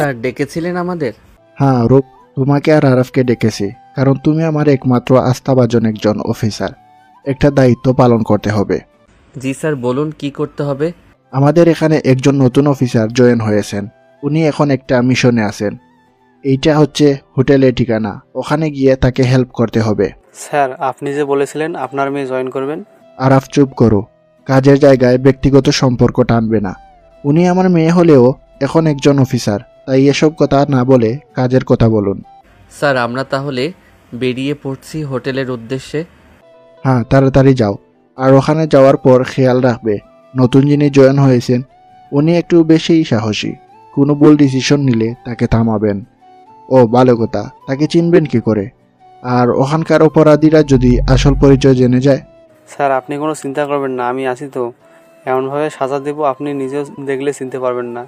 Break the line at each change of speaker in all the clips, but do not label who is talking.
Sir ডেকেছিলেন আমাদের?
হ্যাঁ রূপ, তোমাকে আর আরাফকে ডেকেছি কারণ তুমি আমার একমাত্র আস্থাভাজন একজন অফিসার। একটা দায়িত্ব পালন করতে হবে।
জি স্যার, বলুন কি করতে হবে।
আমাদের এখানে একজন নতুন অফিসার জয়েন হয়েছেন। উনি এখন একটা মিশনে আছেন। এইটা হচ্ছে হোটেলের ঠিকানা। ওখানে গিয়ে তাকে হেল্প করতে হবে।
স্যার, আপনি যে বলেছিলেন আপনার মেয়ে জয়েন করবেন।
আরাফ চুপ করো। কাজের জায়গায় ব্যক্তিগত সম্পর্ক টানবে না। উনি আমার মেয়ে হলেও এখন একজন অফিসার, তাই এসব কথা না বলে কাজের কথা বলুন।
স্যার আমরা তাহলে বেরিয়ে পড়ছি হোটেলের উদ্দেশ্যে।
হ্যাঁ তাড়াতাড়ি যাও। আর ওখানে যাওয়ার পর খেয়াল রাখবে, নতুন যিনি জয়েন হয়েছেন উনি একটু বেশিই সাহসী। কোনো ভুল ডিসিশন নিলে তাকে থামাবেন। ও ভালো কথা, তাকে চিনবেন কি করে? আর ওখানকার অপরাধীরা যদি আসল পরিচয় জেনে যায়?
স্যার, আপনি কোনো চিন্তা করবেন না, আমি আছি তো। এমনভাবে সাজা দেব আপনি নিজেও দেখলে চিনতে পারবেন না।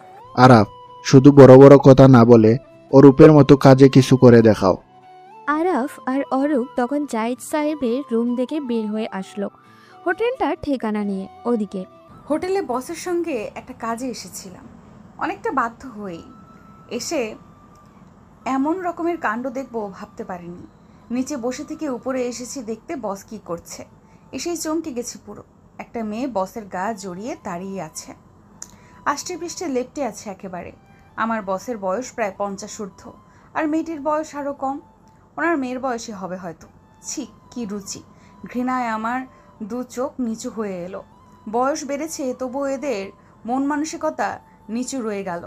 আরাফ, শুধু বড় বড় কথা না বলে অরূপের মতো কাজে কিছু করে দেখাও।
আরাফ আর অরূপ তখন জাহিদ সাহেবের রুম থেকে বের হয়ে আসলো হোটেলটার ঠিকানা নিয়ে। ওদিকে
হোটেলে বসের সঙ্গে একটা কাজে এসেছিলাম, অনেকটা বাধ্য হয়েই। এসে এমন রকমের কাণ্ড দেখবো ভাবতে পারিনি। নিচে বসে থেকে উপরে এসেছি দেখতে বস কি করছে। এসেই চমকে গেছি পুরো। একটা মেয়ে বসের গা জড়িয়ে দাঁড়িয়ে আছে, আষ্টে পৃষ্ঠে লেপ্টে আছে একেবারে। আমার বসের বয়স প্রায় 50 ঊর্ধ্ব, আর মেয়েটির বয়স আরও কম। ওনার মেয়ের বয়সে হবে হয়তো। ছি, কি রুচি! ঘৃণায় আমার দু চোখ নিচু হয়ে এলো। বয়স বেড়েছে তবু এদের মন মানসিকতা নিচু রয়ে গেল।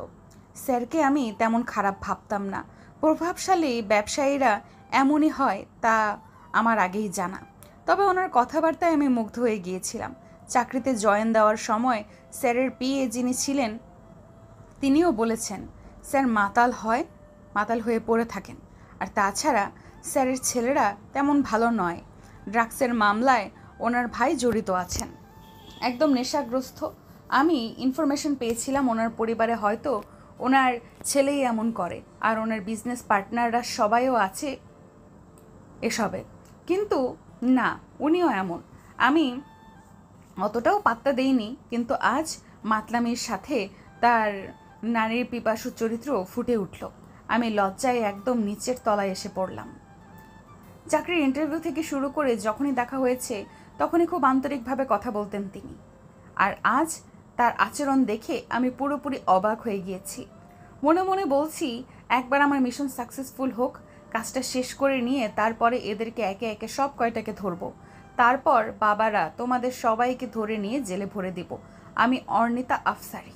স্যারকে আমি তেমন খারাপ ভাবতাম না। প্রভাবশালী ব্যবসায়ীরা এমনই হয় তা আমার আগেই জানা। তবে ওনার কথাবার্তায় আমি মুগ্ধ হয়ে গিয়েছিলাম। চাকরিতে জয়েন দেওয়ার সময় স্যারের পিএ যিনি ছিলেন তিনিও বলেছেন স্যার মাতাল হয়ে পড়ে থাকেন। আর তাছাড়া স্যারের ছেলেরা তেমন ভালো নয়। ড্রাগসের মামলায় ওনার ভাই জড়িত আছেন, একদম নেশাগ্রস্ত। আমি ইনফরমেশন পেয়েছিলাম ওনার পরিবারে হয়তো ওনার ছেলেই এমন করে, আর ওনার বিজনেস পার্টনাররা সবাইও আছে এসবে। কিন্তু না, উনিও এমন। আমি অতটাও পাত্তা দেইনি, কিন্তু আজ মাতলামির সাথে তার নারীর পিপাসু চরিত্র ফুটে উঠল। আমি লজ্জায় একদম নিচের তলায় এসে পড়লাম। চাকরির ইন্টারভিউ থেকে শুরু করে যখনই দেখা হয়েছে তখনই খুব আন্তরিকভাবে কথা বলতেন তিনি। আর আজ তার আচরণ দেখে আমি পুরোপুরি অবাক হয়ে গিয়েছি। মনে মনে বলছি একবার আমার মিশন সাকসেসফুল হোক, কাজটা শেষ করে নিয়ে তারপরে এদেরকে একে একে সব কয়টাকে ধরবো। তারপর বাবারা তোমাদের সবাইকে ধরে নিয়ে জেলে ভরে দিব। আমি অর্ণিতা আফসারি।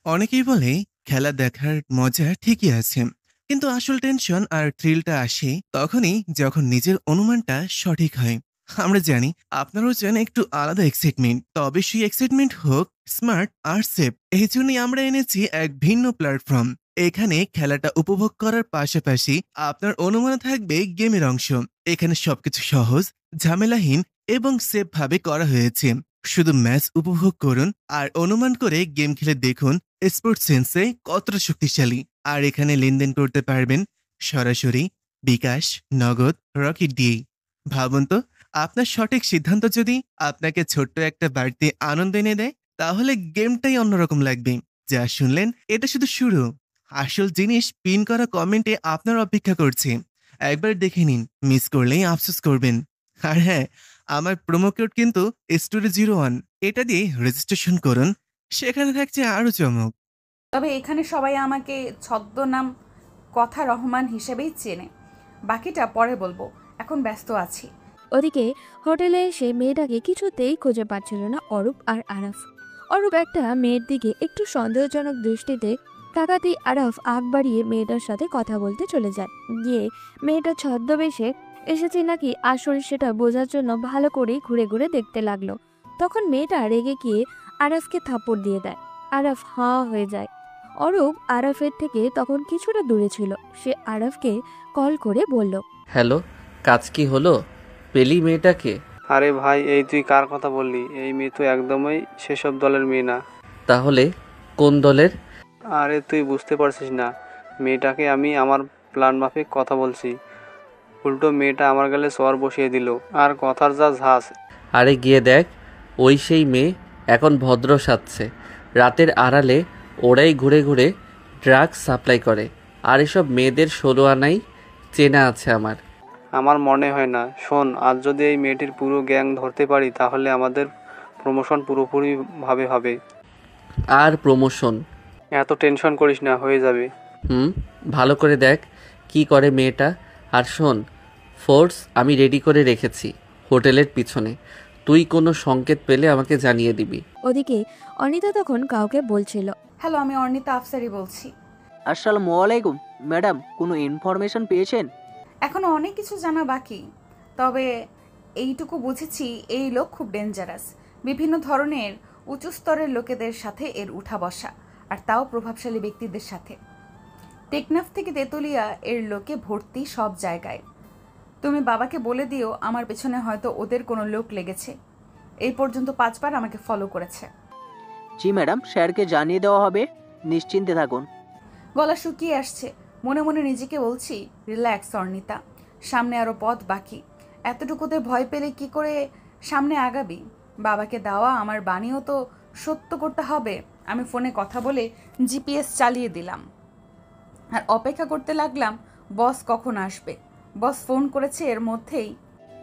অনেকেই বলে খেলা দেখার মজা ঠিকই আছে, কিন্তু আসল টেনশন আর থ্রিলটা আসে তখনই যখন নিজের অনুমানটা সঠিক হয়। আমরা জানি আপনারও চান একটু আলাদা এক্সাইটমেন্ট, তবে সেই এক্সাইটমেন্ট হোক স্মার্ট আর সেফ। এই জন্যই আমরা এনেছি এক ভিন্ন প্ল্যাটফর্ম। এখানে খেলাটা উপভোগ করার পাশাপাশি আপনার অনুমান থাকবে গেমের অংশ। এখানে সবকিছু সহজ, ঝামেলাহীন এবং সেফ ভাবে করা হয়েছে। শুধু ম্যাচ উপভোগ করুন আর অনুমান করে গেম খেলে দেখুন স্পোর্টস সেন্সে কতটা শক্তিশালী। আর এখানে লেনদেন করতে পারবেন সরাসরি, বিকাশ, নগদ, রকেট দিয়েই। ভাবুন তো, আপনার সঠিক সিদ্ধান্ত যদি আপনাকে ছোট্ট একটা বাড়তি আনন্দ এনে দেয়, তাহলে গেমটাই অন্যরকম লাগবে। যা শুনলেন এটা শুধু শুরু। আসল জিনিস পিন করা কমেন্টে আপনার অপেক্ষা করছে। একবার দেখে নিন, মিস করলেই আফসোস করবেন। আর হ্যাঁ, আমার প্রোমো কোড কিন্তু Story01, এটা দিয়ে রেজিস্ট্রেশন করুন। সেখানে থাকছে আরো চমক।
তবে এখানে সবাই আমাকে ছদ্মনাম কথা রহমান হিসেবেই চেনে। বাকিটা পরে বলবো, এখন ব্যস্ত আছি।
ওদিকে হোটেলে এসে মেয়েটাকে কিছুতেই খুঁজে পাচ্ছিল না অরূপ আর আরাফ। অরূপ একটা মেয়ের দিকে একটু সন্দেহজনক দৃষ্টিতে তাকাতেই আরাফ আগ বাড়িয়ে মেয়েটার সাথে কথা বলতে চলে যায়। গিয়ে মেয়েটা ছদ্মবেশে এসেছে নাকি আসল সেটা বোঝার জন্য ভালো করেই ঘুরে ঘুরে দেখতে লাগলো। তখন মেয়েটা রেগে গিয়ে আরাফকে থাপ্পড় দিয়ে দেয়। আরাফ হাঁ হয়ে যায়। অরূপ আরাফের থেকে তখন কিছুটা দূরে ছিল। সে আরাফকে কল করে বলল,
হ্যালো, কাজ কি হলো? পেলি মেয়েটাকে?
আরে ভাই, এই তুই কার কথা বললি? এই মেয়ে তো একদমই সেসব দলের মেয়ে না।
তাহলে কোন দলের?
আরে তুই বুঝতে পারছিস না, মেয়েটাকে আমি আমার প্ল্যান মাফিক কথা বলছি। উল্টো মেয়েটা আমার গালে সর বসিয়ে দিল, আর কথার যা ঝাঁস।
আরে গিয়ে দেখ, ওই সেই মেয়ে এখন ভদ্র সাজছে। রাতের আড়ালে ওরাই ঘুরে ঘুরে ড্রাগস সাপ্লাই করে। আর এসব মেয়েদের 16 আনাই চেনা আছে আমার।
আমার মনে হয় না। শোন, আজ যদি এই মেয়েটির পুরো গ্যাং ধরতে পারি তাহলে আমাদের প্রমোশন পুরোপুরিভাবে হবে।
আর প্রমোশন?
এত টেনশন করিস না, হয়ে যাবে।
ভালো করে দেখ কি করে মেয়েটা। আর শোন, ফোর্স আমি রেডি করে রেখেছি হোটেলের পিছনে। তুই কোনো সংকেত পেলে আমাকে জানিয়ে দিবি।
ওদিকে অনিতা তখন কাউকে বলছিল।
হ্যালো, আমি অর্ণিতা আফসারি বলছি।
আসসালামু আলাইকুম ম্যাডাম, কোনো ইনফরমেশন পেয়েছেন?
এখনো অনেক কিছু জানা বাকি, তবে এইটুকু বুঝেছি এই লোক খুব ডেঞ্জারাস। বিভিন্ন ধরনের উঁচু স্তরের লোকেদের সাথে এর উঠা বসা, আর তাও প্রভাবশালী ব্যক্তিদের সাথে। টেকনাফ থেকে তেতুলিয়া এর লোকে ভর্তি সব জায়গায়। তুমি বাবাকে বলে দিও আমার পেছনে হয়তো ওদের কোনো লোক লেগেছে। এই পর্যন্ত 5 বার আমাকে ফলো করেছে।
জি ম্যাডাম, স্যারকে জানিয়ে দেওয়া হবে, নিশ্চিন্তে থাকুন।
গলা শুকিয়ে আসছে, মনে মনে নিজেকে বলছি রিল্যাক্স অর্ণিতা, সামনে আরো পথ বাকি। এতটুকুতে ভয় পেলে কি করে সামনে আগাবি? বাবাকে দেওয়া আমার বাণীও তো সত্য করতে হবে। আমি ফোনে কথা বলে জিপিএস চালিয়ে দিলাম আর অপেক্ষা করতে লাগলাম বস কখন আসবে। বস ফোন করেছে এর মধ্যেই।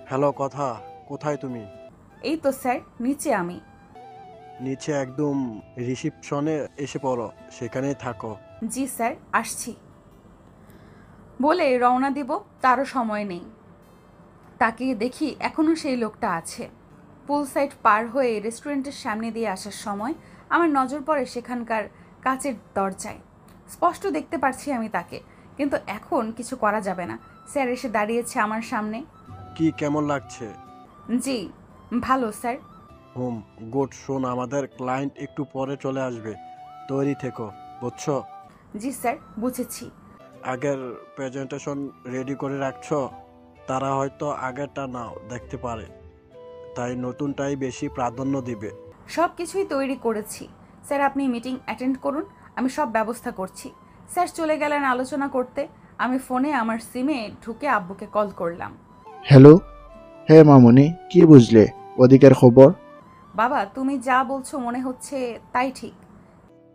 হ্যালো, কথা কোথায় তুমি?
এই তো স্যার, নিচে আমি।
নিচে একদম রিসিপশনে এসে পড়ো, সেখানেই থাকো।
জি স্যার, আসছি বলে রওনা দিব। তারও সময় নেই। তাকিয়ে দেখি এখনও সেই লোকটা আছে। পুল সাইড পার হয়ে রেস্টুরেন্টের সামনে দিয়ে আসার সময় আমার নজর পড়ে সেখানকার কাচের দরজায়। স্পষ্ট দেখতে পারছি আমি তাকে, কিন্তু এখন কিছু করা যাবে না। স্যার এসে দাঁড়িয়েছে আমার সামনে।
কি কেমন লাগছে?
জি ভালো স্যার।
গুড। শোন, আমাদের ক্লায়েন্ট একটু পরে চলে আসবে, তৈরি থেকো, বুঝছো?
জি স্যার, বুঝেছি।
আগের প্রেজেন্টেশন রেডি করে রাখছো? তারা হয়তো আগেরটা নাও দেখতে পারে, তাই নতুনটাই বেশি প্রাধান্য দিবে।
সব কিছুই তৈরি করেছি স্যার, আপনি মিটিং অ্যাটেন্ড করুন, আমি সব ব্যবস্থা করছি। স্যার চলে গেলেন আলোচনা করতে। আমি ফোনে আমার সিমে ঢুকে আব্বুকে কল করলাম।
হ্যালো। হ্যাঁ মামুনি, কি বুঝলে ওদিকের খবর?
বাবা, তুমি যা বলছো মনে হচ্ছে তাই ঠিক।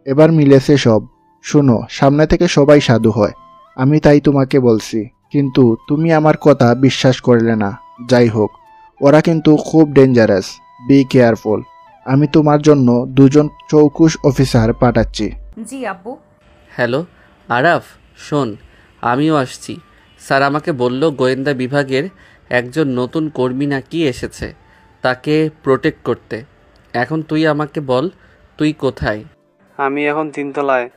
এবার মিলেছে সব। শোনো, সামনে থেকে সবাই সাধু হয়, আমি তাই তোমাকে বলছি, কিন্তু তুমি আমার কথা বিশ্বাস করলে না। যাই হোক, ওরা কিন্তু খুব ডেঞ্জারাস, বি কেয়ারফুল। আমি তোমার জন্য 2জন চৌকুশ অফিসার পাঠাচ্ছি।
জি আব্বু।
হ্যালো আরাফ, শোন, আমিও আসছি। স্যার আমাকে বলল গোয়েন্দা বিভাগের একজন নতুন কর্মী নাকি এসেছে, তাকে প্রোটেক্ট করতে। এখন তুই আমাকে বল, তুই কোথায়?
আমি এখন 3 তলায়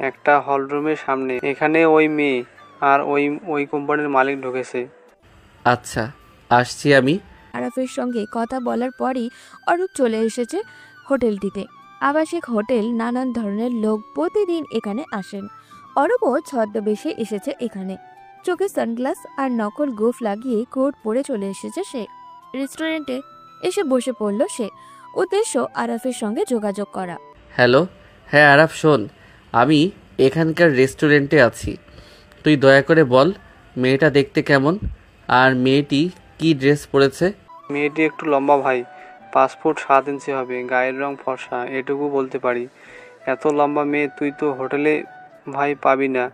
একটা হলরুমের সামনে। এখানে ওই মেয়ে আর ওই কোম্পানির মালিক ঢুকেছে।
আচ্ছা, আসছি আমি।
আরাফের সঙ্গে কথা বলার পরই অরূপ চলে এসেছে হোটেলটিতে। আবাসিক হোটেল, নানান ধরনের লোক প্রতিদিন এখানে আসেন। অরূপও ছদ্মবেশে এসেছে এখানে। চোখে সানগ্লাস আর নকল গোফ লাগিয়ে কোট পরে চলে এসেছে সে। রেস্টুরেন্টে এসে বসে পড়ল সে। উদ্দেশ্য আরাফের সঙ্গে যোগাযোগ করা।
হ্যালো, হ্যাঁ আরাফ শোন, আমি এখানকার রেস্টুরেন্টে আছি। তুই দয়া করে বল মেয়েটা দেখতে কেমন, আর মেয়েটি কি ড্রেস পরেছে?
মেয়েটি একটু লম্বা ভাই, 5 ফুট 7 ইঞ্চি হবে, গায়ের রং ফর্সা, এটুকু বলতে পারি। এত লম্বা মেয়ে তুই তো হোটেলে ভাই পাবি না।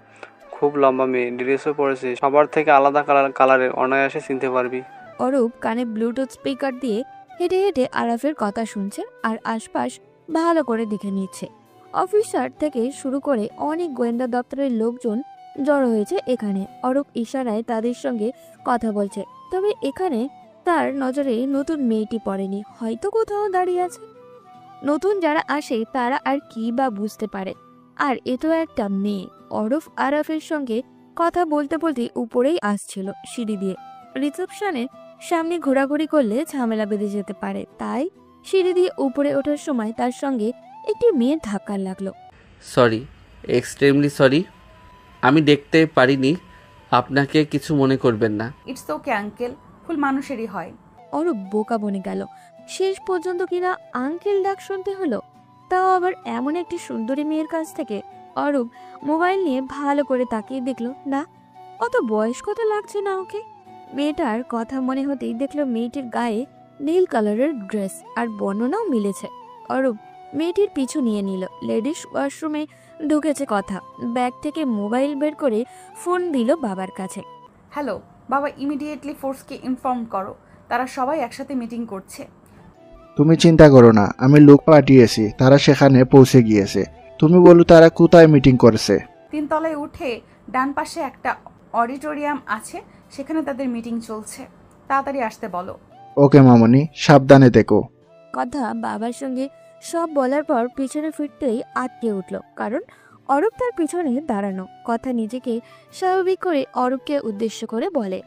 খুব লম্বা মেয়ে, ড্রেসও পরেছে সবার থেকে আলাদা কালারের, অনায়াসে চিনতে পারবি।
অরূপ কানে ব্লুটুথ স্পিকার দিয়ে হেঁটে হেঁটে আরাফের কথা শুনছে আর আশপাশ ভালো করে দেখে নিচ্ছে। অফিসার থেকে শুরু করে অনেক গোয়েন্দা দপ্তরের লোকজন জড়ো হয়েছে এখানে। অরূপ ইশারায় তাদের সঙ্গে কথা বলছে, তবে এখানে তার নজরে নতুন মেয়েটি পড়েনি, হয়তো কোথাও দাঁড়িয়ে আছে। নতুন যারা আসে তারা আর কি বা বুঝতে পারে, আর এ তো একটা মেয়ে। অরূপ আরাফের সঙ্গে কথা বলতে বলতে উপরেই আসছিল সিঁড়ি দিয়ে। রিসেপশনের সামনে ঘোরাঘুরি করলে ঝামেলা বেঁধে যেতে পারে, তাই সিঁড়ি দিয়ে উপরে ওঠার সময় তার সঙ্গে একটি মেয়ের ধাক্কা লাগলো।
সরি, এক্সট্রিমলি সরি, আমি দেখতে পারিনি, আপনাকে কিছু মনে করবেন না।
ইটস ওকে আঙ্কেল, ফুল মানুষেরই হয়।
অরূপ বোকা বনে গেল। শেষ পর্যন্ত কিনা আঙ্কেল ডাক শুনতে হলো, তাও আবার এমন একটি সুন্দরী মেয়ের কাছ থেকে। অরূপ মোবাইল নিয়ে ভালো করে তাকিয়ে দেখলো, না, অত বয়স কত লাগছে না ওকে। মেয়েটার কথা মনে হতেই দেখলো মেয়েটির গায়ে নীল কালারের ড্রেস, আর বর্ণনাও মিলেছে। অরূপ মেয়েটির পিছু নিয়ে নিল। লেডিস ওয়াশরুমে ঢুকেছে কথা। ব্যাগ থেকে মোবাইল বের করে ফোন দিল বাবার কাছে।
হ্যালো বাবা, ইমিডিয়েটলি ফোর্সকে ইনফর্ম করো, তারা সবাই একসাথে মিটিং করছে।
তুমি চিন্তা করো না, আমি লোক পাঠিয়েছি, তারা সেখানে পৌঁছে গিয়েছে। তুমি বলো তারা কোথায় মিটিং করেছে।
3 তলায় উঠে ডান পাশে একটা অডিটোরিয়াম আছে, সেখানে তাদের মিটিং চলছে। তাড়াতাড়ি আসতে বলো।
ওকে মামনি, সাবধানে দেখো।
কথা বাবার সঙ্গে সব বলার পর পিছনে ফিরতেই আটকে উঠল, কারণ অরূপ তার পিছনে দাঁড়ানো। কথা নিজেকে স্বাভাবিক করে অরূপকে উদ্দেশ্য করে বলে,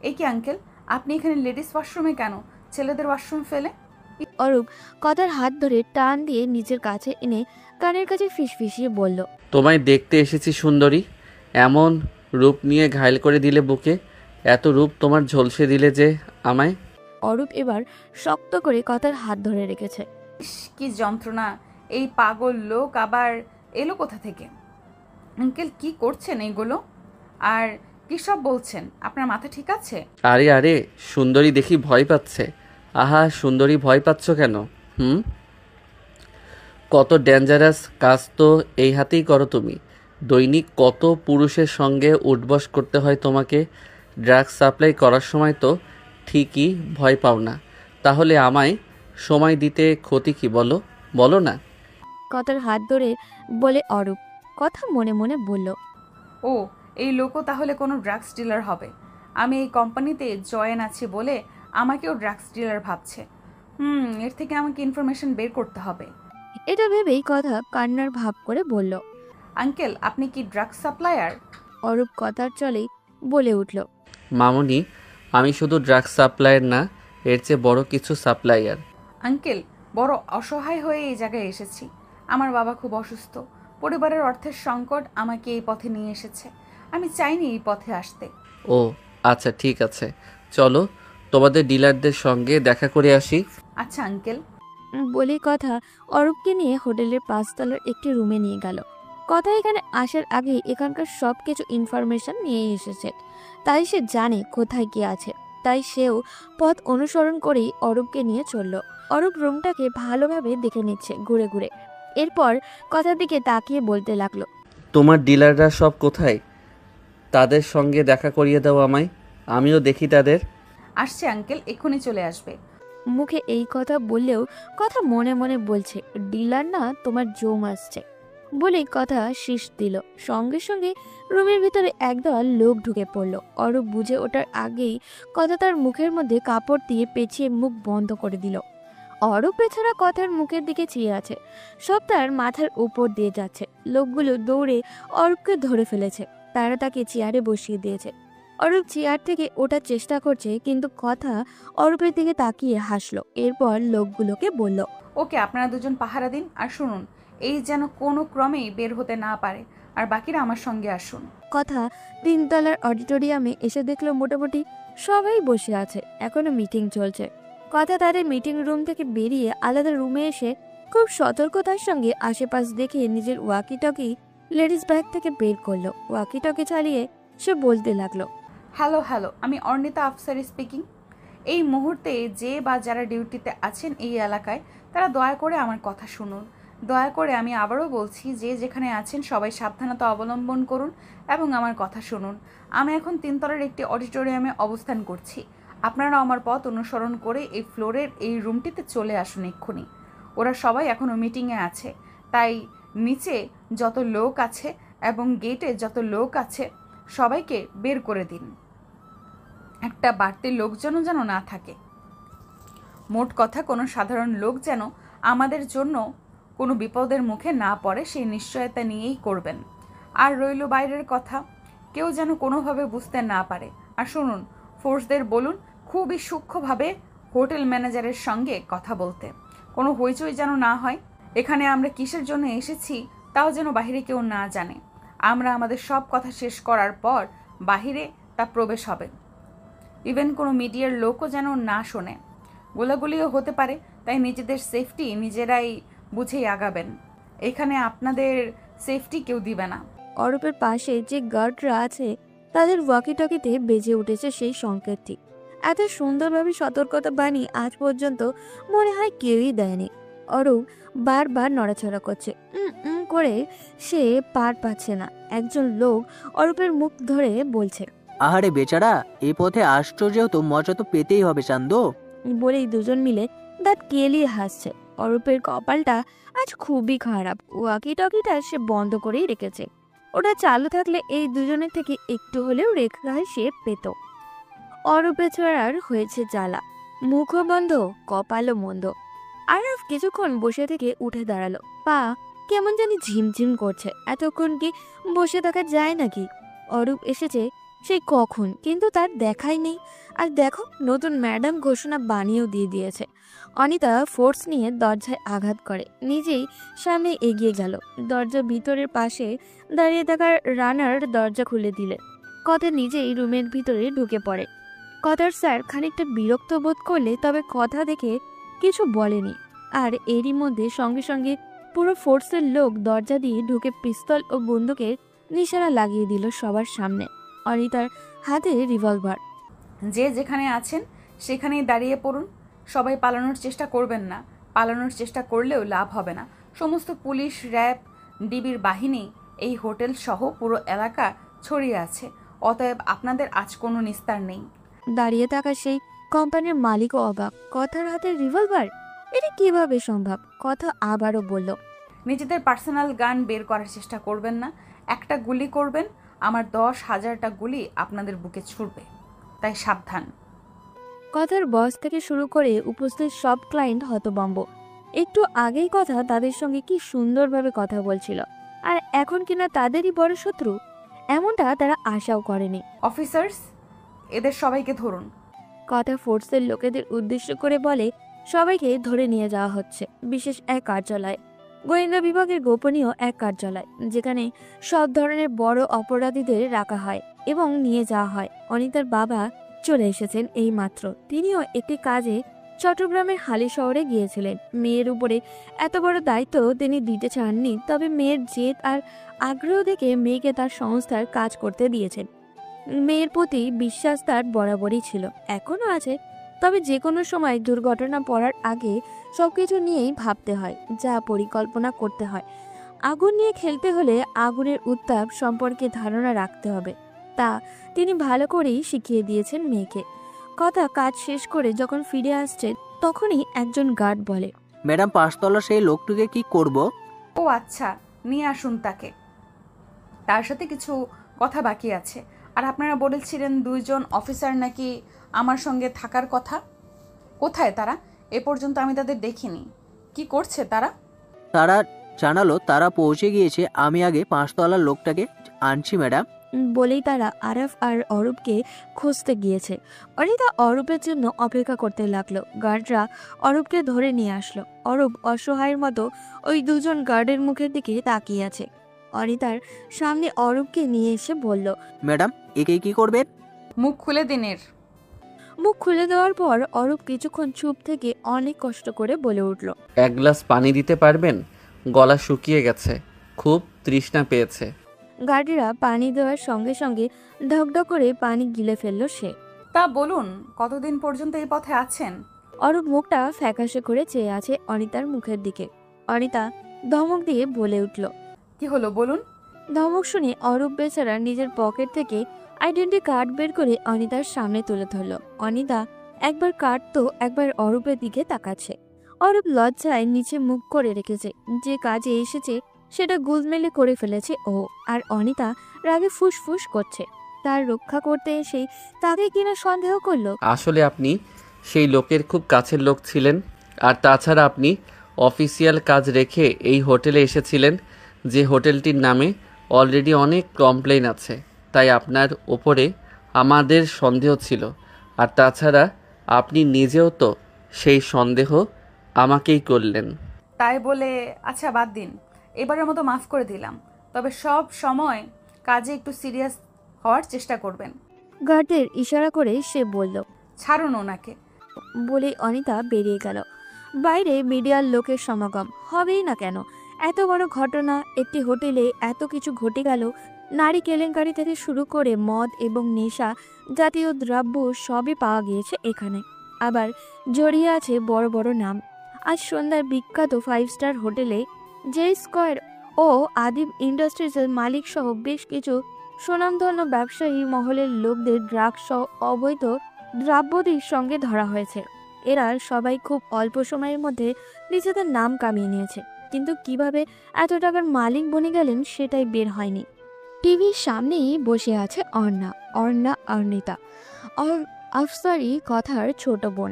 এই কি আঙ্কেল, আপনি এখানে লেডিস ওয়াশরুমে কেন? ছেলেদের ওয়াশরুম ফেলে?
অরূপ কথার হাত ধরে টান দিয়ে নিজের কাছে এনে কানের কাছে ফিসফিসিয়ে বলল,
তোমায় দেখতে এসেছি সুন্দরী। এমন রূপ নিয়ে ঘায়ল করে দিলে বুকে, এত রূপ তোমার ঝলসে দিলে যে আমায়।
অরূপ এবার শক্ত করে কথার হাত ধরে রেখেছে।
ইস, কি যন্ত্রণা! এই পাগল লোক আবার এলো কোথা থেকে? আঙ্কেল কি করছেন এইগুলো? আর কি সব বলছেন? আপনার মাথা ঠিক আছে?
আরে আরে, সুন্দরী দেখি ভয় পাচ্ছে। আহা সুন্দরী, ভয় পাচ্ছ কেন? কত ডেঞ্জারাস কাজ তো এই হাতেই করো তুমি। দৈনিক কত পুরুষের সঙ্গে উঠবস করতে হয় তোমাকে। ড্রাগস সাপ্লাই করার সময় তো ঠিকই ভয় পাও না, তাহলে আমায় সময় দিতে ক্ষতি কি বলো? বলো না।
কথার হাত ধরে বলে অরূপ। কথা মনে মনে বলল,
ও, এই লোকও তাহলে কোনো ড্রাগস ডিলার হবে। আমি এই কোম্পানিতে জয়েন আছি বলে আমাকেও ড্রাগস ডিলার ভাবছে। এর থেকে আমাকে ইনফরমেশন বের করতে হবে।
এটা ভেবেই কথা কান্নার ভাব করে বলল,
আঙ্কেল, আপনি কি ড্রাগস সাপ্লায়ার?
অরূপ কথার চলেই বলে উঠল,
মামুনি, আমি শুধু ড্রাগস সাপ্লায়ার না, এর চেয়ে বড় কিছু সাপ্লায়ার।
আঙ্কেল, বড় অসহায় হয়ে এই জায়গায় এসেছি। আমার বাবা খুব অসুস্থ, পরিবারের অর্থের সংকট আমাকে এই পথে নিয়ে এসেছে। আমি চাইনি এই পথে আসতে।
ও আচ্ছা, ঠিক আছে, চলো তোমাদের ডিলারদের সঙ্গে দেখা করে আসি।
আচ্ছা আঙ্কেল।
বলে কথা অরূপকে নিয়ে হোটেলের 5 তলার একটি রুমে নিয়ে গেল। কথা এখানে আসার আগে এখানকার সব কিছু ইনফরমেশন নিয়ে এসেছে, তাই সে জানে কোথায় কি আছে। তাই সেও পথ অনুসরণ করেই অরূপকে নিয়ে চলল। অরূপ রুমটাকে ভালোভাবে দেখে নিচ্ছে ঘুরে ঘুরে। এরপর কথার দিকে তাকিয়ে বলতে লাগলো,
তোমার ডিলাররা সব কোথায়? তাদের সঙ্গে দেখা করিয়ে দাও আমায়, আমিও দেখি তাদের।
আসছে আঙ্কেল, এক্ষুনি চলে আসবে।
মুখে এই কথা বললেও কথা মনে মনে বলছে, ডিলার না, তোমার জম আসছে। বলে কথা শীষ দিল। সঙ্গে সঙ্গে রুমের ভিতরে একদল লোক ঢুকে পড়ল। অরূপ বুঝে ওঠার আগেই কথা তার মুখের মধ্যে কাপড় দিয়ে পেঁচিয়ে মুখ বন্ধ করে দিল। অরূপ পেছনে কথার মুখের দিকে চেয়ে আছে, সব তার মাথার উপর দিয়ে যাচ্ছে। লোকগুলো দৌড়ে অরূপকে ধরে ফেলেছে, তারা তাকে চেয়ারে বসিয়ে দিয়েছে। অরূপ চেয়ার থেকে ওঠার চেষ্টা করছে, কিন্তু কথা অরূপের দিকে তাকিয়ে হাসলো। এরপর লোকগুলোকে বলল,
ওকে, আপনারা দুজন পাহারা দিন। আর শুনুন, এই যেন কোনো ক্রমেই বের হতে না পারে। আর বাকিরা আমার সঙ্গে আসুন।
কথা 3 তলার অডিটোরিয়ামে এসে দেখলো মোটামুটি সবাই বসে আছে, এখনো মিটিং চলছে। কথা তাদের মিটিং রুম থেকে বেরিয়ে আলাদা রুমে এসে খুব সতর্কতার সঙ্গে আশেপাশ দেখে নিজের ওয়াকি টকি লেডিস ব্যাগ থেকে বের করলো। ওয়াকি টকি চালিয়ে সে বলতে লাগলো,
হ্যালো হ্যালো, আমি অর্ণিতা আফসারি স্পিকিং। এই মুহূর্তে যে বা যারা ডিউটিতে আছেন এই এলাকায়, তারা দয়া করে আমার কথা শুনুন। দয়া করে আমি আবারও বলছি, যে যেখানে আছেন সবাই সাবধানতা অবলম্বন করুন এবং আমার কথা শুনুন। আমি এখন 3 তলার একটি অডিটোরিয়ামে অবস্থান করছি। আপনারা আমার পথ অনুসরণ করে এই ফ্লোরের এই রুমটিতে চলে আসুন এক্ষুনি। ওরা সবাই এখনও মিটিংয়ে আছে, তাই নিচে যত লোক আছে এবং গেটে যত লোক আছে সবাইকে বের করে দিন। একটা বাড়তি লোক যেন না থাকে। মোট কথা, কোনো সাধারণ লোক যেন আমাদের জন্য কোনো বিপদের মুখে না পড়ে সেই নিশ্চয়তা নিয়েই করবেন। আর রইল বাইরের কথা, কেউ যেন কোনোভাবে বুঝতে না পারে। আর শুনুন, ফোর্সদের বলুন খুবই সূক্ষ্মভাবে হোটেল ম্যানেজারের সঙ্গে কথা বলতে। কোনো হইচই যেন না হয়। এখানে আমরা কিসের জন্য এসেছি তাও যেন বাহিরে কেউ না জানে। আমরা আমাদের সব কথা শেষ করার পর বাহিরে তা প্রবেশ হবে। ইভেন কোনো মিডিয়ার লোকও যেন না শোনে। গোলাগুলিও হতে পারে, তাই নিজেদের সেফটি নিজেরাই বুঝেই আগাবেন। এখানে আপনাদের সেফটি কেউ দিবে না।
অরূপের পাশে যে গার্ডরা আছে তাদের ওয়াকিটকিতে বেজে উঠেছে সেই সংকেতটি। এত সুন্দরভাবে সতর্কতা বাণী আজ পর্যন্ত মনে হয় কেউই দেয়নি। অরূপ বারবার নড়াচড়া করছে। করে সে পার পাচ্ছে না। একজন লোক অরূপের মুখ ধরে বলছে,
আহারে বেচারা, এই পথে আসছো যেহেতু মজা তো পেতেই হবে চান্দু।
বলেই দুজন মিলে দাঁত কেলিয়ে হাসছে। অরূপের কপালটা আজ খুবই খারাপ। ওয়াকি টকিটা সে বন্ধ করেই রেখেছে। ওটা চালু থাকলে এই দুজনের থেকে একটু হলেও রেখায় সে পেত। অরূপে ছড়ার হয়েছে জ্বালা, মুখও বন্ধ, কপালও মন্দ। আরব কিছুক্ষণ বসে থেকে উঠে দাঁড়ালো। পা কেমন জানি ঝিমঝিম করছে। এতক্ষণ কি বসে থাকা যায় নাকি? অরূপ এসেছে সেই কখন, কিন্তু তার দেখাই নেই। আর দেখো, নতুন ম্যাডাম ঘোষণা বানিয়েও দিয়ে দিয়েছে। অনিতা ফোর্স নিয়ে দরজায় আঘাত করে, নিজেই সামনে এগিয়ে গেল। দরজা ভিতরের পাশে দাঁড়িয়ে থাকার রানার দরজা খুলে দিলে। কথা নিজেই রুমের ভিতরে ঢুকে পড়ে। কথার স্যার খানিকটা বিরক্ত বোধ করলে, তবে কথা দেখে কিছু বলেনি। আর এরই মধ্যে সঙ্গে সঙ্গে পুরো ফোর্সের লোক দরজা দিয়ে ঢুকে পিস্তল ও বন্দুকের নিশানা লাগিয়ে দিল সবার সামনে। অনিতার হাতে রিভলভার।
যে যেখানে আছেন সেখানেই দাঁড়িয়ে পড়ুন। সবাই পালানোর চেষ্টা করবেন না। পালানোর চেষ্টা করলেও লাভ হবে না। সমস্ত পুলিশ, র্যাব, ডিবির বাহিনী এই হোটেল সহ পুরো এলাকা ছড়িয়ে আছে। অতএব আপনাদের আজ কোনো নিস্তার নেই।
দাঁড়িয়ে থাকা সেই কোম্পানির মালিকও অবাক। কথার হাতে রিভলভার, এটা কিভাবে সম্ভব? কথা আবারও বলল,
নিজেদের পার্সোনাল গান বের করার চেষ্টা করবেন না। একটা গুলি করবেন, আমার 10,000টা গুলি আপনাদের বুকে ছুড়বে, তাই সাবধান।
কথার বস থেকে শুরু করে উপস্থিত সব ক্লায়েন্ট হতভম্ব। একটু আগেই কথা তাদের সঙ্গে কি সুন্দরভাবে কথা বলছিল, আর এখন কিনা তাদেরই বড় শত্রু। এমনটা তারা আশাও করেনি।
অফিসার্স, এদের সবাইকে ধরুন।
কথা ফোর্সের লোকেদের উদ্দেশ্য করে বলে, সবাইকে ধরে নিয়ে যাওয়া হচ্ছে বিশেষ এক কার্যালয়, গোয়েন্দা বিভাগের গোপনীয় এক কার্যালয়, যেখানে সব ধরনের বড় অপরাধীদের রাখা হয় এবং নিয়ে যাওয়া হয়। অনিতার বাবা চলে এসেছেন এই মাত্র। তিনিও একটি কাজে চট্টগ্রামের হালি শহরে গিয়েছিলেন। মেয়ের উপরে এত বড় দায়িত্ব তিনি দিতে চাননি, তবে মেয়ের জেদ আর আগ্রহ দেখে মেয়েকে তার সংস্থার কাজ করতে দিয়েছেন। মেয়ের প্রতি বিশ্বাস তার বরাবরই ছিল, এখনো আছে। তবে যে কোনো সময় দুর্ঘটনা পড়ার আগে সবকিছু নিয়েই ভাবতে হয়, যা পরিকল্পনা করতে হয়। আগুন নিয়ে খেলতে হলে আগুনের উত্তাপ সম্পর্কে ধারণা রাখতে হবে, তা তিনি ভালো করেই শিখিয়ে দিয়েছেন মেয়েকে। কথা কাজ শেষ করে যখন ফিরে আসছে, তখনই একজন গার্ড বলে,
ম্যাডাম, 5তলা সেই লোকটিকে কি করব?
ও আচ্ছা, নিয়ে আসুন তাকে। তার সাথে কিছু কথা বাকি আছে। আর আপনারা বলেছিলেন 2জন অফিসার নাকি আমার সঙ্গে থাকার কথা। কোথায় তারা? এ পর্যন্ত আমি তাদের দেখিনি। কি করছে তারা?
তারা জানালো তারা পৌঁছে গিয়েছে। আমি আগে 5তলার লোকটাকে আনছি ম্যাডাম।
বলেই তারা আরফ আর অরূপকে খুঁজতে গিয়েছে। অনিতা অরূপের জন্য অপেক্ষা করতে লাগলো। গার্ডরা অরূপকে ধরে নিয়ে আসলো। অরূপ অসহায়ের মতো ওই দুজন গার্ডের মুখের দিকে তাকিয়ে আছে। অনিতার সামনে অরূপকে নিয়ে এসে বলল,
ম্যাডাম, একে কি করবেন?
মুখ খুলে দিন এর।
মুখ খুলে দেওয়ার পর অরূপ কিছুক্ষণ চুপ থেকে অনেক কষ্ট করে বলে উঠল,
এক গ্লাস পানি দিতে পারবেন? গলা শুকিয়ে গেছে, খুব তৃষ্ণা পেয়েছে।
গার্ডেরা পানি দেওয়ার সঙ্গে সঙ্গে ঢকঢক করে পানি গিলে ফেলল সে।
তা বলুন, কতদিন পর্যন্ত এই পথে আছেন?
অরূপ মুখটা ফ্যাকাশে করে চেয়ে আছে অনিতার মুখের দিকে। অনিতা ধমক দিয়ে বলে উঠল,
কি হলো বলুন।
ধমক শুনে অরূপ বেচারা নিজের পকেট থেকে আইডেন্টি কার্ড বের করে অনিতার সামনে তুলে ধরল। অনিতা একবার কার্ড তো একবার অরূপের দিকে তাকাচ্ছে। অরূপ লজ্জায় নিচে মুখ করে রেখেছে। যে কাজে এসেছে সেটা গুলমেলে করে ফেলেছে ও। আর অনিতা রাগে ফুসফুস করছে। তার রক্ষা করতে এসে তাকে কিনা সন্দেহ করলো।
আসলে আপনি সেই লোকের খুব কাছের লোক ছিলেন, আর তাছাড়া আপনি অফিসিয়াল কাজ রেখে এই হোটেলে এসেছিলেন, যে হোটেলটির নামে অলরেডি অনেক কমপ্লেইন আছে, তাই আপনার ওপরে আমাদের সন্দেহ ছিল। আর তাছাড়া আপনি নিজেও তো সেই সন্দেহ আমাকেই করলেন।
তাই বলে আচ্ছা বাদ দিন, এবারের মতো মাফ করে দিলাম। তবে সব সময় কাজে একটু সিরিয়াস হওয়ার চেষ্টা করবেন।
গার্ডের ইশারা করে সে বলল,
ছাড়ুন ওনাকে।
বলে অনিতা বেরিয়ে গেল। বাইরে মিডিয়ার লোকের সমাগম হবেই না কেন? এত বড় ঘটনা, একটি হোটেলে এত কিছু ঘটে গেল। নারী কেলেঙ্কারি থেকে শুরু করে মদ এবং নেশা জাতীয় দ্রব্য সবই পাওয়া গিয়েছে এখানে। আবার জড়িয়ে আছে বড় বড় নাম। আজ সন্ধ্যায় বিখ্যাত 5 স্টার হোটেলে জে স্কয়ার ও আদিব ইন্ডাস্ট্রিজের মালিক সহ বেশ কিছু সুনামধন্য ব্যবসায়ী মহলের লোকদের ড্রাগস সহ অবৈধ দ্রব্যাদির সঙ্গে ধরা হয়েছে। এরা সবাই খুব অল্প সময়ের মধ্যে নিজেদের নাম কামিয়ে নিয়েছে, কিন্তু কিভাবে এত টাকার মালিক বনে গেলেন সেটাই বের হয়নি। টিভির সামনেই বসে আছে অর্ণিতা আফসারি কথার ছোট বোন।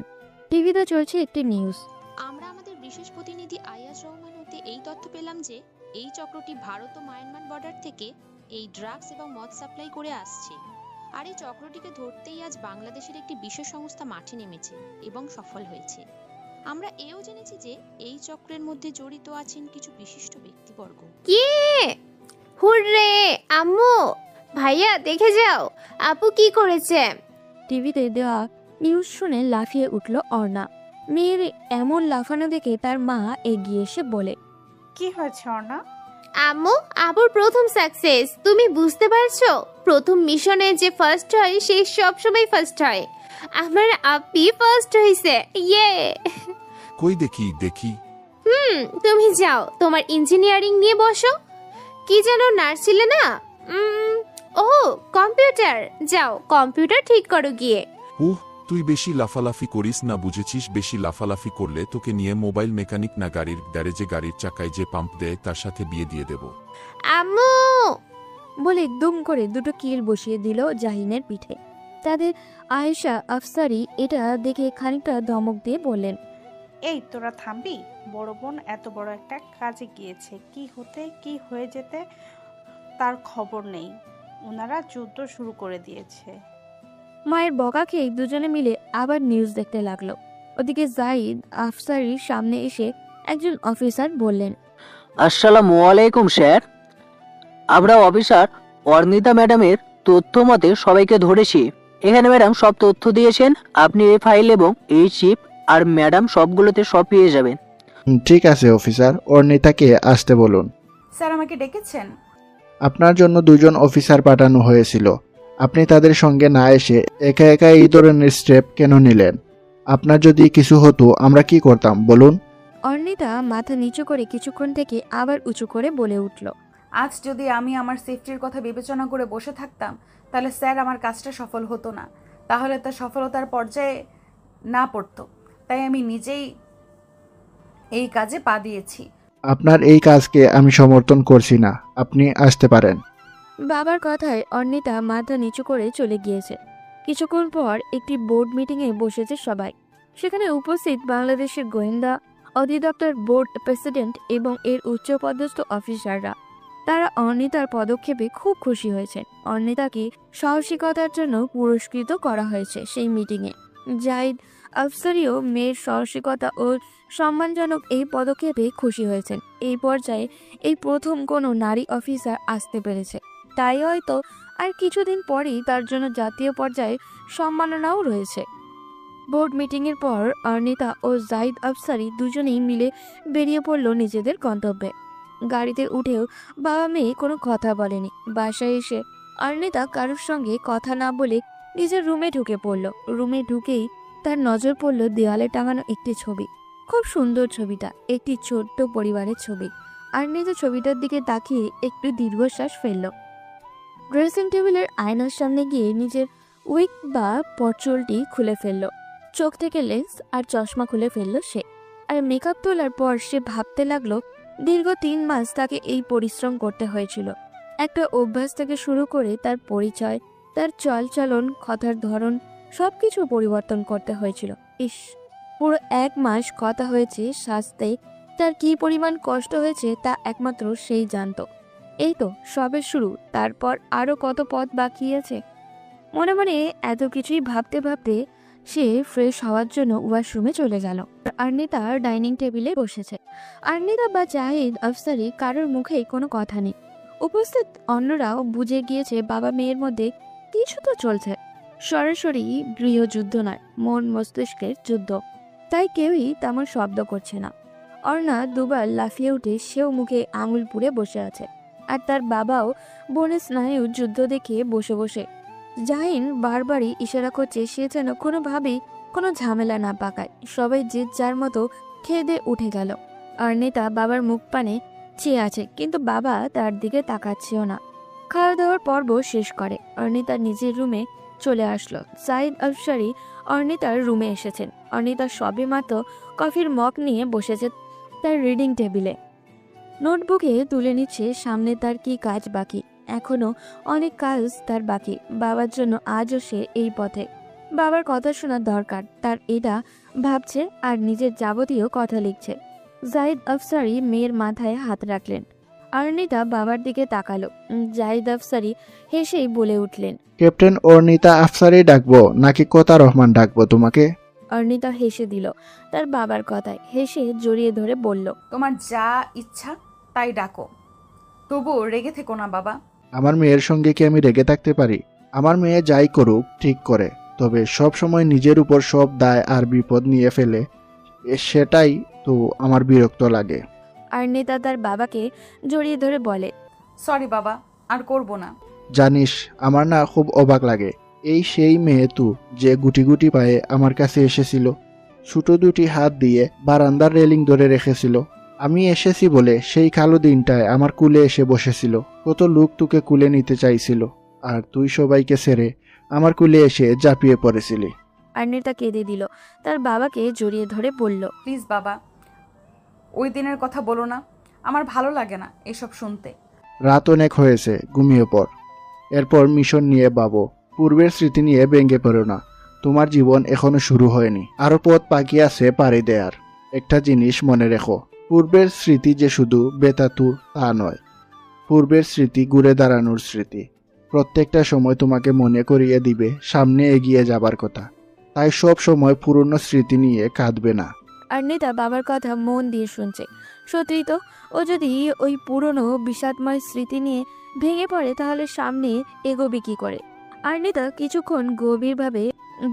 টিভিতে চলছে একটি নিউজ।
আমরা আমাদের বিশেষ প্রতিনিধি আয়াজ রহমান হতে এই তথ্য পেলাম যে এই চক্রটি ভারত ও মায়ানমার বর্ডার থেকে এই ড্রাগস এবং মদ সাপ্লাই করে আসছে। আর এই চক্রটিকে ধরতেই আজ বাংলাদেশের একটি বিশেষ সংস্থা মাঠে নেমেছে এবং সফল হয়েছে। আমরা এও জেনেছি যে এই চক্রের মধ্যে জড়িত আছেন কিছু বিশিষ্ট ব্যক্তিবর্গ।
কে? হুররে আম্মু, ভাইয়া দেখে যাও আপু কি করেছে।
টিভিতে দেওয়া নিউজ শুনে লাফিয়ে উঠল অর্ণা। মেয়ের এমন লাফানো দেখে তার মা এগিয়ে এসে বলে,
কি হয়েছে অর্ণা?
আম্মু, আপুর প্রথম সাকসেস। তুমি বুঝতে পারছো? প্রথম মিশনে যে ফার্স্ট হয় সে সবসময় ফার্স্ট হয়। আমার আপি ফার্স্ট হয়েছে। ইয়ে!
কই দেখি।
তুমি যাও, তোমার ইঞ্জিনিয়ারিং নিয়ে বসো। কি যেন নার্স ছিলে না? ও কম্পিউটার, যাও কম্পিউটার ঠিক করো গিয়ে।
তুই বেশি লাফালাফি করিস না, বুঝেছিস? বেশি লাফালাফি করলে তোকে নিয়ে মোবাইল মেকানিক না গাড়ির গ্যারেজে গাড়ির চাকায় যে পাম্প দেয় তার সাথে বিয়ে দিয়ে দেব।
আম্মু
বলে দুম করে দুটো কিল বসিয়ে দিল জাহিনের পিঠে। তাদের আয়েশা আফসারি এটা দেখে খানিকটা ধমক দিয়ে বললেন,
এই তোরা থামবি? বড় বোন এত বড় একটা কাজে গিয়েছে, কি হতে কি হয়ে যেতে তার খবর নেই। ওনারা যুদ্ধ শুরু করে দিয়েছে।
মায়ের বকা খেয়ে দুজনে মিলে আবার নিউজ দেখতে লাগলো। ওদিকে জাহিদ আফসারির সামনে এসে একজন অফিসার বললেন,
আসসালামু আলাইকুম স্যার। আমরা অফিসার অর্ণিতা ম্যাডামের তথ্য মতে সবাইকে ধরেছি। এখানে ম্যাডাম সব তথ্য দিয়েছেন। আপনি এই ফাইল এবং এই চিপ আর ম্যাডাম সবগুলোতে সব পেয়ে যাবেন।
ঠিক আছে অফিসার, অর্ণিতাকে আসতে বলুন।
স্যার আমাকে ডেকেছেন?
আপনার জন্য 2 জন অফিসার পাঠানো হয়েছিল। আপনি তাদের সঙ্গে না এসে একা একা এই ধরনের স্টেপ কেন নিলেন? আপনার যদি কিছু হতো আমরা কি করতাম বলুন?
অর্ণিতা মাথা নিচু করে কিছুক্ষণ থেকে আবার উঁচু করে বলে উঠল,
আজ যদি আমি আমার সেফটির কথা বিবেচনা করে বসে থাকতাম তাহলে স্যার আমার কাজটা সফল হতো না, তাহলে তা সফলতার পর্যায়ে না পড়তো। তাই আমি নিজেই এই কাজে পা দিয়েছি।
আপনার এই কাজকে আমি সমর্থন করছি না, আপনি আসতে পারেন।
বাবার কথায় অর্ণিতা মাথা নিচু করে চলে গিয়েছে। কিছুক্ষণ পর একটি বোর্ড মিটিংয়ে বসেছে সবাই। সেখানে উপস্থিত বাংলাদেশের গোয়েন্দা অধিদপ্তর বোর্ড প্রেসিডেন্ট এবং এর উচ্চপদস্থ অফিসাররা। তারা অর্ণিতার পদক্ষেপে খুব খুশি হয়েছে। অর্ণিতাকে সাহসিকতার জন্য পুরস্কৃত করা হয়েছে সেই মিটিংয়ে। জাহিদ আফসারিও মেয়ের সাহসিকতা ও সম্মানজনক এই পদক্ষেপে খুশি হয়েছেন। এই পর্যায়ে এই প্রথম কোনো নারী অফিসার আসতে পেরেছে, তাই হয়তো আর কিছুদিন পরেই তার জন্য জাতীয় পর্যায়ে সম্মাননাও রয়েছে। বোর্ড মিটিংয়ের পর অর্ণিতা ও জাহিদ আফসারি দুজনেই মিলে বেরিয়ে পড়ল নিজেদের গন্তব্যে। গাড়িতে উঠেও বাবা মেয়ে কোনো কথা বলেনি। বাসায় এসে অর্ণিতা কারোর সঙ্গে কথা না বলে নিজের রুমে ঢুকে পড়ল। রুমে ঢুকেই তার নজর পড়ল দেওয়ালে টাঙানো একটি ছবি। খুব সুন্দর ছবিটা, একটি ছোট্ট পরিবারের ছবি। অর্ণিতা ছবিটার দিকে তাকিয়ে একটু দীর্ঘশ্বাস ফেলল। ড্রেসিং টেবিলের আয়নার সামনে গিয়ে নিজের উইক বা পরচুলটি খুলে ফেলল। চোখ থেকে লেন্স আর চশমা খুলে ফেলল সে। আর মেকআপ তোলার পর সে ভাবতে লাগলো দীর্ঘ 3 মাস তাকে এই পরিশ্রম করতে হয়েছিল। একটা অভ্যাস থেকে শুরু করে তার পরিচয়, তার চলচলন, কথার ধরন সবকিছু পরিবর্তন করতে হয়েছিল। ইস, পুরো 1 মাস কথা হয়েছে সাজতে তার কি পরিমাণ কষ্ট হয়েছে তা একমাত্র সেই জানত। এই তো সবে শুরু, তারপর আরো কত পথ বাকি আছে। মনে মনে এত কিছুই ভাবতে ভাবতে সে ফ্রেশ হওয়ার জন্য ওয়াশরুমে চলে গেল। অর্ণিতা ডাইনিং টেবিলে বসেছে। অর্ণিতা বা জাহিদ আফসারি কারোর মুখেই কোনো কথা নেই। উপস্থিত অন্যরাও বুঝে গিয়েছে বাবা মেয়ের মধ্যে কিছু তো চলছে। সরাসরি গৃহযুদ্ধ নয়, মন মস্তিষ্কের যুদ্ধ। তাই কেউই তেমন শব্দ করছে না। অর্ণা দুবার লাফিয়ে উঠে সেও মুখে আঙুল পুড়ে বসে আছে। আর তার বাবাও বোনের স্নায়ুর যুদ্ধ দেখে বসে বসে। জাহিন বারবারই ইশারা করছে সে যেন কোনোভাবেই কোনো ঝামেলা না পাকায়। সবাই যে যার মতো খেয়ে দিয়ে উঠে গেল। অর্ণিতা বাবার মুখ পানে চেয়ে আছে, কিন্তু বাবা তার দিকে তাকাচ্ছেও না। খাওয়া দাওয়ার পর্ব শেষ করে অর্ণিতা নিজের রুমে চলে আসলো। জাহিদ আফসারি অর্ণিতার রুমে এসেছেন। অর্ণিতা সবে মাত্র কফির মগ নিয়ে বসেছে তার রিডিং টেবিলে, নোটবুকে তুলে নিচ্ছে সামনে তার কি কাজ বাকি। এখনো অনেক কাজ তার বাকি। বাবার জন্য আজও সে এই পথে। বাবার কথা শোনার দরকার তার, এটা ভাবছে আর নিজের যাবতীয় কথা লিখছে। জাহিদ আফসারি মেয়ের মাথায় হাত রাখলেন। অর্ণিতা বাবার দিকে তাকালো। জাহিদ আফসারি হেসেই বলে উঠলেন,
ক্যাপ্টেন অর্ণিতা আফসারি ডাকবো নাকি কোতা রহমান ডাকবো তোমাকে?
অর্ণিতা হেসে দিল তার বাবার কথায়, হেসে জড়িয়ে ধরে বলল,
তোমার যা ইচ্ছা তাই ডাকো, তবু রেগে থেকো না বাবা।
আমার মেয়ের সঙ্গে কি আমি রেগে থাকতে পারি? আমার মেয়ে যাই করুক ঠিক করে, তবে সব সময় নিজের উপর সব দায় আর বিপদ নিয়ে ফেলে, সেটাই তো আমার বিরক্ত লাগে।
অর্ণিতা তার বাবাকে জড়িয়ে ধরে বলে,
সরি বাবা, আর করব না।
জানিস, আমার না খুব অবাক লাগে, এই সেই মেয়ে তু যে গুটি গুটি পায়ে আমার কাছে এসেছিল, ছোট দুটি হাত দিয়ে বারান্দার রেলিং ধরে রেখেছিল। আমি এসেছি বলে সেই কালো দিনটায় আমার কুলে এসে বসেছিল। কত লোক তোকে কুলে নিতে চাইছিল, আর তুই সবাইকে ছেড়ে আমার কুলে এসে ঝাঁপিয়ে পড়েছিলি।
অর্ণিতা কেঁদে দিল, তার বাবাকে জড়িয়ে ধরে বলল,
প্লিজ বাবা, ওই দিনের কথা বলো না, আমার ভালো লাগে না এসব শুনতে।
রাত অনেক হয়েছে, ঘুমিয়ে পড়। এরপর মিশন নিয়ে ভাবো, পূর্বের স্মৃতি নিয়ে ভেঙে পড়ো না। তোমার জীবন এখনো শুরু হয়নি, আরো পথ বাকি আছে পাড়ি দেয়ার। একটা জিনিস মনে রেখো, পূর্বের স্মৃতি যে শুধু বেতাতুর তা নয়, পূর্বের স্মৃতি ঘুরে দাঁড়ানোর স্মৃতি। প্রত্যেকটা সময় তোমাকে মনে করিয়ে দিবে সামনে এগিয়ে যাবার কথা। তাই সব সময় পুরনো স্মৃতি নিয়ে কাঁদবে না।
অর্ণিতা বাবার কথা মন দিয়ে শুনছে। সত্যিই তো, ও যদি ওই পুরনো বিষাদময় স্মৃতি নিয়ে ভেঙে পড়ে তাহলে সামনে এগোবে কি করে? অর্ণিতা কিছুক্ষণ গভীরভাবে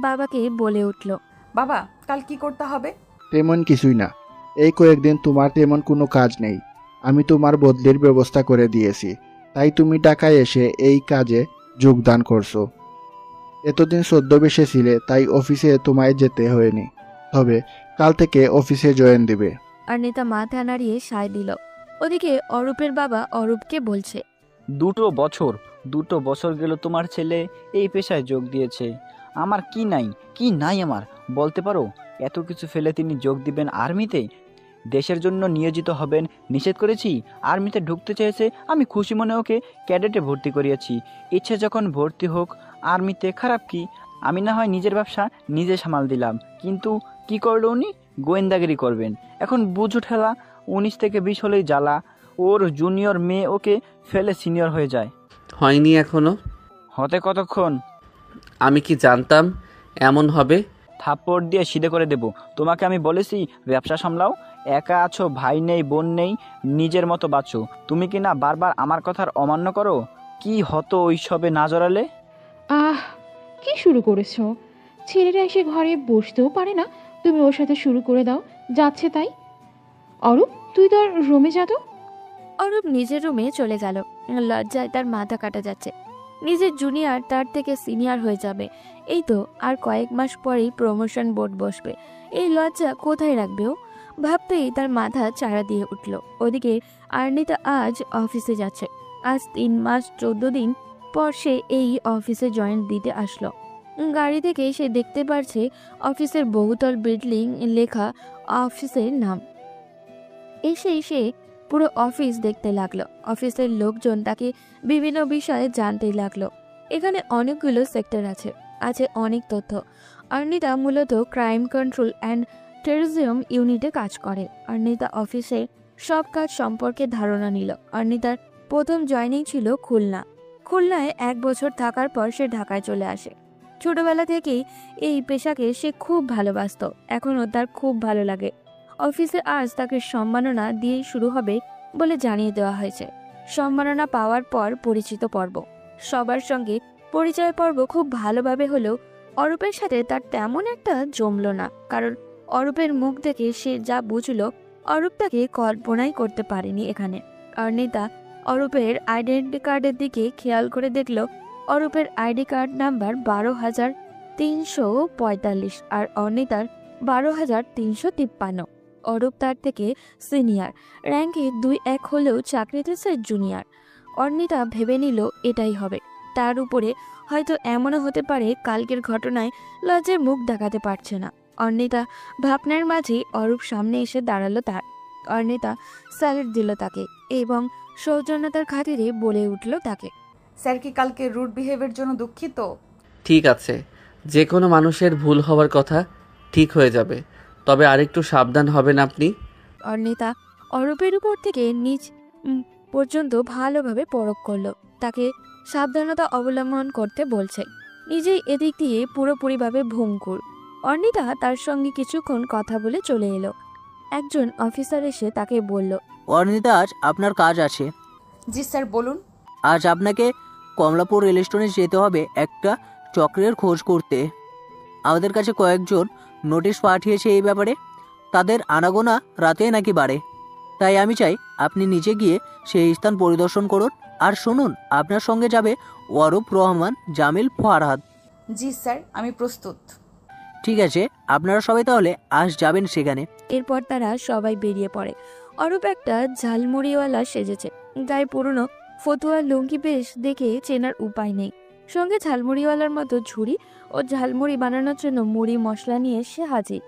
বাবাকে বলে উঠল,
বাবা, কাল কি করতে হবে?
তেমন কিছুই না, এই কয়েকদিন তোমার তেমন কোনো কাজ নেই। আমি তোমার বদলির ব্যবস্থা করে দিয়েছি, তাই তুমি ঢাকায় এসে এই কাজে যোগদান করছো। এতদিন ছদ্মবেশে ছিলে, তাই অফিসে তোমায় যেতে হয়নি, তবে কাল থেকে অফিসে জয়েন দিবে।
অর্ণিতা মাথা নাড়িয়ে সায় দিল। ওদিকে অরূপের বাবা অরূপকে বলছে,
2 বছর গেল তোমার ছেলে এই পেশায় যোগ দিয়েছে। আমার কি নাই আমার বলতে পারো? এত কিছু ফেলে তিনি যোগ দিবেন আর্মিতে, দেশের জন্য নিয়োজিত হবেন নিষেধ করেছি। আর্মিতে ঢুকতে চেয়েছে, আমি খুশি মনে ওকে ক্যাডেটে ভর্তি করিয়েছি। ইচ্ছে যখন ভর্তি হোক আর্মিতে, খারাপ কি? আমি না হয় নিজের ব্যবসা নিজে সামাল দিলাম, কিন্তু কি করলো উনি? গোয়েন্দাগিরি করবেন। এখন বুঝো ঠেলা, 19 থেকে 20 হলেই জ্বালা। ওর জুনিয়র মেয়ে ওকে ফেলে সিনিয়র হয়ে যায়।
হয়নি এখনো।
হতে কতক্ষণ?
আমি কি জানতাম এমন হবে?
থাপ্পড় দিয়ে সিধে করে দেব। তোমাকে আমি বলেছি ব্যবসা সামলাও, একা আছো, ভাই নেই, বোন নেই, নিজের মতো বাঁচো। তুমি কি না বারবার আমার কথার অমান্য করো? কি হতো ওই সবে না জড়ালে?
কি শুরু করেছো? ছেলেরা এসে ঘরে বসতেও পারে না, তুমি ওর সাথে শুরু করে দাও, যাচ্ছে তাই। অরূপ, তুই তোর রুমে যা তো।
অরূপ নিজের রুমে চলে গেল। লজ্জায় তার মাথা কাটা যাচ্ছে। নিজের জুনিয়র তার থেকে সিনিয়র হয়ে যাবে, এই তো আর কয়েক মাস পরেই প্রমোশন বোর্ড বসবে। এই লজ্জা কোথায় রাখবে ও? ভাবতেই তার মাথা চাড়া দিয়ে উঠল। ওদিকে অর্ণিতা আজ অফিসে যাচ্ছে। আজ 3 মাস 14 দিন পর সে এই অফিসে জয়েন দিতে আসলো। গাড়ি থেকে সে দেখতে পারছে অফিসের বহুতল বিল্ডিং লেখা অফিসের নাম। এসেই সে পুরো অফিস দেখতে লাগলো। অফিসের লোকজন তাকে বিভিন্ন বিষয়ে জানতে লাগলো। এখানে অনেকগুলো সেক্টর আছে অনেক তথ্য। অর্ণিতা মূলত ক্রাইম কন্ট্রোল অ্যান্ড টেরোরিজম ইউনিটে কাজ করে। অর্ণিতা অফিসে সব কাজ সম্পর্কে ধারণা নিল। অর্ণিতার প্রথম জয়েনিং ছিল খুলনায় 1 বছর থাকার পর সে ঢাকায় চলে আসে। ছোটবেলা থেকেই এই পেশাকে সে খুব ভালোবাসত, এখনও তার খুব ভালো লাগে। অফিসে আজ তাকে সম্মাননা দিয়েই শুরু হবে বলে জানিয়ে দেওয়া হয়েছে। সম্মাননা পাওয়ার পর পরিচিত পর্ব। সবার সঙ্গে পরিচয় পর্ব খুব ভালোভাবে হলেও অরূপের সাথে তার তেমন একটা জমল না, কারণ অরূপের মুখ দেখে সে যা বুঝলো অরূপ তাকে কল্পনাই করতে পারেনি এখানে। অর্ণিতা অরূপের আইডেন্টি কার্ডের দিকে খেয়াল করে দেখল অরূপের আইডি কার্ড নাম্বার 12,345 আর অর্ণিতার 12,353। অরূপ তার থেকে সিনিয়র, র্যাঙ্কে 2-1 হলেও চাকরিতে সে জুনিয়র। অর্ণিতা ভেবে নিল এটাই হবে। তার উপরে হয়তো এমনও হতে পারে কালকের ঘটনায় লজ্জায় মুখ দেখাতে পারছে না। অর্ণিতা ভাবনার মাঝেই অরূপ সামনে এসে দাঁড়ালো তার। অর্ণিতা স্যালুট দিল তাকে এবং সৌজন্যতার খাতিরে বলে উঠল তাকে,
স্যার কি কালকে রুড বিহেভের জন্য দুঃখিত?
ঠিক আছে, যে কোনো মানুষের ভুল হওয়ার কথা, ঠিক হয়ে যাবে, তবে আরেকটু সাবধান হবেন আপনি।
অর্ণিতা অরূপের উপর থেকে নিচ পর্যন্ত ভালোভাবে পরখ করলো, তাকে সাবধানতা অবলম্বন করতে বলছে। নিজেই এদিক দিয়ে পুরোপুরিভাবে ভঙ্গুর। অর্ণিতা তার সঙ্গে কিছুক্ষণ কথা বলে চলে এলো। একজন অফিসার এসে তাকে বলল,
অর্ণিতা, আজ আপনার কাজ আছে।
জি স্যার, বলুন।
আজ আপনাকে কমলাপুর রেল স্টেশনে যেতে হবে একটা চক্রের খোঁজ করতে। আমাদের কাছে কয়েকজন নোটিশ পাঠিয়েছে এই ব্যাপারে। তাদের আনাগোনা রাতে নাকি বাড়ে। তাই আমি চাই আপনি নিজে গিয়ে সেই স্থান পরিদর্শন করুন। আর শুনুন, আপনার সঙ্গে যাবে অরূপ, রহমান, জামিল, ফারহাদ।
জি স্যার, আমি প্রস্তুত।
ঠিক আছে, আপনারা সবাই তাহলে আজ যাবেন সেখানে।
এরপর তারা সবাই বেরিয়ে পড়ে। অরূপ একটা ঝালমুড়িওয়ালা সেজেছে, গায়ে পুরনো ফতুয়া লুঙ্গি বেশ দেখে চেনার উপায় নেই। সঙ্গে ঝালমুড়িওয়ালার মতো ঝুড়ি ও ঝালমুড়ি বানানোর জন্য মুড়ি মশলা নিয়ে সে হাজির।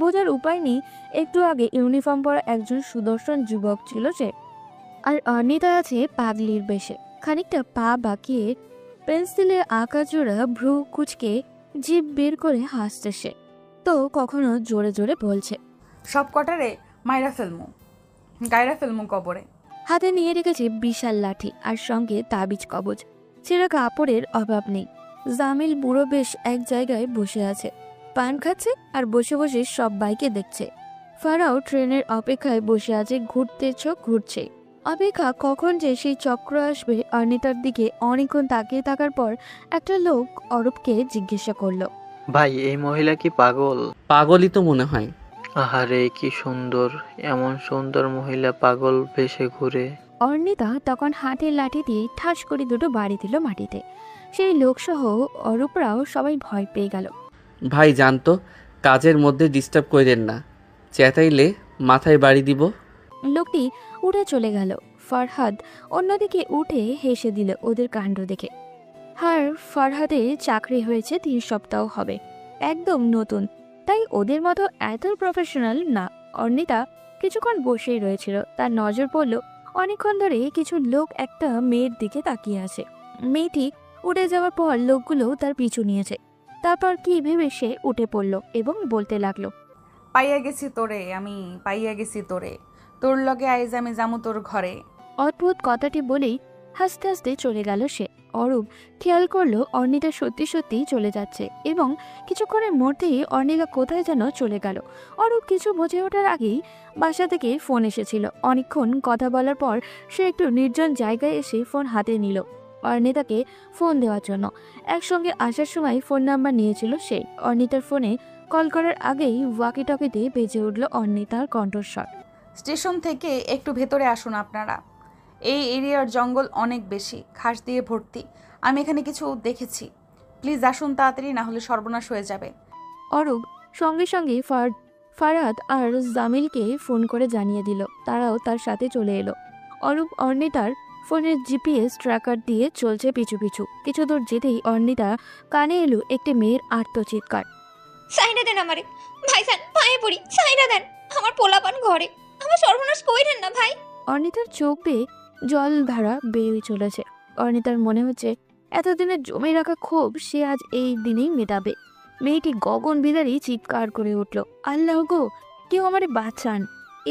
বোঝার উপায় নেই একটু আগে ইউনিফর্ম পরা একজন সুদর্শন যুবক ছিল সে। আর অর্ণিতা আছে পাগলির বেশে, খানিকটা পা বাঁকিয়ে পেন্সিলে আঁকা জোড়া ভ্রু কুচকে জিভ বের করে হাসছে সে। তো কখনো জোরে জোরে বলছে,
সব কটারে মাইরা ফেলমু, গায়রা ফেলমু কবরে।
হাতে নিয়ে রেখেছে বিশাল লাঠি আর সঙ্গে তাবিজ কবজ। ছেঁড়া কাপড়ের অভাব নেই। জামিল বুড়ো বেশ এক জায়গায় বসে আছে, পান খাচ্ছে আর বসে বসে সব বাইকে দেখছে। ফারাও ট্রেনের অপেক্ষায় বসে আছে, ঘুরতে চোখ ঘুরছে। অপেক্ষা কখন যে সেই চক্র আসবে। অর্ণিতার দিকে অনেকক্ষণ তাকিয়ে থাকার পর একটা লোক অরূপকে জিজ্ঞাসা করলো,
ভাই, এই মহিলা কি পাগল?
পাগলই তো মনে হয়।
আহারে কি সুন্দর, এমন সুন্দর মহিলা পাগল ভেসে ঘুরে।
অর্ণিতা তখন হাতের লাঠি দিয়ে ঠাস করে দুটো বাড়ি দিল মাটিতে। সেই লোকসহ অরূপরাও সবাই ভয় পেয়ে গেল।
ভাই জানতো, কাজের মধ্যে ডিস্টার্ব করেন না, চেতাইলে মাথায় বাড়ি দিব।
লোকটি উঠে চলে গেল। ফারহাদ অন্যদিকে উঠে হেসে দিল ওদের কাণ্ড দেখে। আর ফারহাদের চাকরি হয়েছে 3 সপ্তাহ হবে, একদম নতুন, তাই ওদের মতো এত প্রফেশনাল না। অর্ণিতা কিছুক্ষণ বসেই রয়েছিল, তার নজর পড়ল অনেকক্ষণ ধরে কিছু লোক একটা মেয়ের দিকে তাকিয়ে আছে। মেয়েটি উঠে যাওয়ার পর লোকগুলো তার পিছু নিয়েছে। তারপর কি ভেবে সে উঠে পড়ল এবং বলতে লাগলো,
পাইয়া গেছি তোরে, আমি পাইয়া গেছি তোরে, তোর লগে আইজ আমি যামু তোর ঘরে।
অদ্ভুত কথাটি বলেই হাসতে হাসতে চলে গেল সে। অরূপ খেয়াল করলো অর্ণিতা সত্যি সত্যি চলে যাচ্ছে এবং কিছুক্ষণের মধ্যেই অর্ণিতা কোথায় যেন চলে গেল। অরূপ কিছু বুঝে ওঠার আগেই বাসা থেকে ফোন এসেছিল। অনেকক্ষণ কথা বলার পর সে একটু নির্জন জায়গায় এসে ফোন হাতে নিল অর্ণিতাকে ফোন দেওয়ার জন্য। একসঙ্গে আসার সময় ফোন নাম্বার নিয়েছিল সে। অর্ণিতার ফোনে কল করার আগেই ওয়াকিটকিতে বেজে উঠল অর্ণিতার কণ্ঠস্বর,
স্টেশন থেকে একটু ভেতরে আসুন আপনারা। এই এরিয়ার জঙ্গল অনেক বেশি, ঘাস দিয়ে ভর্তি। আমি এখানে কিছু দেখেছি, প্লিজ আসুন তাড়াতাড়ি, না হলে সর্বনাশ হয়ে যাবে।
অরূপ সঙ্গে সঙ্গে ফারহাদ আর জামিলকে ফোন করে জানিয়ে দিল। তারাও তার সাথে চলে এলো। অরূপ অর্ণিতার ফোনের জিপিএস ট্র্যাকার দিয়ে চলছে পিছু পিছু। কিছু দূর যেতেই অর্ণিতা কানে এলো একটি মেয়ের আর্তচিৎকার,
সাইডা দেন আমারে ভাইজান, পায়ে পড়ি, সাইডা দেন, আমার পোলাপান ঘরে, আমার সর্বনাশ কইরেন না ভাই।
অর্ণিতার চোখ বেয়ে জল ধারা বেয়ে চলেছে। অর্ণিতার মনে হচ্ছে এতদিনের জমে রাখা ক্ষোভ সে আজ এই দিনেই মেটাবে। মেয়েটি গগন বিদারী চিৎকার করে উঠল, আল্লাহ গো, কেউ আমারে বাঁচান।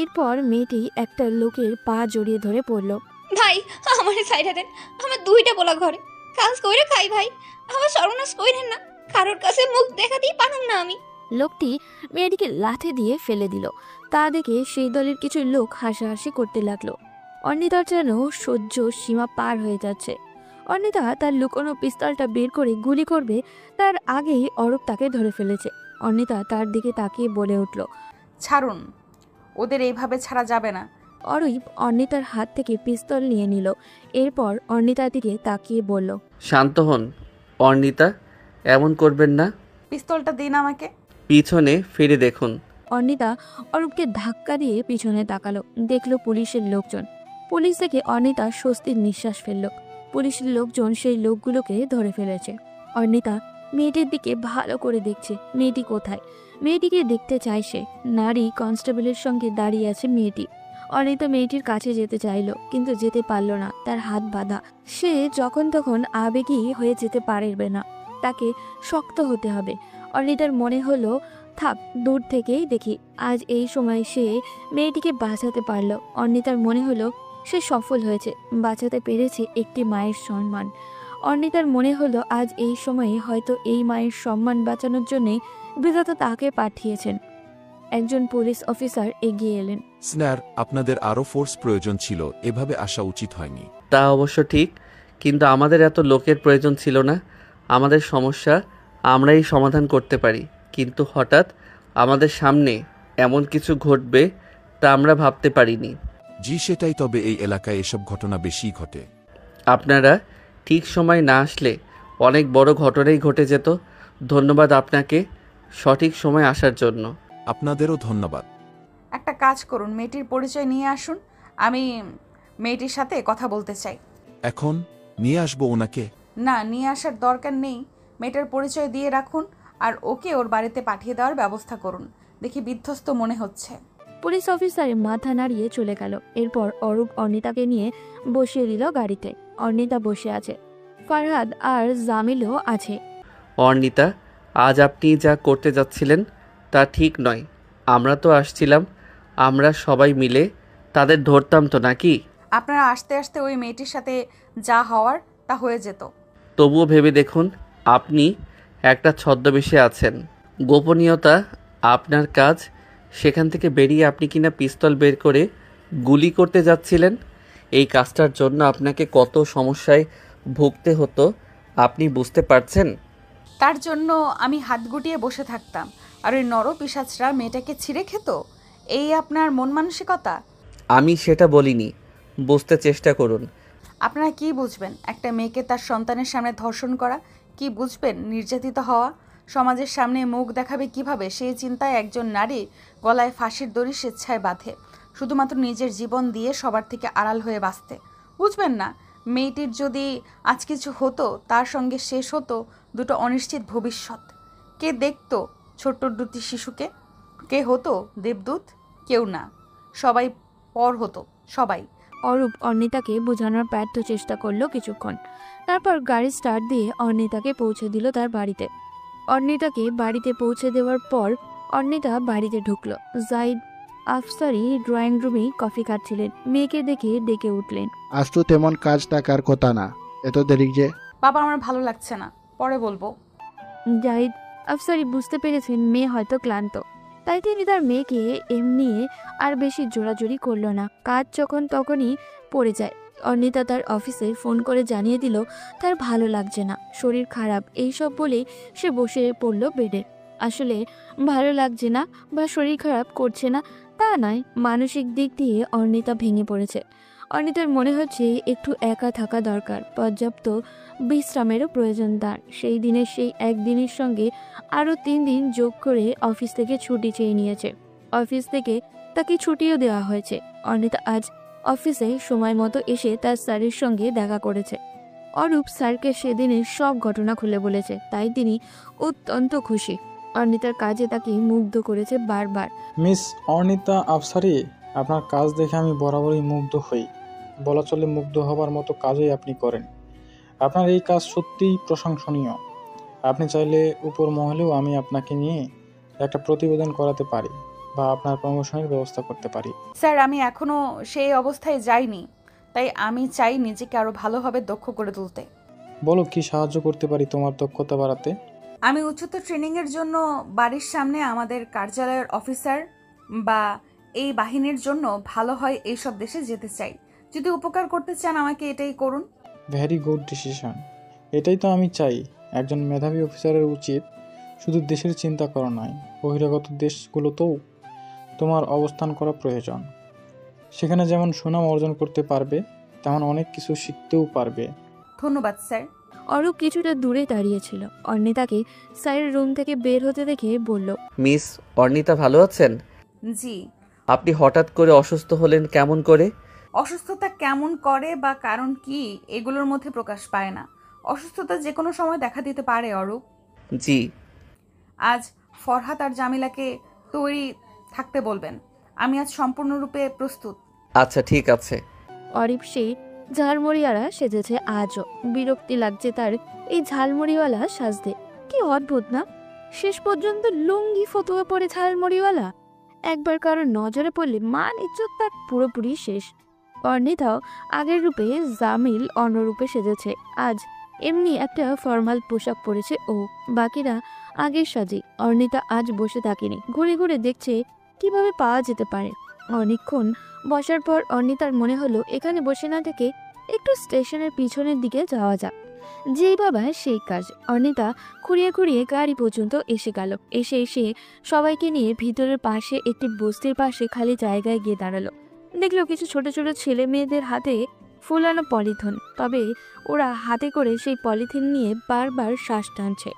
এরপর মেয়েটি একটা লোকের পা জড়িয়ে ধরে পড়ল,
ভাই আমারে সাইডা দেন, আমার 2টা পোলা ঘরে, কাজ কইরে খাই ভাই, আমার সর্বনাশ কইরেন না, কারোর কাছে মুখ দেখাতেই পারুম না আমি।
লোকটি মেয়েটিকে লাথি দিয়ে ফেলে দিল। তা দেখে সেই দলের কিছু লোক হাসাহাসি করতে লাগলো। অর্ণিতার যেন সহ্য সীমা পার হয়ে যাচ্ছে। অর্ণিতা তার লুকোনো পিস্তলটা বের করে গুলি করবে, তার আগেই অরূপ তাকে ধরে ফেলেছে। অর্ণিতা তার দিকে তাকিয়ে বলে উঠল,
ছাড়ুন, ওদের এইভাবে ছাড়া যাবে না।
অরূপ অর্ণিতার হাত থেকে পিস্তল নিয়ে নিল। এরপর অর্ণিতার দিকে তাকিয়ে বলল,
শান্ত হন অর্ণিতা, এমন করবেন না।
পিস্তলটা দিন আমাকে।
পিছনে ফিরে দেখুন,
অর্ণিতা অরূপকে ধাক্কা দিয়ে পিছনে তাকালো, দেখলো পুলিশের লোকজন। পুলিশ দেখে অর্ণিতা স্বস্তির নিঃশ্বাস ফেলল। পুলিশের লোকজন সেই লোকগুলোকে ধরে ফেলেছে। অর্ণিতা মেয়েটির দিকে ভালো করে দেখছে, মেয়েটি কোথায়। মেয়েটিকে দেখতে চায় সে। নারী কনস্টেবলের সঙ্গে দাঁড়িয়ে আছে মেয়েটি। অর্ণিতা মেয়েটির কাছে যেতে চাইল, কিন্তু যেতে পারল না, তার হাত বাঁধা। সে যখন তখন আবেগী হয়ে যেতে পারবে না, তাকে শক্ত হতে হবে। অর্ণিতার মনে হলো থাক, দূর থেকেই দেখি। আজ এই সময় সে মেয়েটিকে বাঁচাতে পারল। অর্ণিতার মনে হলো সে সফল হয়েছে, বাঁচাতে পেরেছে একটি মায়ের সম্মান। অর্ণিতার মনে হলো আজ এই সময়ে হয়তো এই মায়ের সম্মান বাঁচানোর জন্যে বিধাতা তাকে পাঠিয়েছেন। একজন পুলিশ অফিসার এগিয়ে এলেন।
স্যার, আপনাদের আরও ফোর্স প্রয়োজন ছিল, এভাবে আসা উচিত হয়নি।
তা অবশ্য ঠিক, কিন্তু আমাদের এত লোকের প্রয়োজন ছিল না। আমাদের সমস্যা আমরাই সমাধান করতে পারি, কিন্তু হঠাৎ আমাদের সামনে এমন কিছু ঘটবে তা আমরা ভাবতে পারিনি।
জি সেটাই, তবে এই এলাকায় এসব ঘটনা বেশিই ঘটে।
আপনারা ঠিক সময় না আসলে অনেক বড় ঘটনাই ঘটে যেত। ধন্যবাদ আপনাকে সঠিক সময় আসার জন্য।
আপনাদেরও ধন্যবাদ।
একটা কাজ করুন, মেয়েটির পরিচয় নিয়ে আসুন, আমি মেয়েটির সাথে কথা বলতে চাই।
এখন নিয়ে আসবো ওনাকে?
না, নিয়ে আসার দরকার নেই। মেয়েটার পরিচয় দিয়ে রাখুন আর ওকে ওর বাড়িতে পাঠিয়ে দেওয়ার ব্যবস্থা করুন। দেখি বিধ্বস্ত মনে হচ্ছে।
পুলিশ অফিসার মাথা নাড়িয়ে চলে গেল। এরপর অরূপ অর্ণিতাকে নিয়ে বসিয়ে দিল গাড়িতে। অর্ণিতা বসে আছে, ফারহাদ আর জামিলও আছে।
অর্ণিতা, আজ আপনি যা করতে যাচ্ছিলেন তা ঠিক নয়। আমরা তো আসছিলাম, আমরা সবাই মিলে তাদের ধরতাম তো নাকি?
আপনারা আসতে আসতে ওই মেয়েটির সাথে যা হওয়ার তা হয়ে যেত।
তবুও ভেবে দেখুন, আপনি একটা ছদ্মবেশে আছেন। গোপনীয়তা আপনার কাজ। সেখান থেকে বেরিয়ে আপনি কিনা পিস্তল বের করে গুলি করতে যাচ্ছিলেন। এই কাজটার জন্য আপনাকে কত সমস্যায় ভুগতে হতো আপনি বুঝতে পারছেন?
তার জন্য আমি হাত গুটিয়ে বসে থাকতাম আর ওই নরপিশাচরা মেয়েটাকে ছিঁড়ে খেত? এই আপনার মন মানসিকতা?
আমি সেটা বলিনি, বুঝতে চেষ্টা করুন।
আপনারা কি বুঝবেন একটা মেয়েকে তার সন্তানের সামনে ধর্ষণ করা? কি বুঝবেন নির্যাতিত হওয়া? সমাজের সামনে মুখ দেখাবে কিভাবে, সেই চিন্তায় একজন নারী গলায় ফাঁসির দড়ি স্বেচ্ছায় বাঁধে, শুধুমাত্র নিজের জীবন দিয়ে সবার থেকে আড়াল হয়ে বাঁচতে। বুঝবেন না মেয়েটির যদি আজ কিছু হতো, তার সঙ্গে শেষ হতো দুটো অনিশ্চিত ভবিষ্যৎ। কে দেখতো ছোট্ট দুটি শিশুকে? কে হতো দেবদূত? কেউ না, সবাই পর হতো, সবাই।
অরূপ অর্ণিতাকে বোঝানোর ব্যর্থ চেষ্টা করলো কিছুক্ষণ। তারপর গাড়ি স্টার্ট দিয়ে অর্ণিতাকে পৌঁছে দিল তার বাড়িতে। অর্ণিতাকে বাড়িতে পৌঁছে দেওয়ার পর অর্ণিতা বাড়িতে ঢুকলো। জাহিদ আফসারি ড্রয়িং রুমেই কফি খাচ্ছিলেন। মেয়েকে দেখে ডেকে উঠলেন।
আজ তো তেমন কাজ থাকার কথা না, এত দেরি যে?
বাবা, আমার ভালো লাগছে না, পরে বলবো।
জাহিদ আফসারি বুঝতে পেরেছেন মেয়ে হয়তো ক্লান্ত, তাই তিনি তার মেয়েকে এমনি আর বেশি জোরাজুরি করলো না। কাজ যখন তখনই পড়ে যায়। অর্ণিতা তার অফিসে ফোন করে জানিয়ে দিল তার ভালো লাগছে না, শরীর খারাপ। এইসব বলেই সে বসে পড়ল বেডে। আসলে ভালো লাগছে না বা শরীর খারাপ করছে না তা নয়, মানসিক দিক দিয়ে অর্ণিতা ভেঙে পড়েছে। অর্ণিতার মনে হচ্ছে একটু একা থাকা দরকার, পর্যাপ্ত বিশ্রামেরও প্রয়োজন তার। সেই দিনের সেই একদিনের সঙ্গে আরও 3 দিন যোগ করে অফিস থেকে ছুটি চেয়ে নিয়েছে। অফিস থেকে তাকে ছুটিও দেওয়া হয়েছে। অর্ণিতা আজ অফিসে সময় মতো এসে তার স্যারের সঙ্গে দেখা করেছে। অরূপ স্যারকে সেদিনের সব ঘটনা খুলে বলেছে, তাই তিনি অত্যন্ত খুশি। অর্ণিতার কাজে তাকে মুগ্ধ করেছে বারবার।
মিস অর্ণিতা আফসারি, আপনার কাজ দেখে আমি বরাবরই মুগ্ধ হই। বলা চলে মুগ্ধ হবার মতো কাজই আপনি করেন। আপনার এই কাজ সত্যিই প্রশংসনীয়। আপনি চাইলে উপর মহলেও আমি আপনাকে নিয়ে একটা প্রতিবেদন করাতে পারি বা আপনার প্রমোশনের ব্যবস্থা করতে পারি।
স্যার, আমি এখনো সেই অবস্থায় যাইনি, তাই আমি চাই নিজেকে আরো ভালোভাবে দক্ষ করে তুলতে।
বলো, কি সাহায্য করতে পারি তোমার দক্ষতা বাড়াতে?
আমি উচ্চতর ট্রেনিংয়ের জন্য বাড়ির সামনে আমাদের কার্যালয়ের অফিসার বা এই বাহিনীর জন্য ভালো হয় এইসব দেশে যেতে চাই। যদি উপকার করতে চান আমাকে এটাই করুন।
Very good decision. এটাই তো আমি চাই। একজন মেধাবী অফিসারের উচিত শুধু দেশের চিন্তা করা নয়, বহিরাগত দেশগুলোতেও তোমার অবস্থান করা প্রয়োজন। সেখানে যেমন সুনাম অর্জন করতে পারবে, তেমন অনেক কিছু শিখতেও পারবে।
ধন্যবাদ স্যার।
অরূপ কিছুটা দূরে দাঁড়িয়েছিল। অর্ণিতাকে স্যারের রুম থেকে বের হতে দেখে বলল,
মিস অর্ণিতা ভালো আছেন?
জি।
আপনি হঠাৎ করে অসুস্থ হলেন কেমন করে?
অসুস্থতা কেমন করে বা কারণ কি এগুলোর মধ্যে প্রকাশ পায় না। অসুস্থতা যে কোনো সময় দেখা দিতে পারে অরূপ।
জি।
আজ ফরহাদ আর জামিলাকে তৈরি থাকতে বলবেন। আমি আজ সম্পূর্ণরূপে প্রস্তুত।
আচ্ছা ঠিক আছে।
অরিপ সেই ঝালমুড়িওয়ালা সেজেছে আজও। বিরক্তি লাগছে তার এই ঝালমুড়িওয়ালা সাজতে। কি অদ্ভুত না, শেষ পর্যন্ত লুঙ্গি ফতুয়া পরে ঝালমুড়িওয়ালা। একবার কারোর নজরে পড়লে মান ইজ্জত তার পুরোপুরি শেষ। অর্ণিতাও আগের রূপে, জামিল অন্য রূপে সেজেছে আজ। এমনি একটা ফর্মাল পোশাক পরেছে ও, বাকিরা আগের সাজে। অর্ণিতা আজ বসে থাকেনি, ঘুরে ঘুরে দেখছে কিভাবে পাওয়া যেতে পারে। অনেকক্ষণ বসার পর অর্ণিতার মনে হলো এখানে বসে না থেকে একটু স্টেশনের পিছনের দিকে যাওয়া যাক। যেই বাবা সেই কাজ। অর্ণিতা খুঁড়িয়ে খুঁড়িয়ে গাড়ি পর্যন্ত এসে গেল। এসে সবাইকে নিয়ে ভিতরের পাশে একটি বস্তির পাশে খালি জায়গায় গিয়ে দাঁড়ালো। দেখলো কিছু ছোট ছোট ছেলে মেয়েদের হাতে ফুলানো পলিথিন, তবে ওরা হাতে করে সেই পলিথিন নিয়ে বারবার শ্বাস টানছে।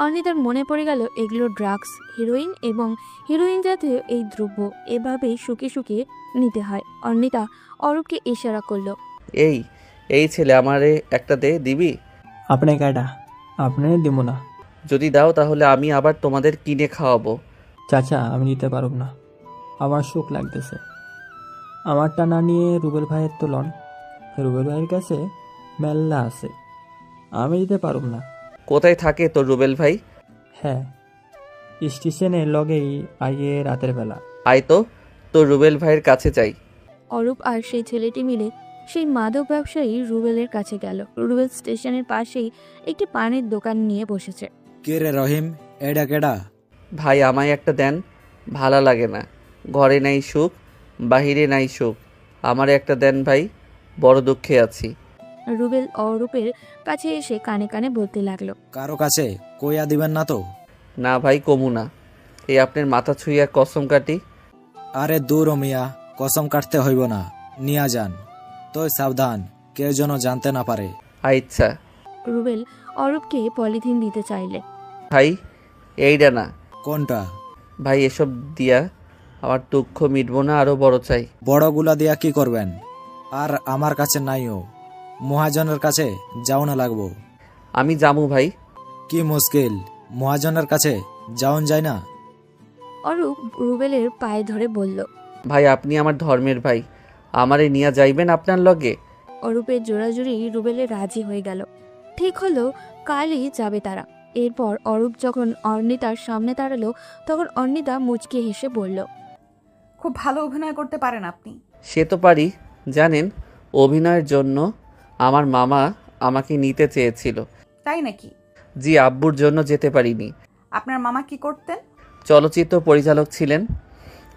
অর্ণিতার মনে পড়ে গেল এগুলো ড্রাগস, হিরোইন এবং হিরোইন জাতীয় এই দ্রব্য এভাবেই শুকিয়ে শুকিয়ে নিতে হয়। অর্ণিতা অরূপকে ইশারা করলো,
এই ছেলে আমারে একটা দিবি?
আপনি কাটা, আপনি দিব না।
যদি দাও তাহলে আমি আবার তোমাদের কিনে খাওয়াবো।
চাচা আমি দিতে পারব না, আমার সুখ লাগতেছে। আমারটা না নিয়ে রুবেল ভাইয়ের তো লন, রুবেল ভাইয়ের কাছে মেল্লা আছে, আমি দিতে পারব না।
কোথায় থাকে তোর রুবেল ভাই?
হ্যাঁ, স্টেশনের লগেই আইয়ে রাতের বেলা।
আয় তো, তোর রুবেল ভাইয়ের কাছে যাই।
অরূপ আর সেই ছেলেটি মিলে সেই মাদক ব্যবসায়ী রুবেলের কাছে গেল। রুবেল স্টেশনের পাশেই একটি পানের দোকান নিয়ে বসেছে।
কে রে রহিম, এডা কেডা?
ভাই আমায় একটা দেন, ভালো লাগে না। ঘরে নাই সুখ, বাহিরে নাই সুখ, আমারে একটা দেন ভাই, বড় দুঃখে আছি।
রুবেল অরূপের কাছে এসে কানে কানে বলতে লাগলো,
কারো কাছে কইয়া দিবেন না তো?
না ভাই কমু না, এই আপনার মাথা ছুঁইয়া কসম কাটি।
আরে দূর মিয়া, কসম কাটতে হইব না, নিয়া যান। তো সাবধান, কেউ যেন জানতে না পারে।
আচ্ছা।
রুবেল অরূপকে পলিথিন দিতে চাইলে,
ভাই এইটা না।
কোনটা?
ভাই এসব দিয়া আমার দুঃখ মিটবো না, আরো বড় চাই।
বড়গুলা দিয়া কি করবেন? আর আমার কাছে নাইও, মহাজনের কাছে যাও না লাগবো।
আমি যামু ভাই।
কি মুশকিল, মহাজনের কাছে যাওন যায় না?
অরূপ রুবেলের পায়ে ধরে বলল,
ভাই আপনি আমার ধর্মের ভাই, আমারে নিয়ে যাইবেন আপনার লগে?
অরূপের জোরাজুরি রুবেলে রাজি হয়ে গেল। ঠিক হলো কালই যাবে তারা। এরপর অরূপ যখন অর্ণিতার সামনে দাঁড়ালো তখন অর্ণিতা মুচকে হেসে বলল,
খুব ভালো অভিনয় করতে পারেন আপনি।
সে তো পারি, জানেন অভিনয়ের জন্য আমার মামা আমাকে নিতে চেয়েছিল।
তাই নাকি?
জি, আব্বুর জন্য যেতে পারিনি।
আপনার মামা কি করতেন?
চলচ্চিত্র পরিচালক ছিলেন।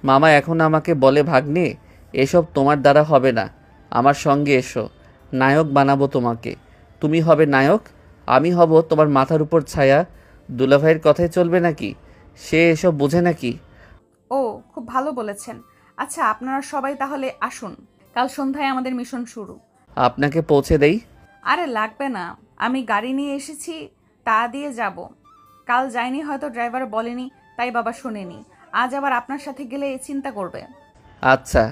মামা এখন আমাকে বলে, ভাগ্নে এসব তোমার দ্বারা হবে না, আমার সঙ্গে এসো, নায়ক বানাবো তোমাকে, তুমি হবে নায়ক, আমি হব তোমার মাথার উপর ছায়া। দুলাভাইয়ের কথাই চলবে নাকি? সে এসব বোঝে নাকি?
ও খুব ভালো বলেছেন। আচ্ছা আপনারা সবাই তাহলে আসুন, কাল সন্ধ্যায় আমাদের মিশন শুরু।
আপনাকে পৌঁছে দেই?
আরে লাগবে না, আমি গাড়ি নিয়ে এসেছি, তা দিয়ে যাব। কাল যাইনি হয়তো ড্রাইভার বলেনি, তাই বাবা শোনেনি। আজ আবার আপনার সাথে গেলে চিন্তা করবে।
আচ্ছা।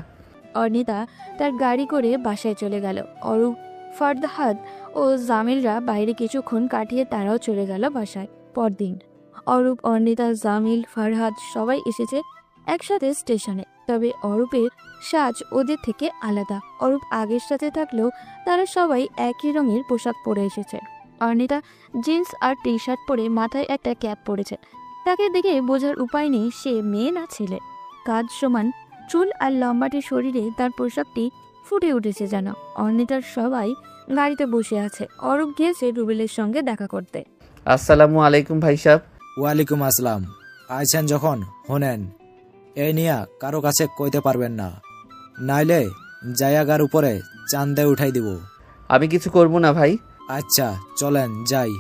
অর্ণিতা তার গাড়ি করে বাসায় চলে গেল। অরূপ, ফরহাদ ও জামিলরা বাইরে কিছুক্ষণ কাটিয়ে তারাও চলে গেল বাসায়। পরদিন অরূপ, অর্ণিতা, জামিল, ফরহাদ সবাই এসেছে একসাথে স্টেশনে। তবে অরূপের সাজ ওদের থেকে আলাদা। অরূপ আগের সাথে থাকলেও তারা সবাই একই রঙের পোশাক পরে এসেছে। অর্ণিতা জিন্স আর টি শার্ট পরে মাথায় একটা ক্যাপ পরেছে। তাকে দেখে বোঝার উপায় নেই সে মেয়ে না ছেলে। কাজ সমান চুল আর লম্বাটে শরীরে তার পোশাকটি ফুটে উঠেছে যেন। অর্ণিতার সবাই গাড়িতে বসে আছে। অরূপ গিয়েছে রুবেলের সঙ্গে দেখা করতে।
আসসালামু আলাইকুম ভাই সাহেব।
ওয়ালাইকুম আসসালাম। আইছেন যখন হোনেন, এই নিয়া কারো কাছে কইতে পারবেন না, নাইলে জায়াগার উপরে চান্দে উঠাই দিব।
আমি কিছু করব না ভাই।
আচ্ছা চলেন যাই।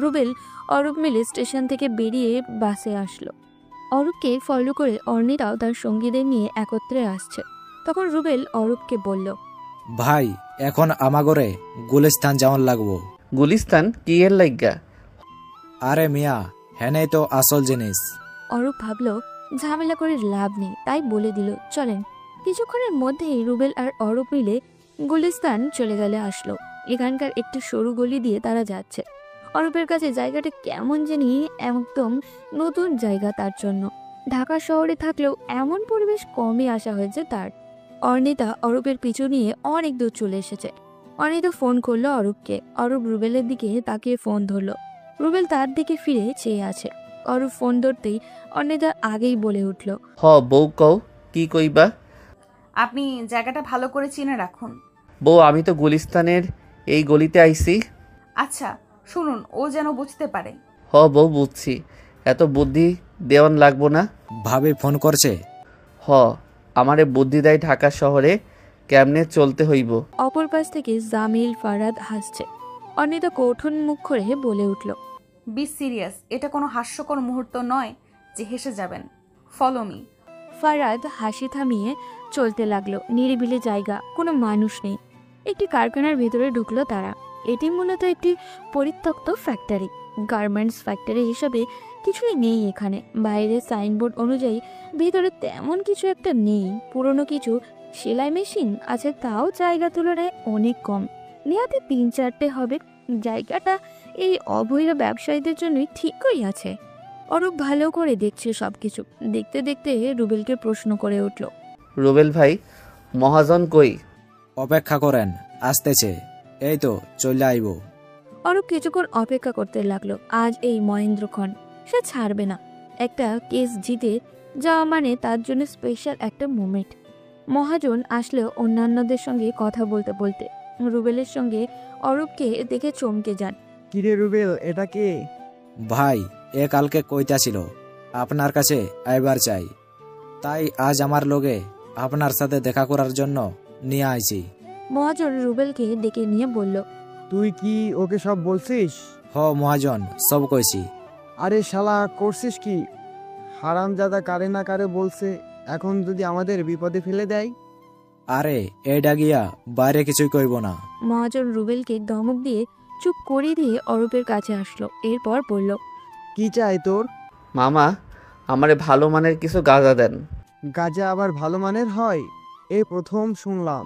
রুবেল অরূপ মিলে স্টেশন থেকে বেরিয়ে বাসে আসলো। অরূপকে ফলো করে অর্ণিতাও তার সঙ্গীদের নিয়ে একত্রে আসছে। তখন রুবেল অরূপকে বলল,
ভাই এখন আমাগরে গুলিস্তান যাওয়ান লাগবো।
গুলিস্তান কি এর লাইগা?
আরে মিয়া, হ্যাঁ তো আসল জিনিস।
অরূপ ভাবলো ঝামেলা করে লাভ নেই, তাই বলে দিল চলেন। কিছুক্ষণের মধ্যেই রুবেল আর অরূপ মিলে গুলিস্তান চলে গেলে আসলো। এখানকার একটু সরু গলি দিয়ে তারা যাচ্ছে। অরূপের কাছে জায়গাটা কেমন জানি একদম নতুন জায়গা তার জন্য। ঢাকা শহরে থাকলেও এমন পরিবেশ কমই আসা হয়েছে তার। অর্ণিতা অরূপের পিছু নিয়ে অনেক দূর চলে এসেছে। অর্ণিতা ফোন করলো অরূপকে। অরূপ রুবেলের দিকে তাকিয়ে ফোন ধরলো। রুবেল তার দিকে ফিরে চেয়ে আছে। অরূপ ফোন ধরতেই অর্ণিতা আগেই বলে উঠল,
হ বউ কও, কি কইবা?
আপনি জায়গাটা ভালো করে চিনে রাখুন।
বউ আমি তো গুলিস্তানের এই গলিতে আইছি।
আচ্ছা শুনুন, ও যেন বুঝতে পারে।
হ বউ বুঝছি, এত বুদ্ধি দেওয়ান লাগবো না।
ভাবি ফোন করছে?
হ, আমারে বুদ্ধি দেয় ঢাকা শহরে কেমনে চলতে হইব।
অপর পাশ থেকে জামিল ফারাদ হাসছে। অর্ণিতা কঠিন মুখ করে বলে উঠল,
বি সিরিয়াস, এটা কোনো হাস্যকর মুহূর্ত নয় যে হেসে যাবেন। Follow me.
ফারাদ হাসি থামিয়ে চলতে লাগলো। নিরিবিলি জায়গা, কোনো মানুষ নেই। একটি কারখানার ভিতরে ঢুকলো তারা। এটি মূলত একটি পরিত্যক্ত ফ্যাক্টরি, গার্মেন্টস ফ্যাক্টরি হিসাবে কিছুই নেই এখানে। বাইরে সাইনবোর্ড অনুযায়ী ভিতরে তেমন কিছু একটা নেই। পুরনো কিছু সেলাই মেশিন আছে, তাও জায়গা তুলনায় অনেক কম। নেহাতে 3-4টে হবে। জায়গাটা এই অবৈধ ব্যবসায়ীদের জন্যই ঠিকই আছে। অরূপ ভালো করে দেখছে সবকিছু। দেখতে দেখতে রুবেলকে প্রশ্ন করে উঠল,
রুবেল ভাই, মহাজন কই?
অপেক্ষা করেন, আসতেছে। এই তো চলে আইব।
অরূপ কিছুক্ষণ অপেক্ষা করতে লাগলো। আজ এই মহেন্দ্রক্ষণ সে ছাড়বে না। একটা কেস জিতে যাওয়া মানে তার জন্য স্পেশাল একটা মোমেন্ট। মহাজন আসলেও অন্যান্যদের সঙ্গে কথা বলতে বলতে রুবেলের সঙ্গে অরূপকে দেখে চমকে যান।
কিরে রুবেল, এটা কে?
ভাই, এ কালকে কইতা ছিল আপনার কাছে আইবার চাই, তাই আজ আমার লগে আপনার সাথে দেখা করার জন্য নিয়ে আইছি।
মহাজন রুবেলকে ডেকে নিয়ে বলল,
তুই কি ওকে সব বলছিস?
হ মহাজন, সব কইছি।
আরে শালা, করছিস কি? হারামজাদা কারে না কারে বলছে, এখন যদি আমাদের বিপদে ফেলে দেয়।
আরে এইটা গিয়া বাইরে কিছুই কইব না।
মহাজন রুবেলকে ধমক দিয়ে চুপ করে দিয়ে অরূপের কাছে আসলো। এরপর বলল,
কি চাই তোর?
মামা, আমারে ভালো মানের কিছু গাঁজা দেন।
গাঁজা আবার ভালো মানের হয়? এই প্রথম শুনলাম।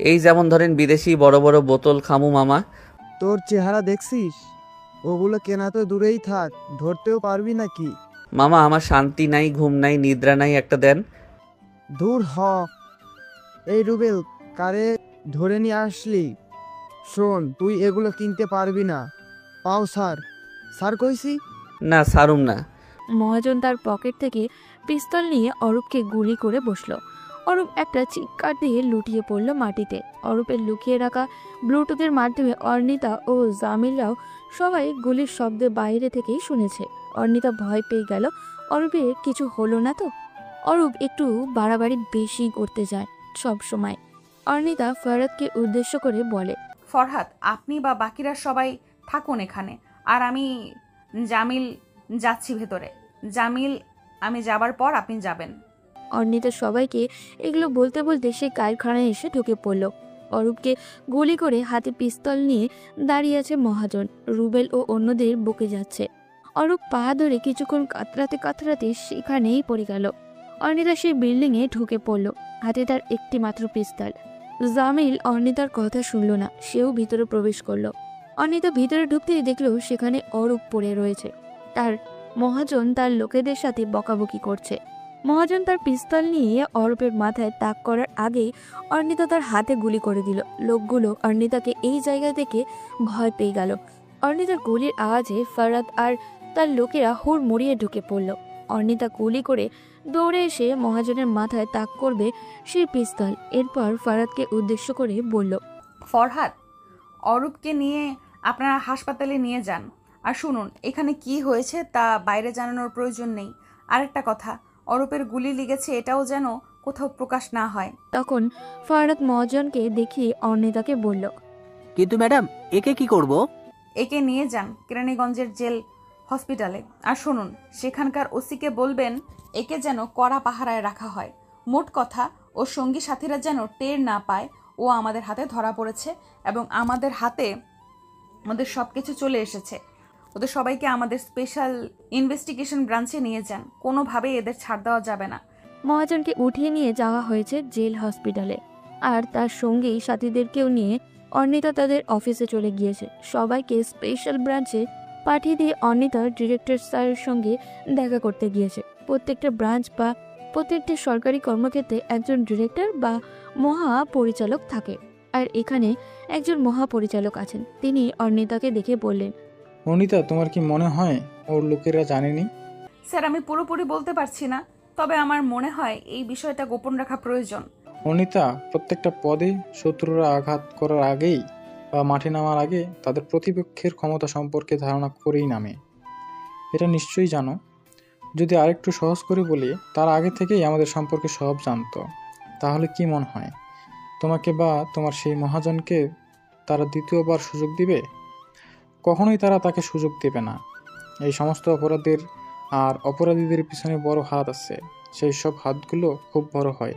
এই যেমন ধরেন বিদেশি বড় বড় বোতল খামু মামা।
তোর চেহারা দেখছিস? ওগুলো কেনা তো দূরেই থাক, ধরতেও পারবি নাকি?
মামা, আমার শান্তি নাই, ঘুম নাই, নিদ্রা নাই, একটা দেন।
দূর হ। এই রুবেল, কারে ধরে নিয়ে আসলি? শোন, তুই এগুলো কিনতে পারবি না। পাও স্যার, স্যার কইছি।
না, সারুম না।
মহাজন তার পকেট থেকে পিস্তল নিয়ে অরূপকে গুলি করে বসলো। অরূপ একটা চিৎকার দিয়ে লুটিয়ে পড়ল মাটিতে। অরূপের লুকিয়ে রাখা ব্লুটুথের মাধ্যমে অর্ণিতা ও জামিলরাও সবাই গুলির শব্দ বাইরে থেকেই শুনেছে। অর্ণিতা ভয় পেয়ে গেল অরূপের কিছু হলো না তো। অরূপ একটু বাড়াবাড়ি বেশি করতে যায় সব সময়। অর্ণিতা ফরহাদকে উদ্দেশ্য করে বলে,
ফরহাদ, আপনি বা বাকিরা সবাই থাকুন এখানে, আর আমি জামিল যাচ্ছি ভেতরে। জামিল, আমি যাবার পর আপনি যাবেন।
অর্ণিতা সবাইকে এগুলো বলতে বলতে সে কারখানায় এসে ঢুকে পড়ল। অরূপকে গুলি করে হাতে পিস্তল নিয়ে দাঁড়িয়ে আছে মহাজন। রুবেল ও অন্যদের বকে যাচ্ছে। অরূপ পা ধরে কিছুক্ষণ কাতরাতে কাতরাতে সেখানেই পড়ে গেল। অর্ণিতা সেই বিল্ডিংয়ে ঢুকে পড়ল, হাতে তার একটি মাত্র পিস্তল। জামিল অর্ণিতার কথা শুনল না, সেও ভিতরে প্রবেশ করলো। অর্ণিতা ভিতরে ঢুকতেই দেখলো সেখানে অরূপ পড়ে রয়েছে। তার মহাজন তার লোকেদের সাথে বকাবকি করছে। মহাজন তার পিস্তল নিয়ে অরূপের মাথায় তাক করার আগেই অর্ণিতা তার হাতে গুলি করে দিল। লোকগুলো অর্ণিতাকে এই জায়গা থেকে ভয় পেয়ে গেল। অর্ণিতার গুলির আওয়াজে ফরহাদ আর তার লোকেরা হুড় মুড়িয়ে ঢুকে পড়ল। অর্ণিতা গুলি করে দৌড়ে এসে মহাজনের মাথায় তাক করবে সেই পিস্তল। এরপর ফরহাদকে উদ্দেশ্য করে বলল,
ফরহাদ, অরূপকে নিয়ে আপনারা হাসপাতালে নিয়ে যান। আর শুনুন, এখানে কি হয়েছে তা বাইরে জানানোর প্রয়োজন নেই। আরেকটা কথা, অরূপের গুলি লেগেছে এটাও যেন কোথাও প্রকাশ না হয়।
তখন ফরহাদ মহাজনকে দেখিয়ে অর্ণিতাকে বলল,
কিন্তু ম্যাডাম, একে কি করব?
একে নিয়ে যান কেরানীগঞ্জের জেল হসপিটালে। আর শুনুন, সেখানকার ওসিকে বলবেন একে যেন কড়া পাহারায় রাখা হয়। মোট কথা, ও সঙ্গী সাথীরা যেন টের না পায় ও আমাদের হাতে ধরা পড়েছে এবং আমাদের হাতে ওদের সব কিছু চলে এসেছে। ওদের সবাইকে আমাদের স্পেশাল ইনভেস্টিগেশন ব্রাঞ্চে নিয়ে যান, কোনোভাবেই এদের ছাড় দেওয়া যাবে না।
মহাজনকে উঠিয়ে নিয়ে যাওয়া হয়েছে জেল হসপিটালে, আর তার সঙ্গেই সাথীদেরকেও নিয়ে অর্ণিতা তাদের অফিসে চলে গিয়েছে। সবাইকে স্পেশাল ব্রাঞ্চে পাঠিয়ে দিয়ে অর্ণিতা ডিরেক্টর স্যারের সঙ্গে দেখা করতে গিয়েছে। প্রত্যেকটা ব্রাঞ্চ বা প্রত্যেকটা সরকারি কর্মক্ষেত্রে একজন ডিরেক্টর বা মহাপরিচালক থাকে, আর এখানে একজন মহাপরিচালক আছেন। তিনি অর্ণিতাকে দেখে বললেন,
অনিতা, তোমার কি মনে হয় ওর লোকেরা জানেনি?
স্যার, আমি পুরোপুরি বলতে পারছি না, তবে আমার মনে হয় এই বিষয়টা গোপন রাখা প্রয়োজন।
অনিতা, প্রত্যেকটা পদে শত্রুরা আঘাত করার আগেই বা মাঠে নামার আগে তাদের প্রতিপক্ষের ক্ষমতা সম্পর্কে ধারণা করেই নামে। এটা নিশ্চয়ই জানো। যদি আরেকটু সহজ করে বলি, তার আগে থেকেই আমাদের সম্পর্কে সব জানতো। তাহলে কি মনে হয়, তোমাকে বা তোমার সেই মহাজনকে তারা দ্বিতীয়বার সুযোগ দিবে? কখনোই তারা তাকে সুযোগ দেবে না। এই সমস্ত অপরাধের আর অপরাধীদের পিছনে বড় হাত আছে। সেই সব হাতগুলো খুব বড় হয়।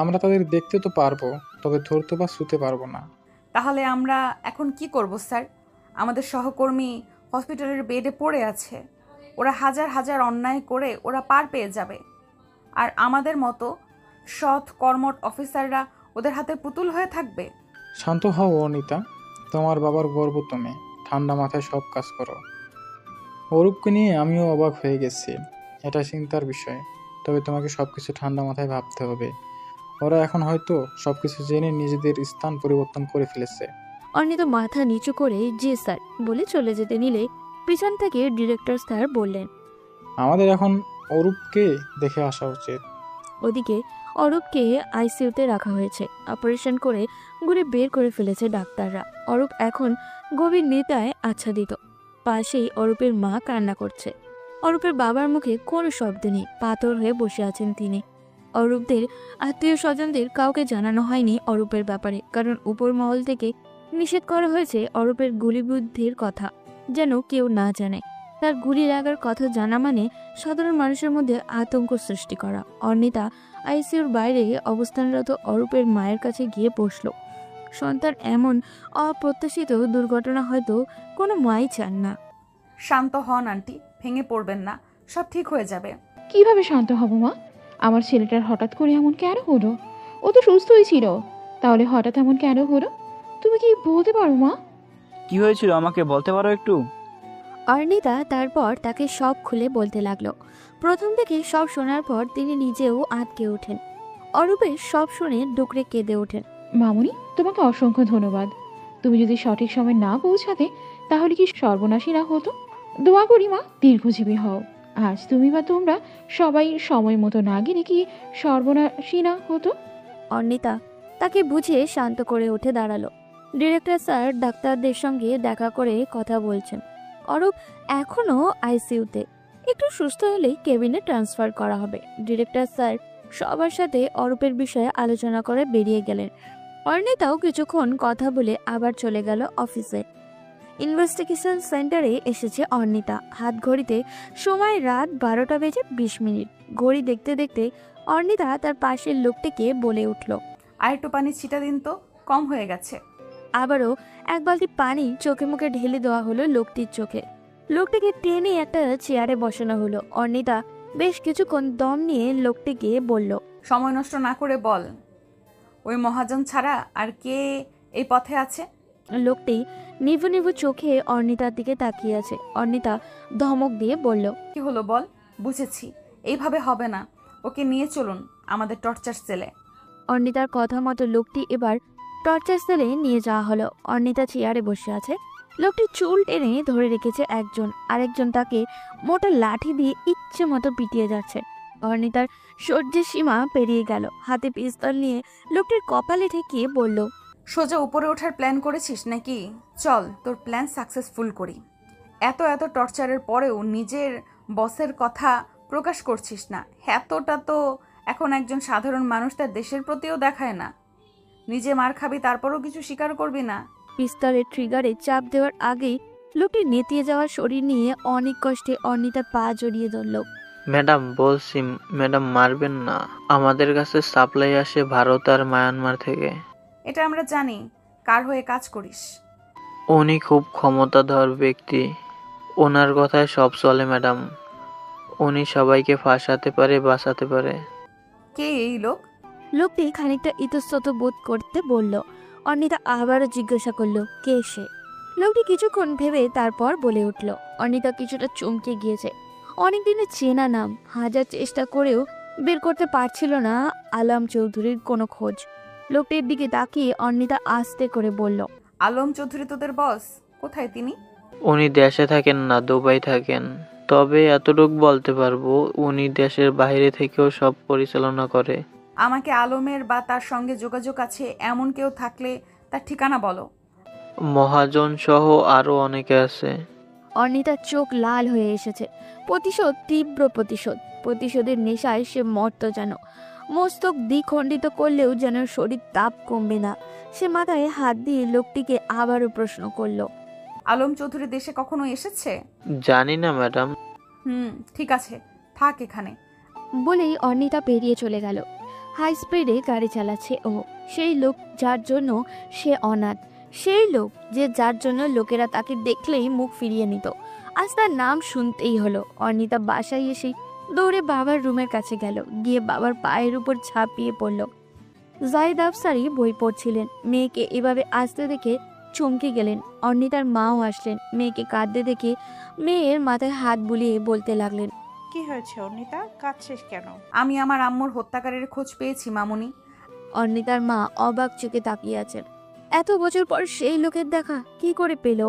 আমরা তাদের দেখতে তো পারবো, তবে ধরতে বা ছুঁতে পারবো না।
তাহলে আমরা এখন কি করব স্যার? আমাদের সহকর্মী হসপিটালের বেডে পড়ে আছে। ওরা হাজার হাজার অন্যায় করে ওরা পার পেয়ে যাবে, আর আমাদের মতো সৎ কর্মঠ অফিসাররা ওদের হাতে পুতুল হয়ে থাকবে।
শান্ত হও অনিতা, তোমার বাবার গর্ব তুমি। ঠান্ডা মাথায় সব কাজ করো। অরূপকে নিয়ে আমিও অবাক হয়ে গেছি, এটা চিন্তার বিষয়। তবে তোমাকে সবকিছু ঠান্ডা মাথায় ভাবতে হবে। ওরা এখন হয়তো সবকিছু জেনে নিজেদের স্থান পরিবর্তন করে ফেলেছে।
অর্ণিতা মাথা নিচু করে জি স্যার বলে চলে যেতে নিলে পিছন থেকে ডিরেক্টর স্যার বললেন,
আমাদের এখন অরূপকে দেখে আসা উচিত।
ওদিকে অরূপকে আইসিইউতে রাখা হয়েছে। অপারেশন করে ঘুরে বের করে ফেলেছে ডাক্তাররা। অরূপ এখন গভীর নেতায় আচ্ছাদিত। পাশেই অরূপের মা কান্না করছে। অরূপের বাবার মুখে কোনো শব্দ নেই, পাথর হয়ে বসে আছেন তিনি। অরূপদের আত্মীয় স্বজনদের কাউকে জানানো হয়নি অরূপের ব্যাপারে, কারণ উপর মহল থেকে নিষেধ করা হয়েছে অরূপের গুলিবুদ্ধির কথা যেন কেউ না জানে। তার গুলি লাগার কথা জানা মানে সাধারণ মানুষের মধ্যে আতঙ্ক সৃষ্টি করা। অর্ণিতা আইসিইউর বাইরে অবস্থানরত অরূপের মায়ের কাছে গিয়ে বসল। সন্তান এমন অপ্রত্যাশিত দুর্ঘটনা হয়তো কোনো মাই চান না।
শান্ত হন আন্টি, ভেঙে পড়বেন না, সব ঠিক হয়ে যাবে।
কিভাবে শান্ত হব মা? আমার ছেলেটার হঠাৎ করে এমন কেন হলো? ও তো সুস্থই ছিল, তাহলে হঠাৎ এমন কেন হলো? তুমি কি বলতে পারো মা?
কি হয়েছিল আমাকে বলতে পারো একটু?
অর্ণিতা তারপর তাকে সব খুলে বলতে লাগলো। প্রথম থেকে সব শোনার পর তিনি নিজেও আটকে ওঠেন। অরূপের সব শুনে ডুকরে কেঁদে ওঠেন।
মামুনি, তোমাকে অসংখ্য ধন্যবাদ। তুমি যদি সঠিক সময় না পৌঁছাতে তাহলে কি সর্বনাশী না হতো? দোয়া করি মা দীর্ঘজীবী হও। আজ তুমি বা তোমরা সবাই সময় মতো না গেলে কি সর্বনাশী না হতো?
অর্ণিতা তাকে বুঝিয়ে শান্ত করে উঠে দাঁড়ালো। ডিরেক্টর স্যার ডাক্তারদের সঙ্গে দেখা করে কথা বলছেন। অরূপ এখনো আইসিইউতে, একটু সুস্থ হলেই কেবিনে ট্রান্সফার করা হবে। ডিরেক্টর স্যার সবার সাথে অরূপের বিষয়ে আলোচনা করে বেরিয়ে গেলেন। অর্ণিতাও কিছুক্ষণ কথা বলে আবার চলে গেল অফিসে। ইনভেস্টিগেশন সেন্টারে এসেছে অর্ণিতা। হাত ঘড়িতে সময় রাত 12:20। ঘড়ি দেখতে দেখতে অর্ণিতা তার পাশের লোকটিকে বলে উঠল,
আর একটু পানি ছিটা দিন তো, কম হয়ে গেছে।
আবারও এক বালতি পানি চোখে মুখে ঢেলে দেওয়া হলো লোকটির চোখে। লোকটিকে টেনে একটা চেয়ারে বসানো হলো। অর্ণিতা বেশ কিছুক্ষণ দম নিয়ে লোকটিকে বলল,
সময় নষ্ট না করে বল, ওই মহাজন ছাড়া আর কে এই পথে আছে?
লোকটি নিভু নিভু চোখে অর্ণিতার দিকে তাকিয়ে আছে। অর্ণিতা ধমক দিয়ে বলল,
কি হলো বল। বুঝেছি, এইভাবে হবে না, ওকে নিয়ে চলুন আমাদের টর্চার সেলে।
অর্ণিতার কথা মতো লোকটি এবার টর্চার সেলে নিয়ে যাওয়া হলো। অর্ণিতা চেয়ারে বসে আছে। লোকটি চুল টেনে ধরে রেখেছে একজন, আরেকজন তাকে মোটা লাঠি দিয়ে ইচ্ছে মতো পিটিয়ে যাচ্ছে। অর্ণিতার সহ্যের সীমা পেরিয়ে গেল। হাতে পিস্তল নিয়ে লোকটির কপালে ঠেকিয়ে বলল,
সোজা উপরে ওঠার প্ল্যান করেছিস নাকি? চল তোর প্ল্যান সাকসেসফুল করি। এত এত টর্চারের পরেও নিজের বসের কথা প্রকাশ করছিস না, এতটা তো এখন একজন সাধারণ মানুষ তার দেশের প্রতিও দেখায় না। নিজে মার খাবি, তারপরও কিছু স্বীকার করবি না।
পিস্তলের ট্রিগারে চাপ দেওয়ার আগেই লোকটি নেতিয়ে যাওয়ার শরীর নিয়ে অনেক কষ্টে অর্ণিতার পা জড়িয়ে ধরল।
ম্যাডাম বলছি, ম্যাডাম মারবেন না। আমাদের কাছে সাপ্লাই আসে ভারত আর মায়ানমার থেকে।
এটা আমরা জানি কার হয়ে কাজ করিস।
উনি খুব ক্ষমতাধর ব্যক্তি, ওনার কথায় সব চলে ম্যাডাম। উনি সবাইকে ফাঁসাতে পারে, বাঁচাতে পারে।
কে এই লোক?
লোকটি খানিকটা ইতস্তত বোধ করতে বলল। অর্ণিতা আবারও জিজ্ঞাসা করলো কে সে। লোকটি কিছুক্ষণ ভেবে তারপর বলে উঠল। অর্ণিতা কিছুটা চমকে গিয়েছে। অনেকদিনের চেনা নাম, হাজার চেষ্টা করেও বের করতে পারছিল না আলম চৌধুরীর কোনো খোঁজ। লোকটির দিকে তাকিয়ে অর্ণিতা আস্তে করে বলল,
আলম চৌধুরী তোদের বস? কোথায় তিনি?
উনি দেশে থাকেন না, দুবাই থাকেন। তবে এতটুকু বলতে পারবো, উনি দেশের বাইরে থেকেও সব পরিচালনা করে।
আমাকে আলমের বা তার সঙ্গে যোগাযোগ আছে এমন কেউ থাকলে তার ঠিকানা বলো।
মহাজন সহ আরো অনেকে আছে।
অর্ণিতার চোখ লাল হয়ে এসেছে। প্রতিশোধ, তীব্র প্রতিশোধ। প্রতিশোধের নেশায় সে মর্ত যেন। মস্তক দ্বিখণ্ডিত করলেও যেন শরীর তাপ কমবে না। সে মাথায় হাত দিয়ে লোকটিকে আবারও প্রশ্ন করলো,
আলম চৌধুরী দেশে কখনো এসেছে?
জানি না ম্যাডাম।
ঠিক আছে, থাক এখানে।
বলেই অর্ণিতা পেরিয়ে চলে গেল। হাই স্পিডে গাড়ি চালাচ্ছে ও। সেই লোক যার জন্য সে অনাথ, সেই লোক যার জন্য লোকেরা তাকে দেখলেই মুখ ফিরিয়ে নিত, আজ তার নাম শুনতেই হলো। অর্ণিতা বাসায় এসে দৌড়ে বাবার রুমের কাছে গেল। গিয়ে বাবার পায়ের উপর ঝাঁপিয়ে পড়ল। জাহিদ আফসারি বই পড়ছিলেন। মেয়েকে এভাবে আসতে দেখে চমকে গেলেন। অর্ণিতার মাও আসলেন। মেয়েকে কাঁদতে দেখে মেয়ের মাথায় হাত বুলিয়ে বলতে লাগলেন,
কি হয়েছে অর্ণিতা, কাঁদছিস কেন?
আমি আমার আম্মুর হত্যাকারীর খোঁজ পেয়েছি মামুনি।
অর্ণিতার মা অবাক চোখে তাকিয়ে আছেন। এত বছর পর সেই লোকের দেখা কি করে পেল?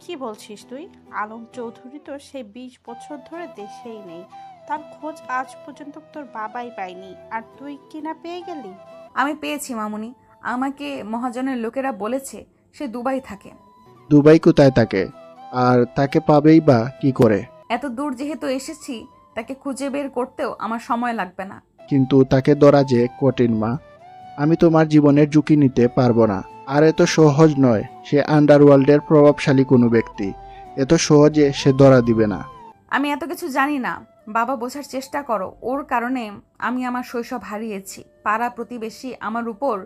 কি বলছিস তুই? আলম চৌধুরী তো সেই 20 বছর ধরে দেশেই নেই। তার খোঁজ আজ পর্যন্ত তোর বাবাই পায়নি, আর তুই কিনা পেয়ে গেলি?
আমি পেয়েছি মামুনি। আমাকে মহাজনের লোকেরা বলেছে সে দুবাই থাকে।
দুবাই কোথায় থাকে? আর তাকে পাবেই বা কি করে?
এত দূর যেহেতু এসেছি, তাকে খুঁজে বের করতেও আমার সময় লাগবে না।
কিন্তু তাকে ধরা যে কঠিন মা। আমি তোমার জীবনের ঝুঁকি নিতে পারবো না। আর এত সহজ নয়। সে আন্ডারওয়ার্ল্ডের প্রভাবশালী কোনো ব্যক্তি। এত সহজে সে ধরা দিবে না।
আমি এত কিছু জানি না বাবা, বোঝার চেষ্টা করো। ওর কারণে আমি আমার শৈশব হারিয়েছি। পাড়া প্রতিবেশী আমার উপর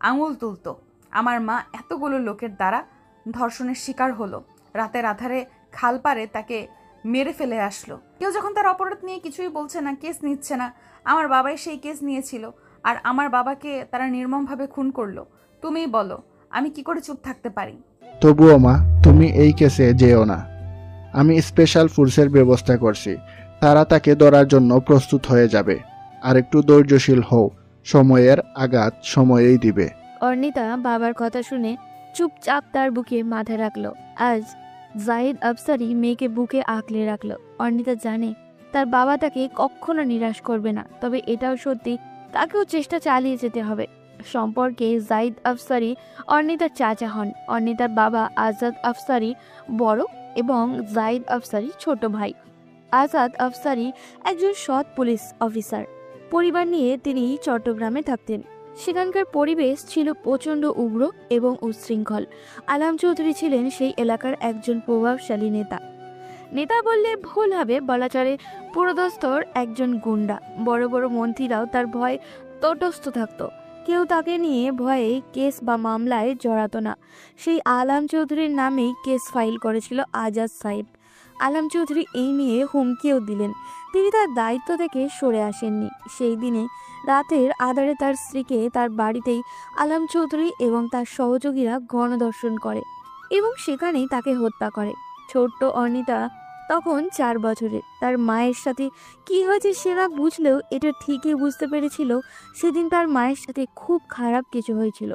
আঙুল তুলতো। আমার মা এতগুলো লোকের দ্বারা ধর্ষণের শিকার হলো। রাতের আধারে খাল পারে তাকে মেরে ফেলে আসলো। কেউ যখন তার অপরাধ নিয়ে কিছুই বলছে না, কেস নিচ্ছে না, আমার বাবাই সেই কেস নিয়েছিল। আর আমার বাবাকে তারা নির্মমভাবে খুন করলো। তুমিই বলো, আমি কি করে চুপ থাকতে পারি?
তবুও মা, তুমি এই কেসে যেও না। আমি স্পেশাল ফোর্সের ব্যবস্থা করছি। তারা তাকে ধরার জন্য প্রস্তুত হয়ে যাবে। আর একটু ধৈর্যশীল হও। সময়ের আঘাত সময়েই দিবে।
অর্ণিতা বাবার কথা শুনে চুপচাপ তার বুকে মাথা রাখলো। আজ জাহিদ আফসারি মেয়েকে বুকে আঁকলে রাখলো। অর্ণিতা জানে তার বাবা তাকে কখনো নিরাশ করবে না। তবে এটাও সত্যি, তাকেও চেষ্টা চালিয়ে যেতে হবে। সম্পর্কে জাহিদ আফসারি অর্ণিতার চাচা হন। অর্ণিতার বাবা আজাদ আফসারি বড় এবং জাহিদ আফসারি ছোট ভাই। আজাদ আফসারি একজন সৎ পুলিশ অফিসার। পরিবার নিয়ে তিনি চট্টগ্রামে থাকতেন। সেখানকার পরিবেশ ছিল প্রচণ্ড উগ্র এবং উচ্ছৃঙ্খল। আলম চৌধুরী ছিলেন সেই এলাকার একজন প্রভাবশালী নেতা। নেতা বললে ভুল হবে, বলা চলে পুরোদস্তর একজন গুন্ডা। বড় বড় মন্ত্রীরাও তার ভয় তটস্থ থাকত। কেউ তাকে নিয়ে ভয়ে কেস বা মামলায় জড়াতো না। সেই আলম চৌধুরীর নামেই কেস ফাইল করেছিল আজাদ সাহেব। আলম চৌধুরী এই নিয়ে হুমকিও দিলেন। তিনি তার দায়িত্ব থেকে সরে আসেননি। সেই দিনে রাতের আধারে তার স্ত্রীকে তার বাড়িতেই আলম চৌধুরী এবং তার সহযোগীরা গণধর্ষণ করে এবং সেখানেই তাকে হত্যা করে। ছোট্ট অর্ণিতা তখন 4 বছরের। তার মায়ের সাথে কি হয়েছে সে না বুঝলেও এটা ঠিকই বুঝতে পেরেছিল সেদিন তার মায়ের সাথে খুব খারাপ কিছু হয়েছিল।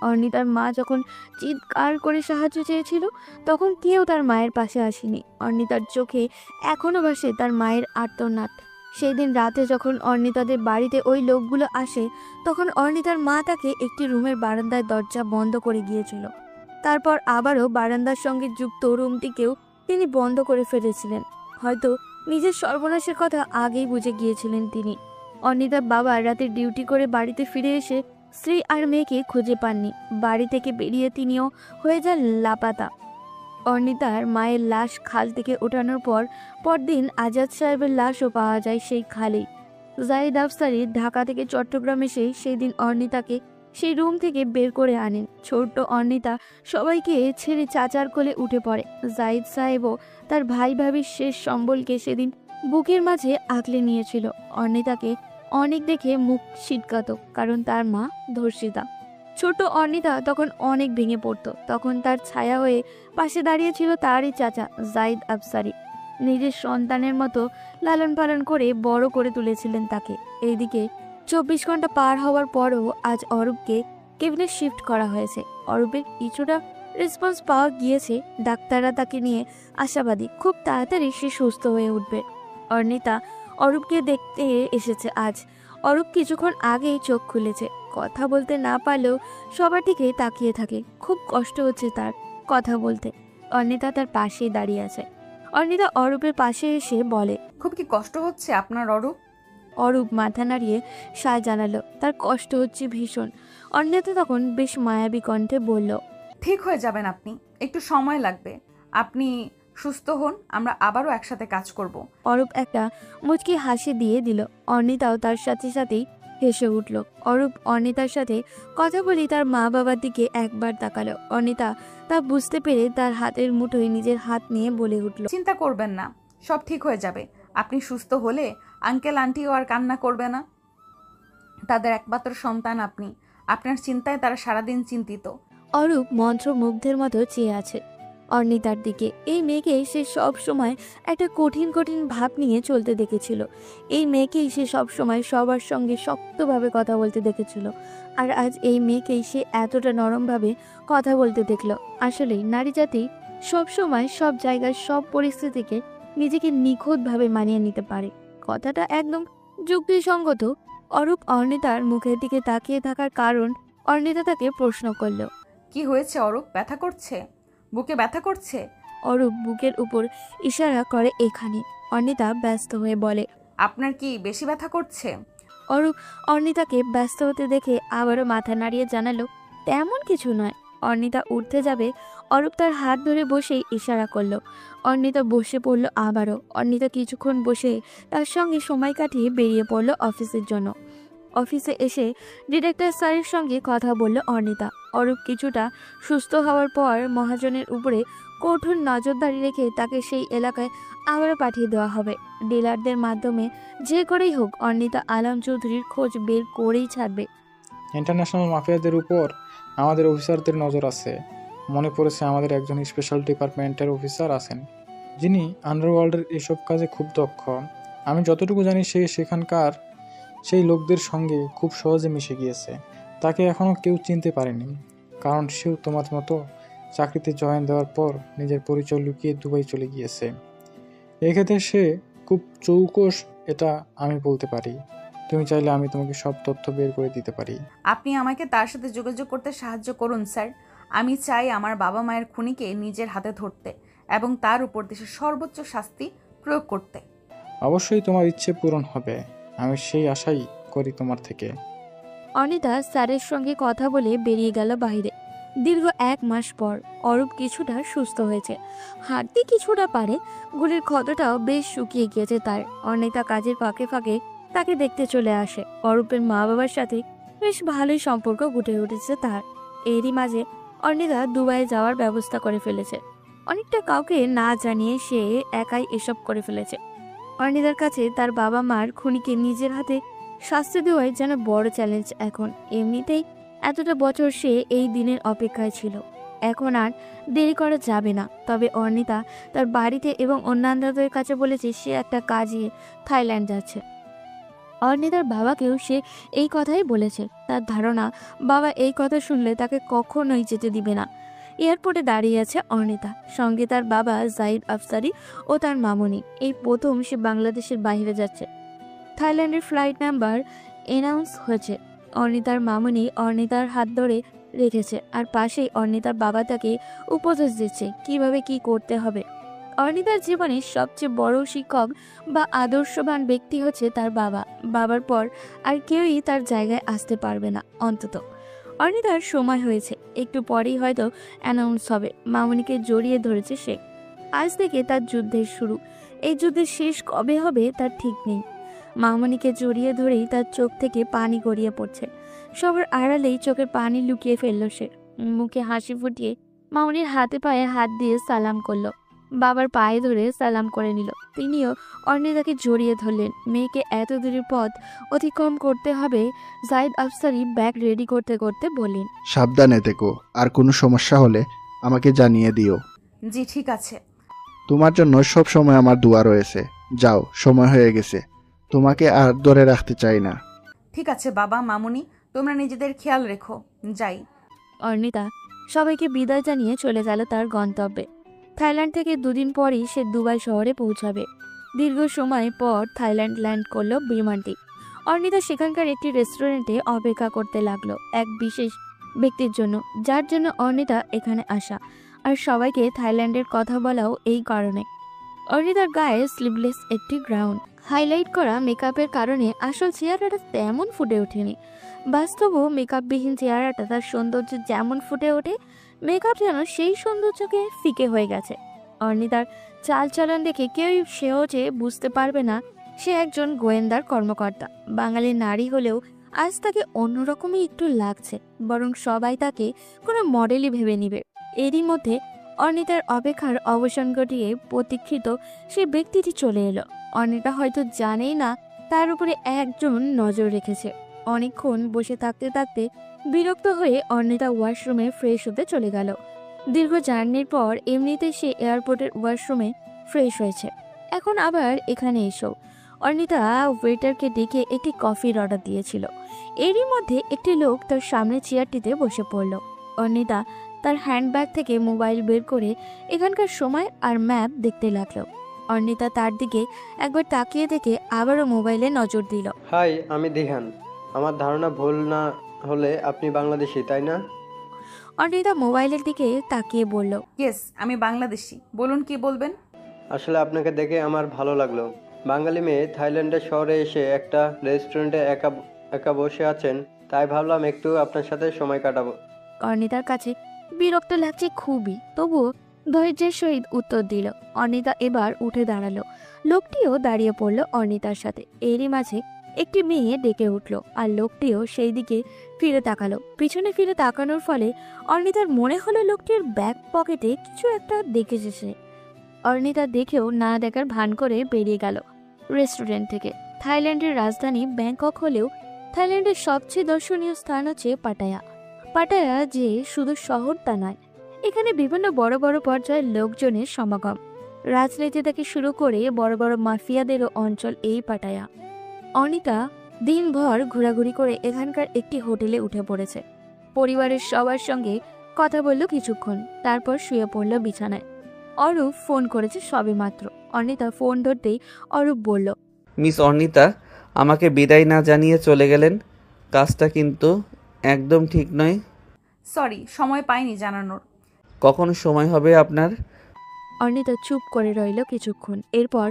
অর্ণিতার মা যখন চিৎকার করে সাহায্য চেয়েছিল তখন কেউ তার মায়ের পাশে আসেনি। অর্ণিতার চোখে এখনো ভাসে তার মায়ের আর্তনাদ। সেই দিন রাতে যখন অর্ণিতাদের বাড়িতে ওই লোকগুলো আসে তখন অর্ণিতার মা তাকে একটি রুমের বারান্দায় দরজা বন্ধ করে গিয়েছিল। তারপর আবারও বারান্দার সঙ্গে যুক্ত রুমটিকেও তিনি বন্ধ করে ফেলেছিলেন। হয়তো নিজের সর্বনাশের কথা আগেই বুঝে গিয়েছিলেন তিনি। অর্ণিতার বাবা রাতে ডিউটি করে বাড়িতে ফিরে এসে স্ত্রী আর মেয়েকে খুঁজে পাননি। বাড়ি থেকে বেরিয়ে তিনিও হয়ে যান লাপাতা। অর্ণিতার মায়ের লাশ খাল থেকে ওঠানোর পরদিন আজাদ সাহেবের লাশও পাওয়া যায় সেই খালেই। জাহিদ আফসারি ঢাকা থেকে চট্টগ্রাম এসে সেই দিন অর্ণিতাকে সেই রুম থেকে বের করে আনেন। ছোট্ট অর্নিতা সবাইকে ছেড়ে চাচার কোলে উঠে পড়ে। জাহিদ সাহেবও তার ভাই ভাবির শেষ সম্বলকে সেদিন বুকের মাঝে আঁকলে নিয়েছিল। অর্নিতাকে অনেক দেখে মুখ ছিটকাতো, কারণ তার মা ধর্ষিতা। ছোট অর্নিতা তখন অনেক ভেঙে পড়তো। তখন তার ছায়া হয়ে পাশে দাঁড়িয়েছিল তারই চাচা জাহিদ আফসারি। নিজের সন্তানের মতো লালন পালন করে বড় করে তুলেছিলেন তাকে। এইদিকে 24 ঘন্টা পার হওয়ার পরও আজ অরূপকে কেবিনে শিফট করা হয়েছে। অরূপের কিছুটা রেসপন্স পাওয়া গিয়েছে। ডাক্তাররা তাকে নিয়ে আশাবাদী, খুব তাড়াতাড়ি সে সুস্থ হয়ে উঠবে। অর্নিতা অরূপকে দেখতে এসেছে আজ। অরূপ কিছুক্ষণ আগেই চোখ খুলেছে। কথা বলতে না পারলেও সবার দিকে তাকিয়ে থাকে। খুব কষ্ট হচ্ছে তার কথা বলতে। অর্নিতা তার পাশেই দাঁড়িয়ে আছে। অর্নিতা অরূপের পাশে এসে বলে,
খুব কি কষ্ট হচ্ছে আপনার অরূপ?
অরূপ মাথা নাড়িয়ে সায় জানালো, তার কষ্ট হচ্ছে ভীষণ। অর্নিতা তখন বেশ মায়াবী কণ্ঠে বলল,
ঠিক হয়ে যাবেন আপনি, একটু সময় লাগবে। আপনি সুস্থ হন, আমরা আবারও একসাথে কাজ করব।
অরূপ একটা মুচকি হাসি দিয়ে দিল। অর্নিতাও তার সাথে সাথেই হেসে উঠল। অরূপ অর্নিতার সাথে কথা বলি তার মা বাবার দিকে একবার তাকালো। অর্নিতা তা বুঝতে পেরে তার হাতের মুঠোয় নিজের হাত নিয়ে বলে উঠল,
চিন্তা করবেন না, সব ঠিক হয়ে যাবে। আপনি সুস্থ হলে আঙ্কেল আন্টিও আর কান্না করবে না। তাদের একমাত্র সন্তান আপনি। আপনার চিন্তায় তারা সারাদিন চিন্তিত।
অরূপ মন্ত্রমুগ্ধের মতো চেয়ে আছে অর্নিতার দিকে। এই মেয়েকে সে সব সময় একটা কঠিন কঠিন ভাব নিয়ে চলতে দেখেছিল। এই মেয়েকেই সে সব সময় সবার সঙ্গে শক্তভাবে কথা বলতে দেখেছিল। আর আজ এই মেয়েকেই সে এতটা নরমভাবে কথা বলতে দেখলো। আসলেই নারী জাতি সব সময় সব জায়গায় সব পরিস্থিতিকে নিজেকে নিখুঁতভাবে মানিয়ে নিতে পারে। কথাটা একদম যুক্তিসঙ্গত। অরূপ অর্নিতার মুখের দিকে তাকিয়ে থাকার কারণ অর্নিতা তাকে প্রশ্ন করল,
কি হয়েছে অরূপ? ব্যথা করছে? বুকে ব্যথা করছে?
অরূপ বুকের উপর ইশারা করে এখানে। অর্নিতা ব্যস্ত হয়ে বলে,
আপনার কি বেশি ব্যথা করছে?
অরূপ অর্নিতাকে ব্যস্ত হতে দেখে আবারও মাথা নাড়িয়ে জানালো, তেমন কিছু নয়। অর্নিতা উঠতে যাবে, অরূপ তার হাত ধরে বসেই ইশারা করলো। অর্নিতা বসে পড়ল আবারও। অর্নিতা কিছুক্ষণ বসে তার সঙ্গে সময় কাটিয়ে বেরিয়ে পড়ল অফিসের জন্য। অফিসে এসে ডিরেক্টর স্যারের সঙ্গে কথা বলল অর্নিতা। অরূপ কিছুটা সুস্থ হওয়ার পর মহাজনের উপরে কঠোর নজরদারি রেখে তাকে সেই এলাকায় আবারও পাঠিয়ে দেওয়া হবে। ডিলারদের মাধ্যমে যে করেই হোক অর্নিতা আলম চৌধুরীর খোঁজ বের করেই ছাড়বে।
ইন্টারন্যাশনাল মাফিয়াদের উপর আমাদের অফিসারদের নজর আছে। মনে পড়েছে আমাদের একজন স্পেশাল ডিপার্টমেন্টের অফিসার আছেন, যিনি আন্ডারওয়ার্ল্ডের এসব কাজে খুব দক্ষ। আমি যতটুকু জানি সে সেখানকার সেই লোকদের সঙ্গে খুব সহজে মিশে গিয়েছে। তাকে এখনও কেউ চিনতে পারেনি, কারণ সেও তোমার মতো চাকরিতে জয়েন দেওয়ার পর নিজের পরিচয় লুকিয়ে দুবাই চলে গিয়েছে। এক্ষেত্রে সে খুব চৌকস, এটা আমি বলতে পারি। তুমি চাইলে আমি তোমাকে সব তথ্য বের করে দিতে পারি।
আপনি আমাকে তার সাথে যোগাযোগ করতে সাহায্য করুন স্যার। আমি চাই আমার বাবা মায়ের খুনিকে নিজের হাতে ধরতে এবং তার উপর দেশের সর্বোচ্চ শাস্তি প্রয়োগ করতে।
অবশ্যই তোমার ইচ্ছে পূরণ হবে, আমি সেই আশাই করি তোমার থেকে।
অর্নিতা স্যারের সঙ্গে কথা বলে বেরিয়ে গেল বাইরে। দীর্ঘ 1 মাস পর অরূপ কিছুটা সুস্থ হয়েছে, হাঁটতে কিছুটা পারে। গুলির ক্ষতটাও বেশ শুকিয়ে গিয়েছে তার। অর্নিতা কাজের ফাঁকে ফাঁকে তাকে দেখতে চলে আসে। অরূপের মা বাবার সাথে বেশ ভালোই সম্পর্ক গড়ে উঠেছে তার। এরই মাঝে অর্নিতা দুবাইয়ে যাওয়ার ব্যবস্থা করে ফেলেছে। অনেকটা কাউকে না জানিয়ে সে একাই এসব করে ফেলেছে। অর্নিতার কাছে তার বাবা মার খুনিকে নিজের হাতে শাস্তি দেওয়াই যেন বড় চ্যালেঞ্জ এখন। এমনিতেই এতটা বছর সে এই দিনের অপেক্ষায় ছিল, এখন আর দেরি করা যাবে না। তবে অর্নিতা তার বাড়িতে এবং অন্যান্যদের কাছে বলেছে সে একটা কাজে থাইল্যান্ড যাচ্ছে। অর্নিতার বাবাকেও সে এই কথাই বলেছে। তার ধারণা বাবা এই কথা শুনলে তাকে কখনোই যেতে দিবে না। এয়ারপোর্টে দাঁড়িয়ে আছে অর্নিতা, সঙ্গে তার বাবা জাহিদ আফসারি ও তার মামুনি। এই প্রথম সে বাংলাদেশের বাইরে যাচ্ছে। থাইল্যান্ডের ফ্লাইট নাম্বার অ্যানাউন্স হয়েছে। অর্নিতার মামুনি অর্নিতার হাত ধরে রেখেছে, আর পাশেই অর্নিতার বাবা তাকে উপদেশ দিচ্ছে কিভাবে কি করতে হবে। অর্নিতার জীবনের সবচেয়ে বড় শিক্ষক বা আদর্শবান ব্যক্তি হচ্ছে তার বাবা। বাবার পর আর কেউই তার জায়গায় আসতে পারবে না অন্তত। অর্নিতার সময় হয়েছে, একটু পরেই হয়তো অ্যানাউন্স হবে। মামুনিকে জড়িয়ে ধরেছে সে। আজ থেকে তার যুদ্ধের শুরু। এই যুদ্ধের শেষ কবে হবে তার ঠিক নেই। মামুনিকে জড়িয়ে ধরেই তার চোখ থেকে পানি গড়িয়ে পড়ছে। সবার আড়ালেই চোখের পানি লুকিয়ে ফেললো সে। মুখে হাসি ফুটিয়ে মামুনির হাতে পায়ে হাত দিয়ে সালাম করলো। বাবার পায়ে ধরে সালাম করে নিল। তিনিও অর্ণিতাকে জড়িয়ে ধরলেন। মেয়েকে এত দূরের পথ অতিক্রম করতে হবে। জাহিদ আফসারি ব্যাগ রেডি করতে করতে বললেন,
সাবধানে থেকো, আর কোনো সমস্যা হলে আমাকে জানিয়ে দিও।
জি ঠিক আছে।
তোমার জন্য সব সময় আমার দোয়া রয়েছে। যাও, সময় হয়ে গেছে, তোমাকে আর ধরে রাখতে চাই না।
ঠিক আছে বাবা, মামুনি, তোমরা নিজেদের খেয়াল রেখো। যাই।
অর্ণিতা সবাইকে বিদায় জানিয়ে চলে গেল তার গন্তব্যে। থাইল্যান্ড থেকে দুদিন পরই সে দুবাই শহরে পৌঁছাবে। দীর্ঘ সময় পর থাইল্যান্ড ল্যান্ড করলো বিমানটি। অর্ণিতা সেখানকার একটি রেস্টুরেন্টে অপেক্ষা করতে লাগলো এক বিশেষ ব্যক্তির জন্য, যার জন্য অর্ণিতা এখানে আসা। আর সবাইকে থাইল্যান্ডের কথা বলাও এই কারণে। অর্ণিতার গায়ে স্লিভলেস একটি গ্রাউন্ড, হাইলাইট করা মেকআপের কারণে আসল চেহারাটা তেমন ফুটে ওঠেনি। বাস্তবও মেকআপবিহীন চেহারাটা তার সৌন্দর্য যেমন ফুটে ওঠে, মেকআপ যেন সেই সৌন্দর্যকে ফিকে হয়ে গেছে। অর্ণিতার চালচলন দেখে কেউই সহজে বুঝতে পারবে না সে একজন গোয়েন্দার কর্মকর্তা। বাঙালি নারী হলেও আজ তাকে অন্যরকমই একটু লাগছে, বরং সবাই তাকে কোনো মডেলই ভেবে নিবে। এরই মধ্যে অর্ণিতার অপেক্ষার অবসান ঘটিয়ে প্রতীক্ষিত সে ব্যক্তিটি চলে এলো। অর্ণিতা হয়তো জানেই না তার উপরে একজন নজর রেখেছে। অনেকক্ষণ বসে থাকতে থাকতে বিরক্ত হয়ে অর্ণিতা ওয়াশরুমে ফ্রেশ হতে চলে গেল। দীর্ঘ জার্নির পর এমনিতে সে এয়ারপোর্টের ওয়াশরুমে ফ্রেশ হয়েছে, এখন আবার এখানে এসো। অর্ণিতা ওয়েটারকে ডেকে একটি কফির অর্ডার দিয়েছিল। এরই মধ্যে একটি লোক তার সামনে চেয়ারটিতে বসে পড়ল। অর্ণিতা তার হ্যান্ডব্যাগ থেকে মোবাইল বের করে এখানকার সময় আর ম্যাপ দেখতে লাগলো। অর্ণিতা তার দিকে একবার তাকিয়ে দেখে আবারও মোবাইলে নজর দিল।
হাই, আমি দিহান। আমার ধারণা ভুল না হলে আপনি বাংলাদেশি, তাই না?
অর্ণিতা মোবাইলের দিকে তাকিয়ে বলল,
ইয়েস, আমি বাংলাদেশি। বলুন কি বলবেন?
আসলে আপনাকে দেখে আমার ভালো লাগলো। বাঙালি মেয়ে থাইল্যান্ডের শহরে এসে একটা রেস্টুরেন্টে একা একা বসে আছেন, তাই ভাবলাম একটু আপনার সাথে সময় কাটাবো।
অর্ণিতার কাছে বিরক্ত লাগছে খুবই, তবুও ধৈর্যের সহিত উত্তর দিল। অর্ণিতা এবার উঠে দাঁড়ালো। লোকটিও দাঁড়িয়ে পড়ল অর্ণিতার সাথে। এরই মাঝে একটি মেয়ে ডেকে উঠল, আর লোকটিও সেই দিকে ফিরে তাকালো। পিছনে ফিরে তাকানোর ফলে অর্ণিতার মনে হলো লোকটির ব্যাক পকেটে কিছু একটা দেখেছে সে। অর্ণিতা দেখেও না দেখার ভান করে বেরিয়ে গেল রেস্টুরেন্ট থেকে। থাইল্যান্ডের রাজধানী ব্যাংকক হলেও থাইল্যান্ডের সবচেয়ে দর্শনীয় স্থান হচ্ছে পাটায়া। পাটায়া যে শুধু শহর তা নয়, এখানে বিভিন্ন বড় বড় পর্যায়ের লোকজনের সমাগম। রাজনীতি থেকে শুরু করে বড় বড় মাফিয়াদেরও অঞ্চল এই পাটায়া। অনিতা দিনভর ঘোরাঘুরি করে এখানকার একটি হোটেলে উঠে পড়েছে। পরিবারের সবার সঙ্গে কথা বলল কিছুক্ষণ, তারপর শুয়ে পড়ল বিছানায়। অরূপ ফোন করেছে সবে মাত্র। অনিতা ফোন ধরতেই অরূপ বলল,
মিস অর্ণিতা আমাকে বিদায় না জানিয়ে চলে গেলেন, কাজটা কিন্তু একদম ঠিক নয়।
সরি, সময় পাইনি জানানোর।
কখন সময় হবে আপনার?
অর্ণিতা চুপ করে রইল কিছুক্ষণ, এরপর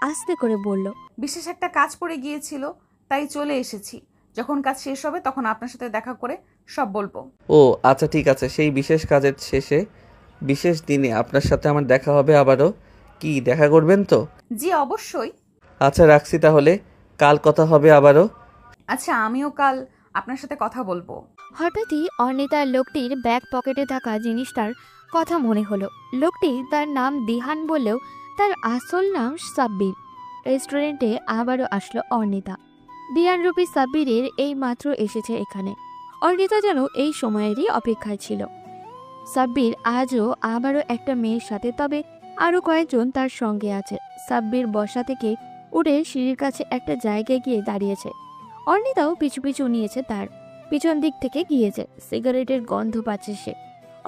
আস্তে করে বলল,
বিশেষ একটা কাজ পড়ে গিয়েছিল, তাই চলে এসেছি। যখন কাজ শেষ হবে তখন আপনার সাথে দেখা করে সব বলবো।
ও আচ্ছা, ঠিক আছে। সেই বিশেষ কাজের শেষে বিশেষ দিনে আপনার সাথে আমার দেখা হবে আবারও। কি দেখা করবেন তো?
জি অবশ্যই।
আচ্ছা রাখছি তাহলে, কাল কথা হবে আবারও।
আচ্ছা, আমিও কাল আপনার সাথে কথা বলবো।
হঠাৎই অর্ণিতার লোকটির ব্যাক পকেটে থাকা জিনিসটার কথা মনে হলো। লোকটি তার নাম দিহান বললেও তার আসল নাম সাব্বির। রেস্টুরেন্টে আবারও আসলো অর্ণিতা। দিহান রূপী সাব্বিরের এই মাত্র এসেছে এখানে। অর্ণিতা যেন এই সময়েরই অপেক্ষায় ছিল। সাব্বির আজও আবারও একটা মেয়ের সাথে, তবে আরও কয়েকজন তার সঙ্গে আছে। সাব্বির বসা থেকে উঠে সিঁড়ির কাছে একটা জায়গায় গিয়ে দাঁড়িয়েছে। অর্ণিতাও পিছু পিছু নিয়েছে, তার পিছন দিক থেকে গিয়েছে। সিগারেটের গন্ধ পাচ্ছে সে।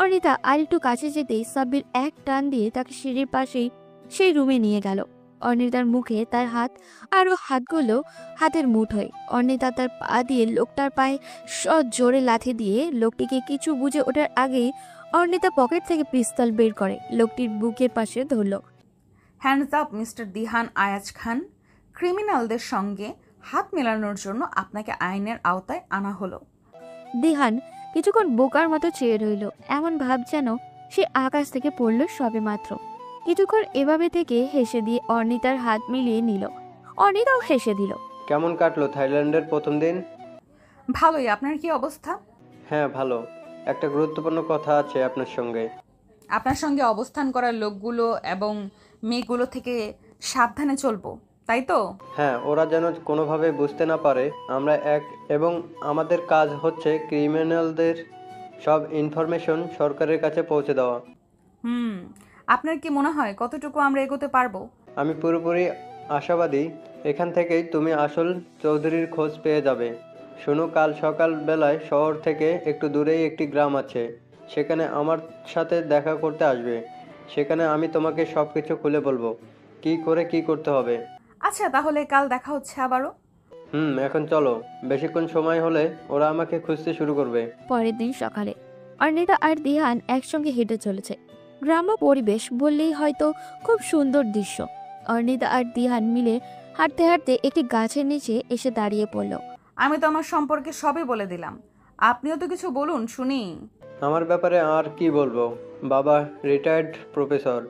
অর্ণিতা আর একটু কাছে যেতেই সাব্বির এক টান দিয়ে তাকে সিঁড়ির পাশেই সেই রুমে নিয়ে গেল। অর্ণিতার মুখে তার হাত, আরও হাতগুলো হাতের মুঠোয়। অর্ণিতা তার পা দিয়ে লোকটার পায়ে জোরে লাথি দিয়ে লোকটিকে কিছু বুঝে ওঠার আগেই অর্ণিতা পকেট থেকে পিস্তল বের করে লোকটির বুকের পাশে ধরল।
Hands up mister Dihan Ayaz Khan. ক্রিমিনালদের সঙ্গে হাত মেলানোর জন্য আপনাকে আইনের আওতায় আনা হলো।
দিহান কিছুক্ষণ বোকার মতো চেয়ে রইল, এমন ভাব যেন সে আকাশ থেকে পড়ল সবে মাত্র। কিছুক্ষণ এভাবে থেকে হেসে দিয়ে অর্ণিতার হাত মিলিয়ে নিল। অর্ণিতাও হেসে দিল।
কেমন কাটলো থাইল্যান্ডের প্রথম দিন?
ভালোই। আপনার কি অবস্থা?
হ্যাঁ ভালো। একটা গুরুত্বপূর্ণ কথা আছে আপনার সঙ্গে।
আপনার সঙ্গে অবস্থান করার লোকগুলো এবং মেয়েগুলো থেকে সাবধানে চলবো, তাই তো?
হ্যাঁ, ওরা যেন কোনোভাবে বুঝতে না পারে আমরা এক, এবং আমাদের কাজ হচ্ছে ক্রিমিনালদের সব ইনফরমেশন সরকারের কাছে পৌঁছে দেওয়া।
আপনার কি মনে হয় কতটুকু আমরা এগোতে পারবো?
আমি পুরোপুরি আশাবাদী। এখান থেকেই তুমি আসল চৌধুরীর খোঁজ পেয়ে যাবে। শোনো, কাল সকাল বেলায় শহর থেকে একটু দূরেই একটি গ্রাম আছে, সেখানে আমার সাথে দেখা করতে আসবে। সেখানে আমি তোমাকে সব কিছু খুলে বলবো, কি করে কি করতে হবে।
আচ্ছা, তাহলে কাল দেখা হচ্ছে আবারও।
এখন চলো, বেশিক্ষণ সময় হলে ওরা আমাকে খুঁজতে শুরু করবে।
পরের দিন সকালে অর্নিতা আর দিহান একসঙ্গে হেঁটে চলেছে। গ্রাম্য পরিবেশ বললেই হয়তো খুব সুন্দর দৃশ্য। অর্নিতা আর দিহান মিলে হাঁটতে হাঁটতে একটি গাছের নিচে এসে দাঁড়িয়ে পড়ল।
আমি তো আমার সম্পর্কে সবই বলে দিলাম, আপনিও তো কিছু বলুন শুনি।
আমার ব্যাপারে আর কি বলবো? বাবা রিটায়ার্ড প্রফেসর,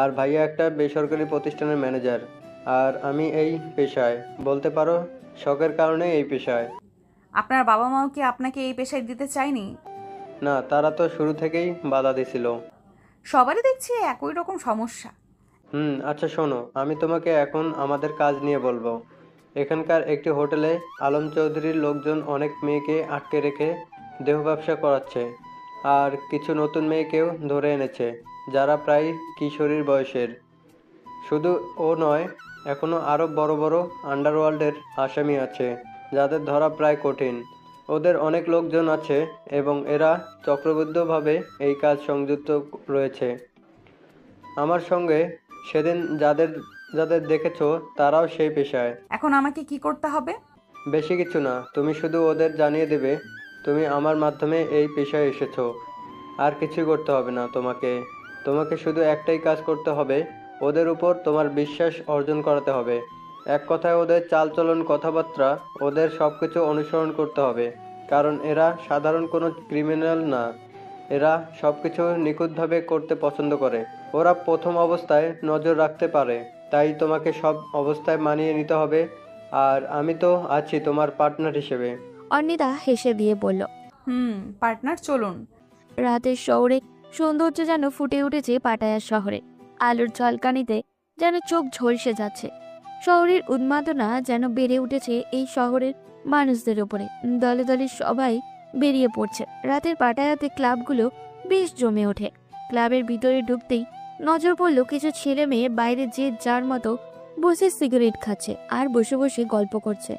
আর ভাইয়া একটা বেসরকারি প্রতিষ্ঠানের ম্যানেজার, আর আমি এই পেশায়, বলতে পারো শখের কারণে এই পেশায়।
আপনার বাবা মাও কি আপনাকে এই পেশায় দিতে চায়নি?
না, তারা তো শুরু থেকেই বাধা দিছিল।
সবারই দেখছি একই রকম সমস্যা।
আচ্ছা শোনো, আমি তোমাকে এখন আমাদের কাজ নিয়ে বলবো। এখানকার একটি হোটেলে আলম চৌধুরীর লোকজন অনেক মেয়েকে আটকে রেখে দেহ ব্যবসা করাচ্ছে, আর কিছু নতুন মেয়েকেও ধরে এনেছে যারা প্রায় কিশোরীর বয়সের। শুধু ও নয়, এখনও আরও বড় বড় আন্ডারওয়ার্ল্ডের আসামি আছে যাদের ধরা প্রায় কঠিন। ওদের অনেক লোকজন আছে এবং এরা চক্রবদ্ধভাবে এই কাজ সংযুক্ত রয়েছে। আমার সঙ্গে সেদিন যাদের যাদের দেখেছো তারাও সেই পেশায়।
এখন আমাকে কি করতে হবে?
বেশি কিছু না, তুমি শুধু ওদের জানিয়ে দেবে তুমি আমার মাধ্যমে এই পেশায় এসেছো। আর কিছুই করতে হবে না তোমাকে। তোমাকে শুধু একটাই কাজ করতে হবে, ওদের উপর তোমার বিশ্বাস অর্জন করাতে হবে। এক কথায় ওদের চালচলন, কথাবার্তা, ওদের সব কিছু অনুসরণ করতে হবে। কারণ এরা সাধারণ কোনো ক্রিমিনাল না, এরা সব কিছু নিখুঁতভাবে করতে পছন্দ করে। ওরা প্রথম অবস্থায় নজর রাখতে পারে, তাই তোমাকে সব অবস্থায় মানিয়ে নিতে হবে। আর আমি তো আছি তোমার পার্টনার হিসেবে।
অর্নিতা হেসে দিয়ে বলল,
পার্টনার চলুন।
রাতের শহরে সৌন্দর্য যেন ফুটে উঠেছে পাটায়া শহরে। আলোর ঝলকানিতে যেন চোখ ঝলসে যাচ্ছে। শহরের উন্মাদনা যেন বেড়ে উঠেছে এই শহরের মানুষদের উপরে। দলে দলে সবাই বেরিয়ে পড়ছে। রাতের পাটায়াতে ক্লাবগুলো বেশ জমে ওঠে। ক্লাবের ভিতরে ঢুকতেই নজর পড়ল কিছু ছেলে মেয়ে বাইরে যে যার মতো বসে সিগারেট খাচ্ছে আর বসে বসে গল্প করছে।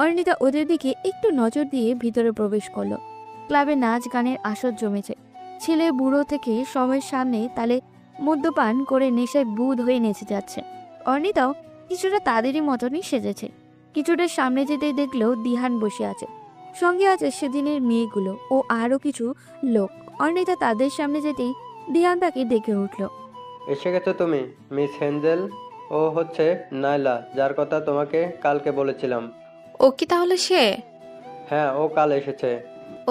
অর্নিতা ওদের দিকে একটু নজর দিয়ে ভিতরে প্রবেশ করলো। ক্লাবে নাচ গানের আসর জমেছে। ছেলে বুড়ো থেকে সবার সামনে তালে মদ্যপান করে নেশায় বুঁদ হয়ে নেচে যাচ্ছে। অর্নিতাও কিছুটা তাদেরই মতনই সেজেছে। কিছুটা সামনে যেতেই দেখলো দিহান বসে আছে, সঙ্গে আছে সেদিনের মেয়েগুলো ও আরো কিছু লোক। অর্নিতা তাদের সামনে যেতেই দিহান তাকে ডেকে উঠল।
এসে গেছো তুমি, মিস হেঞ্জেল। ও হচ্ছে নাইলা, যার কথা তোমাকে কালকে বলেছিলাম।
ও কি তাহলে সে?
হ্যাঁ, ও কাল এসেছে।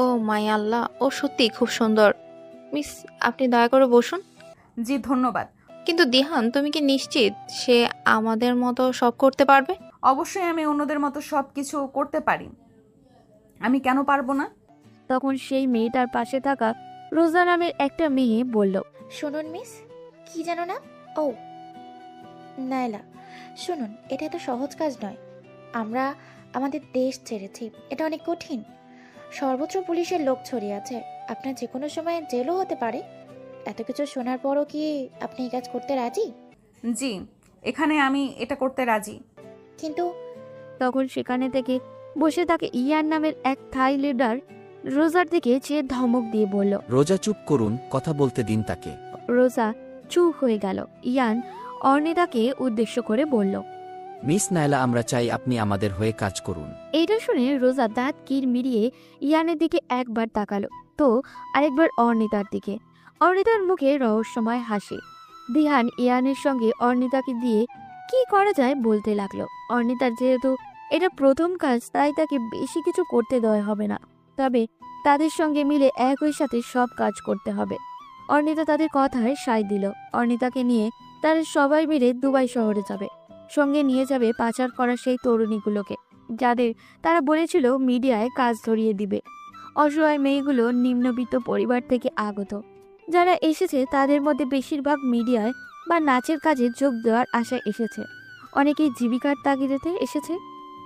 ও মাই আল্লাহ, ও সত্যি খুব সুন্দর। মিস, আপনি দয়া করে বসুন।
জি ধন্যবাদ।
কিন্তু দিহান, তুমি কি নিশ্চিত সে আমাদের মতো সব করতে পারবে?
অবশ্যই আমি অন্যদের মতো সব কিছু করতে পারি, আমি কেন পারবো না?
তখন সেই মেয়েটার পাশে থাকা রোজা নামের একটা মেয়ে বলল,
শুনুন মিস, কি জানো না? ও নাইলা, শুনুন, এটা এত সহজ কাজ নয়। আমরা আমাদের দেশ ছেড়েছি, এটা অনেক কঠিন। সর্বত্র পুলিশের লোক ছড়িয়ে আছে, আপনার যে কোনো সময় জেলও হতে পারে। এত কিছু শোনার পরও কি আপনি এই কাজ করতে রাজি?
জি, এখানে আমি এটা করতে রাজি।
কিন্তু
তখন সেখানে থেকে বসে থাকে ইয়ান নামের এক থাই লিডার রোজার দিকে চেয়ে ধমক দিয়ে বলল,
রোজা চুপ করুন, কথা বলতে দিন তাকে।
রোজা চুপ হয়ে গেল। ইয়ান অর্নিতাকে উদ্দেশ্য করে বলল,
মিস নাইলা, আমরা চাই আপনি আমাদের হয়ে কাজ করুন।
এইটা শুনে রোজা দাঁত কির মিরিয়ে ইয়ানের দিকে একবার তাকালো, তো আরেকবার অর্নিতার দিকে। অর্নিতার মুখে রহস্যময় হাসি। দিহান ইয়ানের সঙ্গে অর্নিতাকে দিয়ে কি করা যায় বলতে লাগলো। অর্নিতার যেহেতু এটা প্রথম কাজ, তাই তাকে বেশি কিছু করতে দেওয়া হবে না, তবে তাদের সঙ্গে মিলে একই সাথে সব কাজ করতে হবে। অর্নিতা তাদের কথায় সায় দিল। অর্নিতাকে নিয়ে তারা সবাই মিলে দুবাই শহরে যাবে, সঙ্গে নিয়ে যাবে পাচার করা সেই তরুণীগুলোকে। যাদের তারা বলেছিল মিডিয়ায় কাজ ধরিয়ে দিবে। অসহায় মেয়েগুলো নিম্নবিত্ত পরিবার থেকে আগত। যারা এসেছে তাদের মধ্যে বেশিরভাগ মিডিয়ায় বা নাচের কাজে যোগ দেওয়ার আশায় এসেছে। অনেকেই জীবিকার তাগিদেতে এসেছে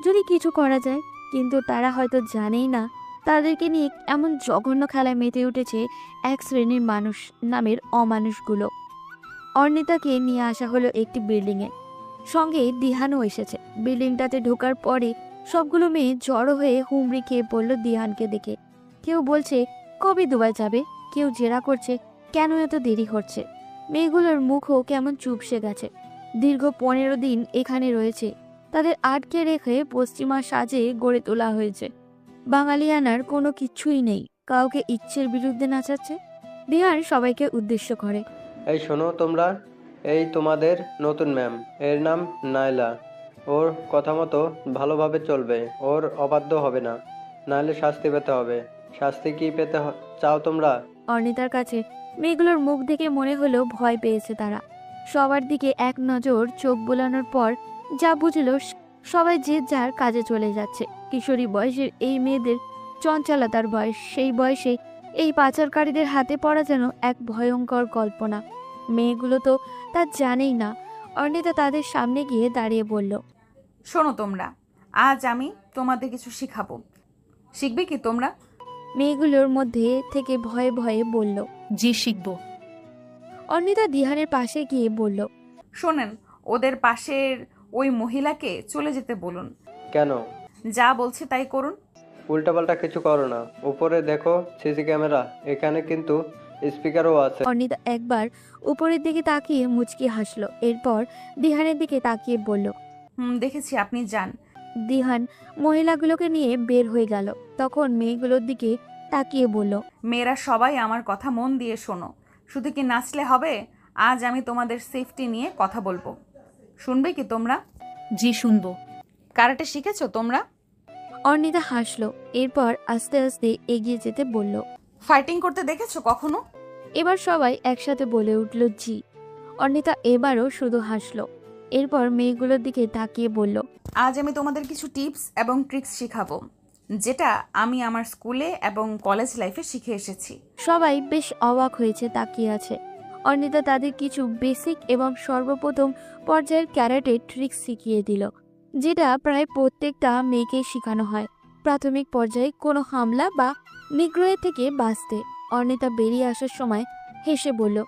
যদি কিছু করা যায়, কিন্তু তারা হয়তো জানেই না তাদেরকে নিয়ে এমন জঘন্য খেলায় মেতে উঠেছে এক শ্রেণীর মানুষ নামের অমানুষগুলো। অর্ণিতাকে নিয়ে আসা হলো একটি বিল্ডিংয়ে, সঙ্গে দিহানও এসেছে। বিল্ডিংটাতে ঢোকার পরে সবগুলো মেয়ে জড়ো হয়ে হুমড়ি খেয়ে পড়ল দিহানকে দেখে। কেউ বলছে কবে দুবাই যাবে, কেউ জেরা করছে কেন এত দেরি হচ্ছে। মেয়েগুলোর মুখও কেমন চুপসে গেছে। দীর্ঘ 15 দিন এখানে রয়েছে, তাদের আটকে রেখে পশ্চিমা সাজে গড়ে তোলা হয়েছে। বাঙালিয়ানার কোনো কিছুই নেই, কাউকে ইচ্ছের বিরুদ্ধে নাচাচ্ছে। দিহান সবাইকে উদ্দেশ্য করে,
এই শোনো তোমরা, এই তোমাদের নতুন ম্যাম, এর নাম নাইলা। ওর কথা মতো ভালোভাবে চলবে, ওর অবাধ্য হবে না, নাহলে শাস্তি পেতে হবে। শাস্তি কি পেতে চাও তোমরা?
অর্ণিতার কাছে মেয়েগুলোর মুখ দেখে মনে হলো ভয় পেয়েছে তারা। সবার দিকে এক নজর চোখ বোলানোর পর যা বুঝলো সবাই যে যার কাজে চলে যাচ্ছে। কিশোরী বয়সের এই মেয়েদের চঞ্চলতার বয়স, সেই বয়সে এই পাচারকারীদের হাতে পড়া যেন এক ভয়ঙ্কর কল্পনা। মেয়েগুলো তো তা জানেই না। অর্ণিতা তাদের সামনে গিয়ে দাঁড়িয়ে বলল,
শোনো তোমরা, আজ আমি তোমাদের কিছু শিখাবো, শিখবে কি তোমরা?
মেয়েগুলোর মধ্যে থেকে ভয়ে ভয়ে বলল,
জি শিখব।
অর্ণিতা দিহানের পাশে গিয়ে বলল,
শোনেন, ওদের পাশের ওই মহিলাকে চলে যেতে বলুন।
কেন?
যা বলছে তাই করুন।
উল্টাপাল্টা কিছু করো না। উপরে দেখো সিসি ক্যামেরা, এখানে কিন্তু স্পিকারও আছে।
অর্ণিতা একবার উপরের দিকে তাকিয়ে মুচকি হাসলো, এরপর দিহানের দিকে তাকিয়ে বলল,
দেখেছি, আপনি যান।
দিহান মহিলাগুলোকে নিয়ে বের হয়ে গেল। তখন মেয়েগুলোর দিকে তাকিয়ে বলল,
মেয়েরা সবাই আমার কথা মন দিয়ে শোনো। শুধু কি নাচলে হবে? আজ আমি তোমাদের সেফটি নিয়ে কথা বলবো, শুনবে কি তোমরা?
জি শুনবো।
কারাটে শিখেছো তোমরা?
অর্ণিতা হাসলো, এরপর আস্তে আস্তে এগিয়ে যেতে বলল,
ফাইটিং করতে দেখেছো কখনো?
এবার সবাই একসাথে বলে উঠল জি। অর্ণিতা এবারও শুধু হাসলো, এরপর মেয়েগুলোর দিকে তাকিয়ে বলল,
আজ আমি তোমাদের কিছু টিপস এবং ট্রিক্স শিখাবো, যেটা আমি আমার স্কুলে এবং কলেজ লাইফে শিখে এসেছি।
সবাই বেশ অবাক হয়েছে তাকিয়ে আছে। অর্ণিতা তাদের কিছু বেসিক এবং সর্বপ্রথম পর্যায়ের ক্যারাটে ট্রিক্স শিখিয়ে দিল, যেটা প্রায় প্রত্যেকটা মেয়েকেই শেখানো হয় প্রাথমিক পর্যায়ে কোনো হামলা বা নিগ্রহের থেকে বাঁচতে। অর্ণিতা বেরিয়ে আসার সময় হেসে বলল,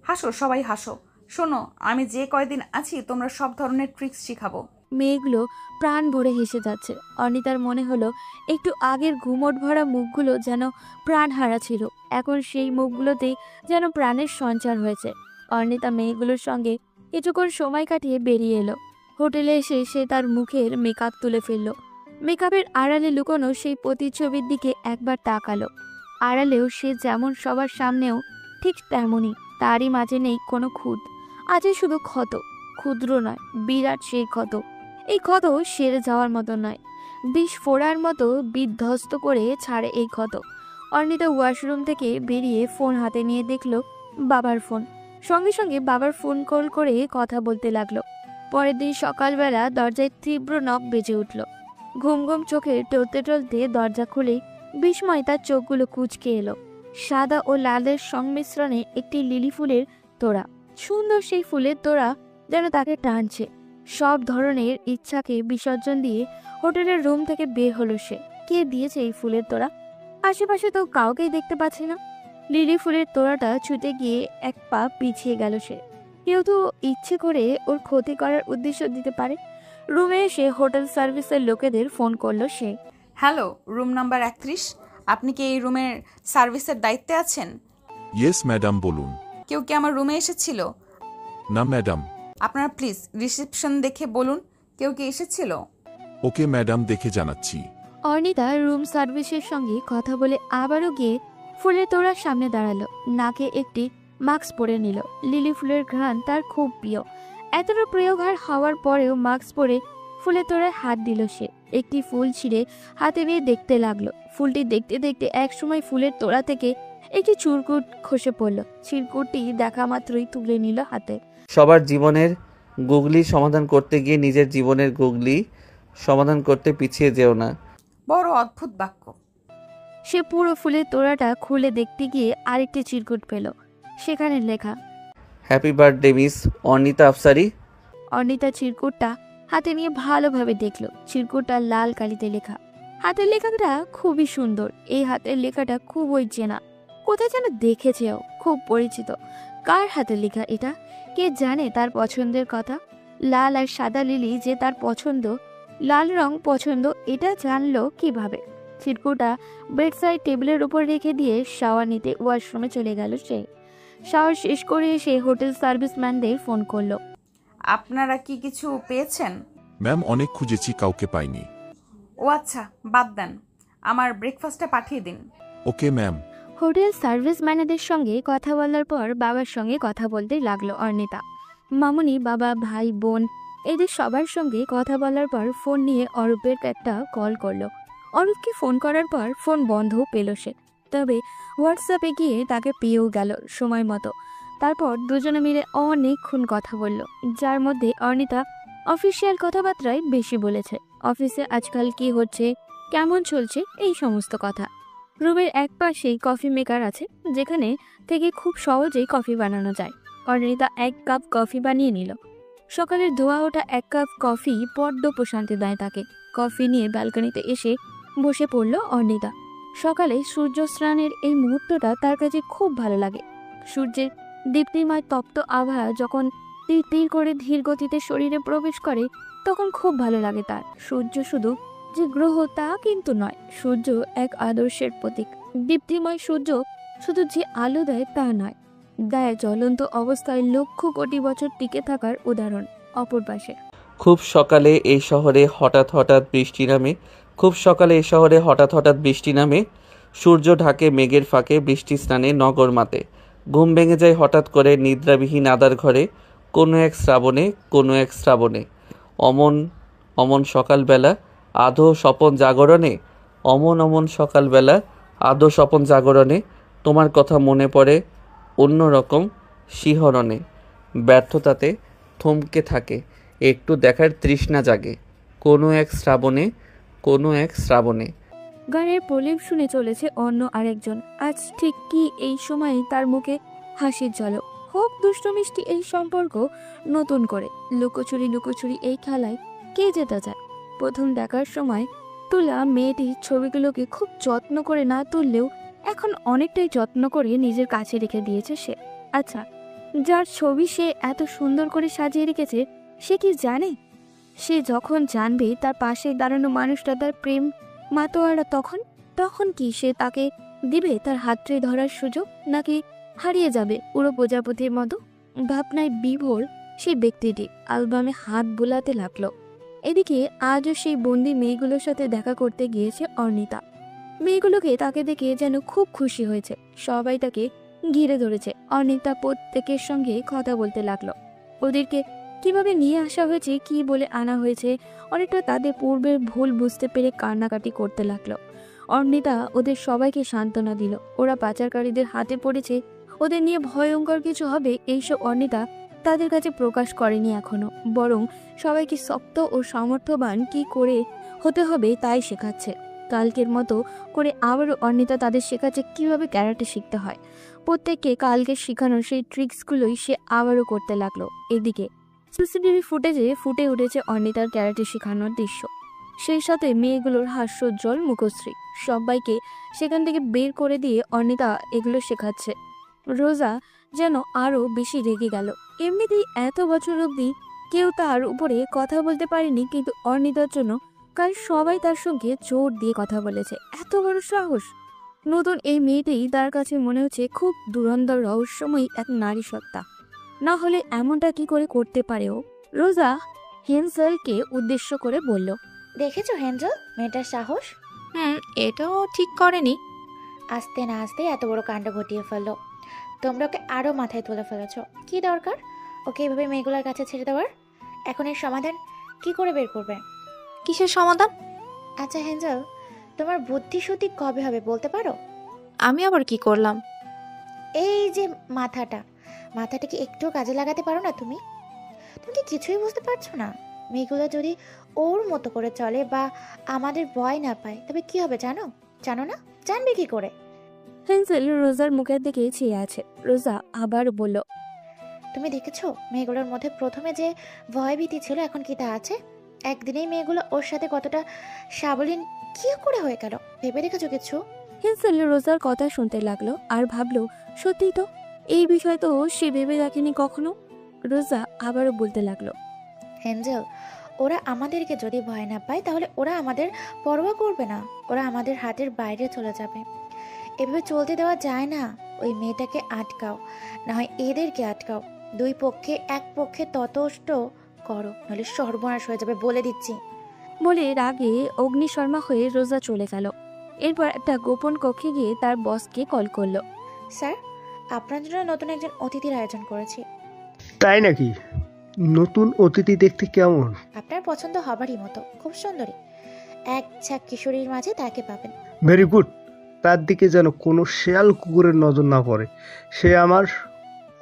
হাসো সবাই হাসো। শোনো, আমি যে কয়দিন আছি তোমরা সব ধরনের ট্রিক্স শিখাবো।
মেয়েগুলো প্রাণ ভরে হেসে যাচ্ছে। অর্ণিতার মনে হলো একটু আগের ঘুমট ভরা মুখগুলো যেন প্রাণ হারা ছিল, এখন সেই মুখগুলোতেই যেন প্রাণের সঞ্চার হয়েছে। অর্ণিতা মেয়েগুলোর সঙ্গে কিছুক্ষণ সময় কাটিয়ে বেরিয়ে এলো। হোটেলে এসে সে তার মুখের মেকআপ তুলে ফেলল। মেকআপের আড়ালে লুকোনো সেই প্রতিচ্ছবির দিকে একবার তাকালো। আড়ালেও সে যেমন সবার সামনেও ঠিক তেমনই, তারই মাঝে নেই কোনো খুঁত, আছে শুধু ক্ষত। ক্ষুদ্র নয়, বিরাট সেই ক্ষত। এই ক্ষত সেরে যাওয়ার মতো নয়, বিষ ফোড়ার মতো বিধ্বস্ত করে ছাড়ে এই ক্ষত। অর্ণিতা ওয়াশরুম থেকে বেরিয়ে ফোন হাতে নিয়ে দেখলো বাবার ফোন। সঙ্গে সঙ্গে বাবার ফোন কল করে কথা বলতে লাগলো। পরের দিন সকালবেলা দরজায় তীব্র নখ বেজে উঠল। ঘুম ঘুম চোখে টলতে টলতে দরজা খুলে বিস্ময় তার চোখগুলো কুঁচকে এলো। সাদা ও লালের সংমিশ্রণে একটি লিলি ফুলের তোড়া। সুন্দর সেই ফুলের তোড়া যেন তাকে টানছে। সব ধরনের ইচ্ছাকে বিসর্জন দিয়ে হোটেলের রুম থেকে বের হলো সে। কে দিয়েছে এই ফুলের তোড়া? আশেপাশে তো কাউকেই দেখতে পাচ্ছে না। লিলি ফুলের তোড়াটা ছুটে গিয়ে এক পা পিছিয়ে গেল সে। কেউ তো ইচ্ছে করে ওর ক্ষতি করার উদ্দেশ্য দিতে পারে। রুমে এসে হোটেল সার্ভিসের লোকেদের ফোন করলো সে।
হ্যালো, রুম নাম্বার 31, আপনি কি এই রুমের সার্ভিসের দায়িত্বে আছেন?
ইয়েস ম্যাডাম, বলুন।
কেউ কি আমার রুমে এসেছিল?
না ম্যাডাম।
আপনারা প্লিজ রিসেপশন দেখে বলুন কেউ কি এসেছিল।
ওকে ম্যাডাম, দেখে জানাচ্ছি।
অর্ণিতা রুম সার্ভিসের সঙ্গে কথা বলে আবারও গিয়ে ফুলের তোড়ার সামনে দাঁড়ালো। নাকে একটি মাস্ক পরে নিল। লিলি ফুলের ঘ্রাণ তার খুব প্রিয়। এতটা প্রিয় ঘ্রাণ হওয়ার পরেও মাস্ক পরে ফুলের তোড়ায় হাত দিল সে। একটি ফুল ছিঁড়ে হাতে নিয়ে দেখতে লাগলো। ফুলটি দেখতে দেখতে একসময় ফুলের তোড়া থেকে একটি চুরকুট খসে পড়ল। চিরকুটটি দেখা মাত্রই তুলে নিল হাতে।
সবার জীবনের গুগলি সমাধান করতে গিয়ে নিজের জীবনের গুগলি সমাধান করতে পিছিয়ে যেও না।
বড় অদ্ভুত বাক্য।
সে পুরো ফুলের তোড়াটা খুলে দেখতে গিয়ে আরেকটি চিরকুট পেল। সেখানে লেখা,
হ্যাপি বার্থডে মিস অর্নিতা আফসারি।
অর্নিতা চিরকুটটা হাতে নিয়ে ভালোভাবে দেখল। চিরকুটটা লাল কালিতে লেখা। হাতের লেখাটা খুবই সুন্দর। এই হাতের লেখাটা খুবই চেনা, কোথায় যেন দেখেছেও, খুব পরিচিত। কার হাতের লেখা এটা? কে জানে তার পছন্দের কথা? লাল আর সাদা লিলি যে তার পছন্দ, লাল রং পছন্দ, এটা জানলো কিভাবে? চিরকুটটা বেডসাইড টেবিলের উপর রেখে দিয়ে শাওয়ার নিতে ওয়াশরুমে চলে গেল সে। শাওয়ার শেষ করে এসে হোটেল সার্ভিসম্যানদের ফোন করলো।
আপনারা কি কিছু পেয়েছেন?
ম্যাম, অনেক খুঁজেছি, কাউকে পাইনি।
ও আচ্ছা, বাদ দেন, আমার ব্রেকফাস্টটা পাঠিয়ে দিন।
Okay ma'am.
হোটেল সার্ভিসম্যানেদের সঙ্গে কথা বলার পর বাবার সঙ্গে কথা বলতে লাগলো অর্নিতা। মামুনি, বাবা, ভাই, বোন এদের সবার সঙ্গে কথা বলার পর ফোন নিয়ে অরূপের একটা কল করলো। অরূপকে ফোন করার পর ফোন বন্ধ পেল সে, তবে হোয়াটসঅ্যাপে গিয়ে তাকে পেয়েও গেল সময় মতো। তারপর দুজনে মিলে অনেকক্ষণ কথা বলল, যার মধ্যে অর্নিতা অফিসিয়াল কথাবার্তায় বেশি বলেছে। অফিসে আজকাল কি হচ্ছে, কেমন চলছে, এই সমস্ত কথা। রুমের এক পাশেই কফি মেকার আছে, যেখানে থেকে খুব সহজেই কফি বানানো যায়। অর্নিতা 1 কাপ কফি বানিয়ে নিল। সকালের ধোয়া ওঠা 1 কাপ কফি বড্ড প্রশান্তি দেয় তাকে। কফি নিয়ে ব্যালকনিতে এসে বসে পড়ল অর্নিতা। সকালে সূর্য স্নানের এই মুহূর্তটা তার কাছে খুব ভালো লাগে। সূর্যের দীপ্তিময় তপ্ত আভা যখন তীর তীর করে ধীর গতিতে শরীরে প্রবেশ করে, তখন খুব ভালো লাগে তার। সূর্য শুধু যে গ্রহ তা কিন্তু নয়, সূর্য এক আদর্শের প্রতীক। দীপ্তিময় সূর্য শুধু যে আলো দেয় তা নয়, দেয় জ্বলন্ত অবস্থায় লক্ষ কোটি বছর টিকে থাকার উদাহরণ। অপর পাশে
খুব সকালে এই শহরে হঠাৎ হঠাৎ বৃষ্টি নামে। খুব সকালে এই শহরে হঠাৎ হঠাৎ বৃষ্টি নামে। সূর্য ঢাকে মেঘের ফাঁকে, বৃষ্টি স্নানে নগর মাতে। ঘুম ভেঙে যায় হঠাৎ করে নিদ্রাবিহীন আদার ঘরে, কোনো এক শ্রাবণে, কোনো এক শ্রাবণে। অমন অমন সকালবেলা আধো স্বপন জাগরণে, অমন অমন সকালবেলা আধো স্বপন জাগরণে, তোমার কথা মনে পড়ে অন্যরকম শিহরণে। ব্যর্থতাতে থমকে থাকে, একটু দেখার তৃষ্ণা জাগে, কোনো এক শ্রাবণে, কোনো এক শ্রাবণে।
গানের প্রলেপ শুনে চলেছে অন্য আরেকজন। আজ ঠিক কি এই সময় তার মুখে হাসির ঝলক। হোক দুষ্ট মিষ্টি এই সম্পর্ক নতুন করে। লুকোচুরি লুকোচুরি এই খেলায় কে যেতে চায়? প্রথম দেখার সময় তোলা মেয়েটির ছবিগুলোকে খুব যত্ন করে না তুললেও এখন অনেকটাই যত্ন করে নিজের কাছে রেখে দিয়েছে সে। আচ্ছা, যার ছবি সে এত সুন্দর করে সাজিয়ে রেখেছে, সে কি জানে সে যখন জানবে তার পাশে দাঁড়ানো মানুষটা তার প্রেম মাতোয়ারা, তখন কি সে তাকে দিবে তার হাতড়ে ধরার সুযোগ, নাকি হারিয়ে যাবে পুরো প্রজাপতির মতো? ভাবনায় বিভোর সেই ব্যক্তিটি অ্যালবামে হাত বোলাতে লাগলো। এদিকে আজও সেই বন্দি মেয়েগুলোর সাথে দেখা করতে গিয়েছে অর্নিতা। মেয়েগুলোকে তাকে দেখে যেন খুব খুশি হয়েছে, সবাই তাকে ঘিরে ধরেছে। অর্নিতা প্রত্যেকের সঙ্গে কথা বলতে লাগলো। ওদেরকে কিভাবে নিয়ে আসা হয়েছে, কি বলে আনা হয়েছে, অনেকটা তাদের পূর্বের ভুল বুঝতে পেরে কান্নাকাটি করতে লাগলো। অর্নিতা ওদের সবাইকে সান্ত্বনা দিল। ওরা পাচারকারীদের হাতে পড়েছে, ওদের নিয়ে ভয়ঙ্কর কিছু হবে এইসব অর্নিতা তাদের কাছে প্রকাশ করেনি এখনো, বরং সবাইকে শক্ত ও সামর্থ্যবান কি করে হতে হবে তাই শেখাচ্ছে। কালকের মতো করে আবারও অর্নিতা তাদের শেখাচ্ছে কিভাবে ক্যারাটে শিখতে হয়। প্রত্যেককে কালকে শেখানোর সেই ট্রিক্সগুলোই সে আবারও করতে লাগলো। এদিকে সিসিটিভি ফুটেজে ফুটে উঠেছে অর্নিতার ক্যারাটে শেখানোর দৃশ্য, সেই সাথে মেয়েগুলোর হাস্যোজ্জ্বল মুখশ্রী। সবাইকে সেখান থেকে বের করে দিয়ে অর্নিতা এগুলো শেখাচ্ছে। রোজা যেন আরও বেশি রেগে গেল। এমনিতেই এত বছর অবধি কেউ তার উপরে কথা বলতে পারেনি, কিন্তু অর্নিতার জন্য কাল সবাই তার সঙ্গে জোর দিয়ে কথা বলেছে। এত বড় সাহস! নতুন এই মেয়েটি তার কাছে মনে হচ্ছে খুব দুরন্তর রহস্যময়ী এক নারী সত্তা। না হলে এমনটা কি করে করতে পারে ও? রোজা হেন্সেলকে উদ্দেশ্য করে বলল,
দেখেছো হেন্সেল মেয়েটার সাহস?
এটাও ঠিক করেনি।
আস্তে না আস্তে এত বড় কাণ্ড ঘটিয়ে ফেললো। তোমরা ওকে আরও মাথায় তুলে ফেলেছো। কি দরকার ওকে এভাবে মেয়েগুলোর কাছে ছেড়ে দেওয়ার? এখন এর সমাধান কি করে বের করবে?
কিসের সমাধান?
আচ্ছা হেন্সেল, তোমার বুদ্ধি শুদ্ধি কবে হবে বলতে পারো?
আমি আবার কি করলাম?
এই যে মাথাটা কি একটু কাজে লাগাতে পারো না তুমি? তুমি কি কিছুই বুঝতে পারছো না? মেয়েগুলো যদি ওর মতো করে চলে বা আমাদের ভয় না পায় তবে কি হবে জানো? জানো না? জানবে কি করে?
হেন্সেল রোজার মুখের দিকে চেয়ে আছে। রোজা আবার বলল,
তুমি দেখেছো মেয়েগুলোর মধ্যে প্রথমে যে ভয়ভীতি ছিল এখন কি তা আছে? একদিনেই মেয়েগুলো ওর সাথে কতটা সাবলীন কি করে হয়ে গেল ভেবে দেখেছো কিছু?
হেন্সেল রোজার কথা শুনতে লাগলো আর ভাবলো, সত্যিই তো, এই বিষয় তো সে ভেবে রাখেনি কখনো। রোজা আবারও বলতে লাগলো,
হেঞ্জেল, ওরা আমাদেরকে যদি ভয় না পায় তাহলে ওরা আমাদের পরোয়া করবে না, ওরা আমাদের হাতের বাইরে চলে যাবে। এভাবে চলতে দেওয়া যায় না। ওই মেয়েটাকে আটকাও, না হয় এদেরকে আটকাও। দুই পক্ষে এক পক্ষে ততষ্ট করো, নাহলে সর্বনাশ হয়ে যাবে বলে দিচ্ছি।
বলে রাগে অগ্নিশর্মা হয়ে রোজা চলে গেল। এরপর একটা গোপন কক্ষে গিয়ে তার বসকে কল করলো।
স্যার, আপনার জন্য নতুন একজন অতিথির আয়োজন করেছি।
তাই নাকি? নতুন অতিথি দেখতে কেমন?
আপনার পছন্দ হবারই মতো, খুব সুন্দরী। এক ঝাঁক কিশোরীর মাঝে তাকে পাবেন।
Very good. তার দিকে যেন কোনো শেয়াল কুকুরের নজর না পড়ে। সে আমার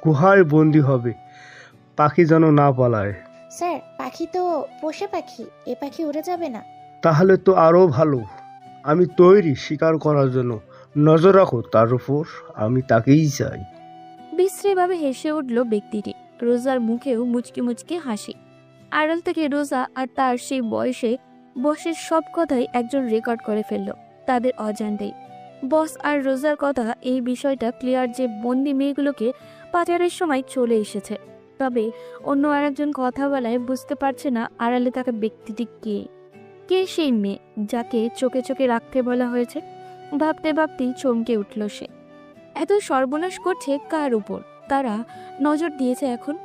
গুহায় বন্দি হবে, পাখি যেন না পালায়।
স্যার, পাখি তো পোষা পাখি, এ পাখি উড়ে যাবে না।
তাহলে তো আরো ভালো। আমি তৈরি শিকার করার জন্য। নজর রাখো তার উপর, আমি তাকেই চাই।
বিশ্রীভাবে হেসে উঠল ব্যক্তিটি। রোজার মুখেও মুচকি মুচকি হাসি। আড়াল থেকে রোজা আর তার সেই বয়সে বসের সব কথাই একজন রেকর্ড করে ফেলল তাদের অজান্তেই। বস আর রোজার কথা এই বিষয়টা ক্লিয়ার যে বন্দি মেয়েগুলোকে পাচারের সময় চলে এসেছে। তবে অন্য আরেকজন কথা বলায় বুঝতে পারছে না আড়ালে থাকা ব্যক্তিটি কে। কে সেই মেয়ে যাকে চোখে চোখে রাখতে বলা হয়েছে? ভাবতে ভাবতেই চমকে উঠল সে। এত সর্বনাশ করছে কার উপর তারা নজর দিয়েছে এখন?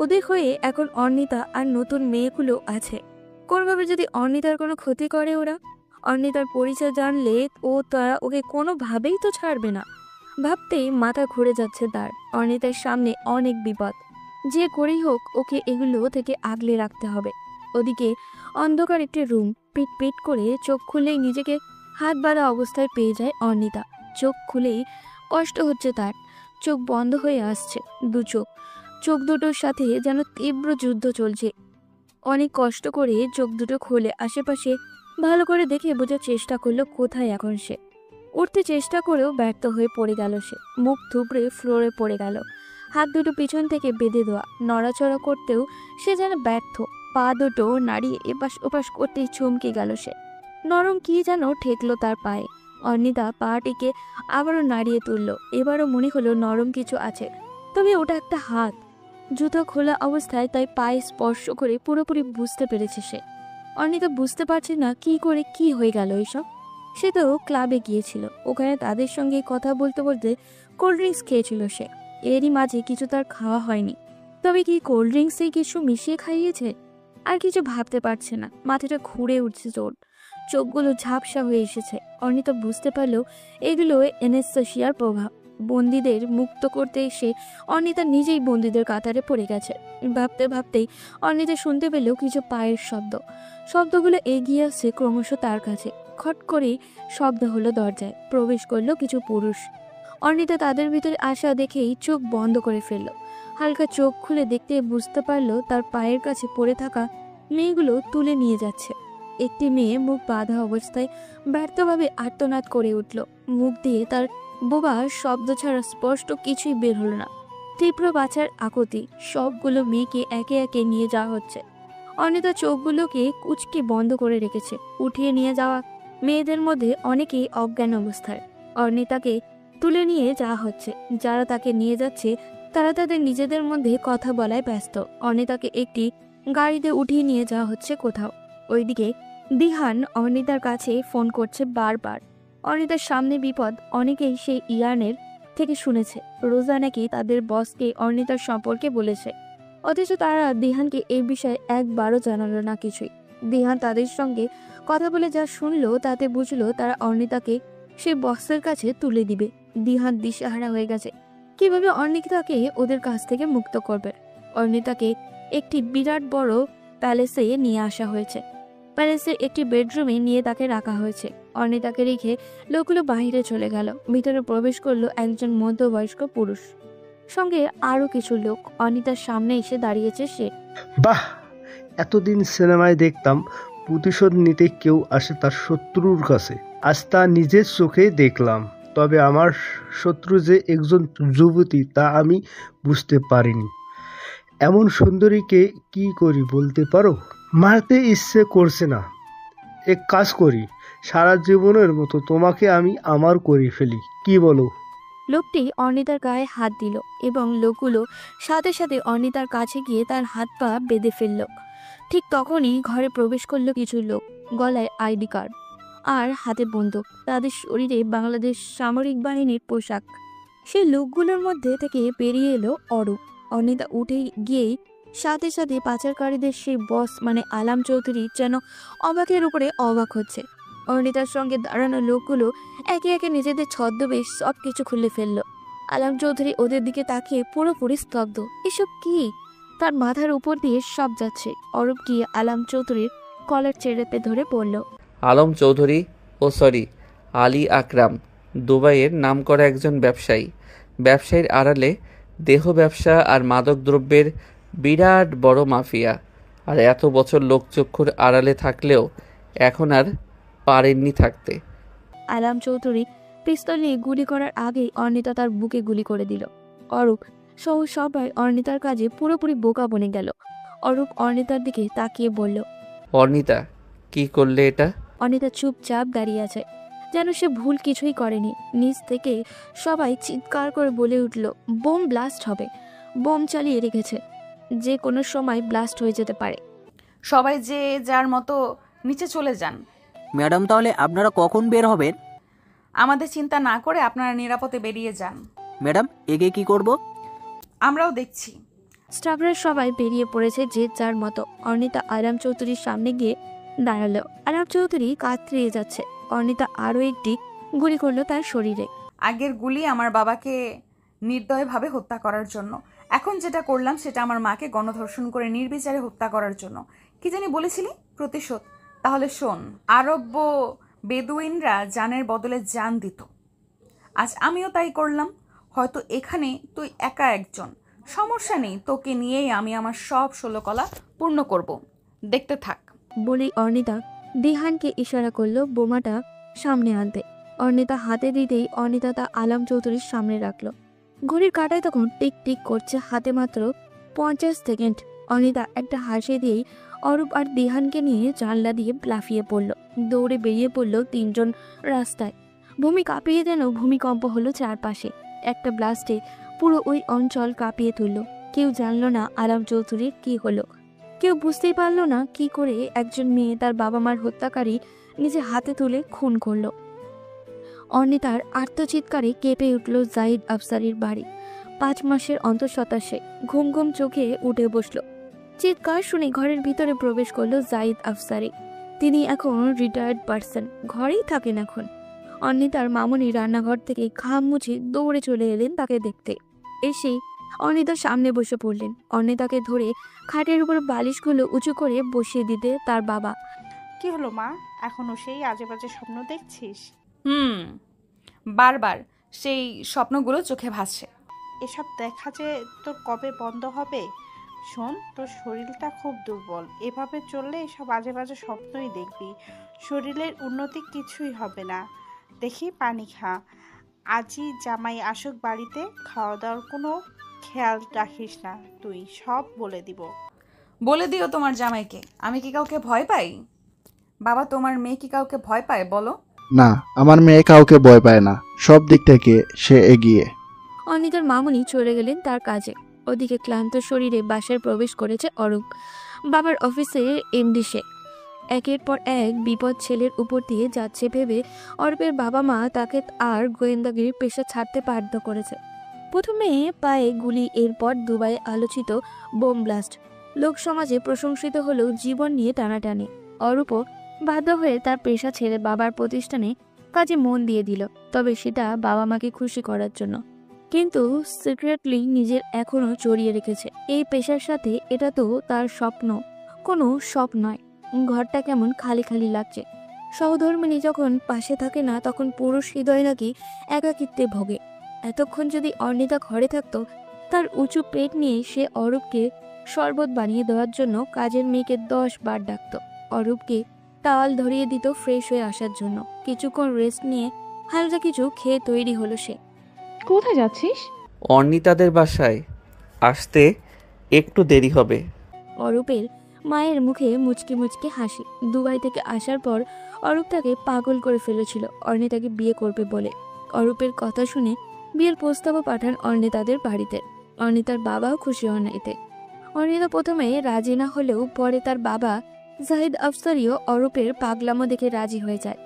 ওদের হয়ে এখন অর্ণিতা আর নতুন মেয়েগুলো আছে। কোনোভাবে যদি অর্ণিতার কোনো ক্ষতি করে ওরা, অর্ণিতার পরিচয় জানলে তারা ওকে কোনোভাবেই তো ছাড়বে না। ভাবতেই মাথা ঘুরে যাচ্ছে তার। অর্ণিতার সামনে অনেক বিপদ, যে করেই হোক ওকে এগুলো থেকে আগলে রাখতে হবে। ওদিকে অন্ধকার একটি রুম। পিট পিট করে চোখ খুলেই নিজেকে হাত বাঁধা অবস্থায় পেয়ে যায় অর্ণিতা। চোখ খুলেই কষ্ট হচ্ছে তার, চোখ বন্ধ হয়ে আসছে দু চোখ দুটোর সাথে যেন তীব্র যুদ্ধ চলছে। অনেক কষ্ট করে চোখ দুটো খুলে আশেপাশে ভালো করে দেখে বোঝার চেষ্টা করলো কোথায় এখন সে। উঠতে চেষ্টা করেও ব্যর্থ হয়ে পড়ে গেল সে। মুখ থুবড়ে ফ্লোরে পড়ে গেল। হাত দুটো পিছন থেকে বেঁধে দেওয়া। নড়াচড়া করতেও সে যেন ব্যর্থ। পা দুটো নাড়িয়ে এপাশ ওপাশ করতেই চমকে গেল সে। নরম কি যেন ঠেকলো তার পায়ে। অর্ণিতা পাটিকে আবারও নাড়িয়ে তুলল। এবারও মনে হলো নরম কিছু আছে, তবে ওটা একটা হাত। জুতো খোলা অবস্থায় তাই পায়ে স্পর্শ করে পুরোপুরি বুঝতে পেরেছে সে। অর্ণিতা বুঝতে পারছে না কি করে কি হয়ে গেল এসব। সে তো ক্লাবে গিয়েছিল, ওখানে তাদের সঙ্গে কথা বলতে বলতে কোল্ড ড্রিঙ্কস খেয়েছিল সে। এরই মাঝে কিছু তার খাওয়া হয়নি। তবে কি কোল্ড ড্রিঙ্কসে কিছু মিশিয়ে খাইয়েছে? আর কিছু ভাবতে পারছে না। মাথাটা ঘুরে উঠছে জোর, চোখগুলো ঝাপসা হয়ে এসেছে। অর্ণিতা বুঝতে পারলো এগুলো এনেস্থেশিয়ার প্রভাব। বন্দীদের মুক্ত করতে এসে অর্ণিতা নিজেই বন্দীদের কাতারে পড়ে গেছে। ভাবতে ভাবতেই অর্ণিতা শুনতে পেল কিছু পায়ের শব্দ। শব্দগুলো এগিয়ে আসছে ক্রমশ তার কাছে। খট করে শব্দ হলো দরজায়। প্রবেশ করলো কিছু পুরুষ। অর্ণিতা তাদের ভিতরে আসা দেখেই চোখ বন্ধ করে ফেলল। হালকা চোখ খুলে দেখতে বুঝতে পারলো তার পায়ের কাছে পড়ে থাকা মেয়েগুলো তুলে নিয়ে যাচ্ছে। একটি মেয়ে মুখ বাঁধা অবস্থায় ব্যর্থভাবে আর্তনাদ করে উঠল। মুখ দিয়ে তার বোবা শব্দ ছাড়া স্পষ্ট কিছুই বের হলো না। তীব্র বাঁচার আকুতি। সবগুলো মেয়েকে একে একে নিয়ে যাওয়া হচ্ছে। অর্ণিতা চোখগুলোকে কুচকে বন্ধ করে রেখেছে। উঠিয়ে নিয়ে যাওয়া মেয়েদের মধ্যে অনেকেই অজ্ঞান অবস্থায়। অর্ণিতাকে তুলে নিয়ে যাওয়া হচ্ছে। যারা তাকে নিয়ে যাচ্ছে তারা তাদের নিজেদের মধ্যে কথা বলায় ব্যস্ত। অর্ণিতাকে একটি গাড়িতে উঠিয়ে নিয়ে যাওয়া হচ্ছে কোথাও। ওইদিকে দিহান অর্ণিতার কাছে ফোন করছে বারবার। অর্ণিতার সামনে বিপদ অনেকেই সেই ইয়ানের থেকে শুনেছে। রোজা নাকি তাদের বসকে অর্ণিতার সম্পর্কে বলেছে, অথচ তারা দিহানকে এই বিষয়ে একবারও জানালো না কিছুই। দিহান তাদের সঙ্গে কথা বলে যা শুনলো তাতে বুঝলো তারা অর্ণিতাকে সে বসের কাছে তুলে দিবে। দিহান দিশেহারা হয়ে গেছে কিভাবে অর্ণিতাকে ওদের কাছ থেকে মুক্ত করবে। অর্ণিতাকে একটি বিরাট বড় প্যালেসে নিয়ে আসা হয়েছে। প্যালেসের একটি বেডরুমে নিয়ে তাকে রাখা হয়েছে। অর্ণিতাকে রেখে লোকগুলো বাহিরে চলে গেল। ভিতরে প্রবেশ করলো একজন মধ্যবয়স্ক পুরুষ, সঙ্গে আরো কিছু লোক। অর্ণিতার সামনে এসে দাঁড়িয়েছে সে।
বাহ, এতদিন সিনেমায় দেখতাম প্রতিশোধ নিতে কেউ আসে তার শত্রুর কাছে, আজ তা নিজের চোখে দেখলাম। তবে আমার শত্রু যে একজন যুবতী তা আমি বুঝতে পারিনি। এমন সুন্দরীকে কি করি বলতে পারো? মারতে ইচ্ছে করছে না, এক কাজ করি, সারা জীবনের মতো তোমাকে আমি আমার করে ফেলি, কি বলো?
লোকটি অর্ণিতার গায়ে হাত দিল এবং লোকগুলো সাথে সাথে অর্ণিতার কাছে গিয়ে তার হাত পা বেঁধে ফেলল। ঠিক তখনই ঘরে প্রবেশ করলো কিছু লোক, গলায় আইডি কার্ড আর হাতে বন্দুক, তাদের শরীরে বাংলাদেশ সামরিক বাহিনীর পোশাক। সেই লোকগুলোর মধ্যে থেকে বেরিয়ে এলো অরূপ। অর্ণিতা উঠে গিয়েই সাথে সাথে পাচারকারীদের সেই বস মানে আলাম চৌধুরী যেন অবাকের উপরে অবাক হচ্ছে। অর্ণিতার সঙ্গে দাঁড়ানো লোকগুলো একে একে নিজেদের ছদ্মবেশ সব কিছু খুলে ফেললো। আলাম চৌধুরী ওদের দিকে তাকিয়ে পুরোপুরি স্তব্ধ। এসব কি? তার মাথার উপর দিয়ে সব যাচ্ছে। অরূপ গিয়ে আলাম চৌধুরীর কলার চেপে ধরে পড়ল।
আলম চৌধুরী, ও সরি, আলী আকরাম, দুবাইয়ের নামকরা একজন ব্যবসায়ী। ব্যবসায়ীর আড়ালে দেহ ব্যবসা আর মাদক দ্রব্যের বিরাট বড় মাফিয়া। আর এত বছর লোকচক্ষুর আড়ালে থাকলেও এখন আর পারেননি থাকতে।
আলাম চৌধুরী পিস্তল নিয়ে গুলি করার আগেই অর্ণিতা তার বুকে গুলি করে দিল। অরূপ সহ সবাই অর্ণিতার কাজে পুরোপুরি বোকা বনে গেল। অরূপ অর্ণিতার দিকে তাকিয়ে বলল,
অর্ণিতা, কি করলে এটা?
অর্ণিতা চুপচাপ দাঁড়িয়ে আছে, যেন সে ভুল কিছুই করেনি। নিচ থেকে সবাই চিৎকার করে বলে উঠল, বোম ব্লাস্ট হবে, বোম চালিয়ে রেখেছে, যে কোনো সময় ব্লাস্ট হয়ে যেতে পারে।
সবাই যে যার মতো নিচে চলে যান।
ম্যাডাম, তাহলে আপনারা কখন বের হবেন?
আমাদের চিন্তা না করে আপনারা নিরাপদে বেরিয়ে যান।
ম্যাডাম, এগে কি করব?
আমরাও দেখছি।
স্টাফরা সবাই বেরিয়ে পড়েছে যে যার মতো। অর্ণিতা আলাম চৌধুরীর সামনে গিয়ে দাঁড়ালো। আলাম চৌধুরী কাতরিয়ে যাচ্ছে। অর্ণিতা আরও একটি গুলি করলো তার শরীরে।
আগের গুলি আমার বাবাকে নির্দয়ভাবে হত্যা করার জন্য, এখন যেটা করলাম সেটা আমার মাকে গণধর্ষণ করে নির্বিচারে হত্যা করার জন্য। কি জানি বলেছিলি? প্রতিশোধ। তাহলে শোন, আরব্য বেদুইনরা জানের বদলে জান দিত, আজ আমিও তাই করলাম। হয়তো এখানে তুই একা একজন, সমস্যা নেই, তোকে নিয়েই আমি আমার সব 16 কলা পূর্ণ করব, দেখতে থাক।
বলেই অর্ণিতা দিহানকে ইশারা করলো বোমাটা সামনে আনতে। অর্ণিতা হাতে দিতেই অর্ণিতা তা আলাম চৌধুরীর সামনে রাখলো। ঘড়ির কাঁটায় তখন টিক টিক করছে, হাতে মাত্র 50 সেকেন্ড। অর্ণিতা একটা হাসি দিয়েই অরূপ আর দিহানকে নিয়ে জানলা দিয়ে লাফিয়ে পড়ল। দৌড়ে বেরিয়ে পড়ল তিনজন রাস্তায়। ভূমি কাঁপিয়ে যেন ভূমিকম্প হলো চারপাশে। একটা ব্লাস্টে পুরো ওই অঞ্চল কাঁপিয়ে তুলল। কেউ জানলো না আলাম চৌধুরীর কি হলো, কেউ বুঝতেই পারলো না কি করে একজন মেয়ে তার বাবা মার হত্যাকারী নিজে হাতে তুলে খুন করলো। অর্ণিতার আর্তচিৎকারে কেঁপে উঠল জাহিদ আফসারির বাড়ি। 5 মাসের অন্তঃসত্ত্বা সে ঘুম ঘুম চোখে উঠে বসলো। চিৎকার শুনে ঘরের ভিতরে প্রবেশ করলো জাহিদ আফসারি। তিনি এখন রিটায়ার্ড পার্সন, ঘরেই থাকেন এখন। অর্ণিতার মামুনি রান্নাঘর থেকে ঘাম মুছে দৌড়ে চলে এলেন তাকে দেখতে। এসেই অর্ণিতার সামনে বসে পড়লেন। অর্ণিতাকে ধরে খাটের উপর বালিশগুলো উঁচু করে বসিয়ে দিতে তার বাবা।
কি হলো মা, এখনো সেই আজে বাজে স্বপ্ন দেখছিস?
বারবার সেই স্বপ্নগুলো চোখে ভাসছে।
এসব দেখা যে তোর কবে বন্ধ হবে? শোন, তোর শরীরটা খুব দুর্বল, এভাবে চললে এসব আজে বাজে স্বপ্নই দেখবি, শরীরের উন্নতি কিছুই হবে না। দেখি পানি খা। আজই জামাই আসুক বাড়িতে, খাওয়া দাওয়ার কোনো খেয়াল রাখিস না, তুই সব বলে দিব।
বলে দিও তোমার জামাইকে। আমি কি কাউকে ভয় পাই? বাবা, তোমার মেয়ে কি কাউকে ভয় পায় বলো?
না, আমার মেয়ে কাউকে ভয় পায় না, সব দিক থেকে সে এগিয়ে।
অর্ণিতার মামুনি চলে গেলেন তার কাজে। ওদিকে ক্লান্ত শরীরে বাসায় প্রবেশ করেছে অরূপ। বাবার অফিসে এমডি সে। একের পর এক বিপদ ছেলের উপর দিয়ে যাচ্ছে ভেবে অরূপের বাবা মা তাকে আর গোয়েন্দাগিরির পেশা ছাড়তে বাধ্য করেছে। প্রথমে পায়ে গুলি, এরপর দুবাইয়ে আলোচিত বোম ব্লাস্ট। লোক সমাজে প্রশংসিত হলেও জীবন নিয়ে টানাটানি। অরূপও বাধ্য হয়ে তার পেশা ছেড়ে বাবার প্রতিষ্ঠানে কাজে মন দিয়ে দিল, তবে সেটা বাবা মাকে খুশি করার জন্য। কিন্তু সিক্রেটলি নিজের এখনো জড়িয়ে রেখেছে এই পেশার সাথে। এটা তো তার স্বপ্ন, কোনো স্বপ্ন নয়। ঘরটা কেমন খালি খালি লাগছে। সহধর্মিণী যখন পাশে থাকে না, তখন পুরুষ হৃদয় নাকি একাকিত্বে ভোগে। এতক্ষণ যদি অর্ণিতা ঘরে থাকতো, তার উঁচু পেট নিয়ে সে অরূপকে শরবত বানিয়ে দেওয়ার জন্য কাজের মেয়েকে 10 বার ডাকত। অরূপকে টাওয়াল ধরিয়ে দিত ফ্রেশ হয়ে আসার জন্য। কিছুক্ষণ রেস্ট নিয়ে হালকা কিছু খেয়ে তৈরি হলো সে।
কোথায় যাচ্ছিস?
অর্ণিতাদের বাসায় আসতে একটু দেরি হবে।
অরূপের মায়ের মুখে মুচকি মুচকি হাসি। দুবাই থেকে আসার পর অরূপ তাকে পাগল করে ফেলেছিল অর্ণিতাকে বিয়ে করবে বলে। অরূপের কথা শুনে বিয়ের প্রস্তাবও পাঠান অর্ণিতাদের বাড়িতে। অর্ণিতার বাবাও খুশি হন এতে। অর্ণিতা প্রথমে রাজি না হলেও পরে তার বাবা জাহিদ আফসারিও অরূপের পাগলামো দেখে রাজি হয়ে যায়।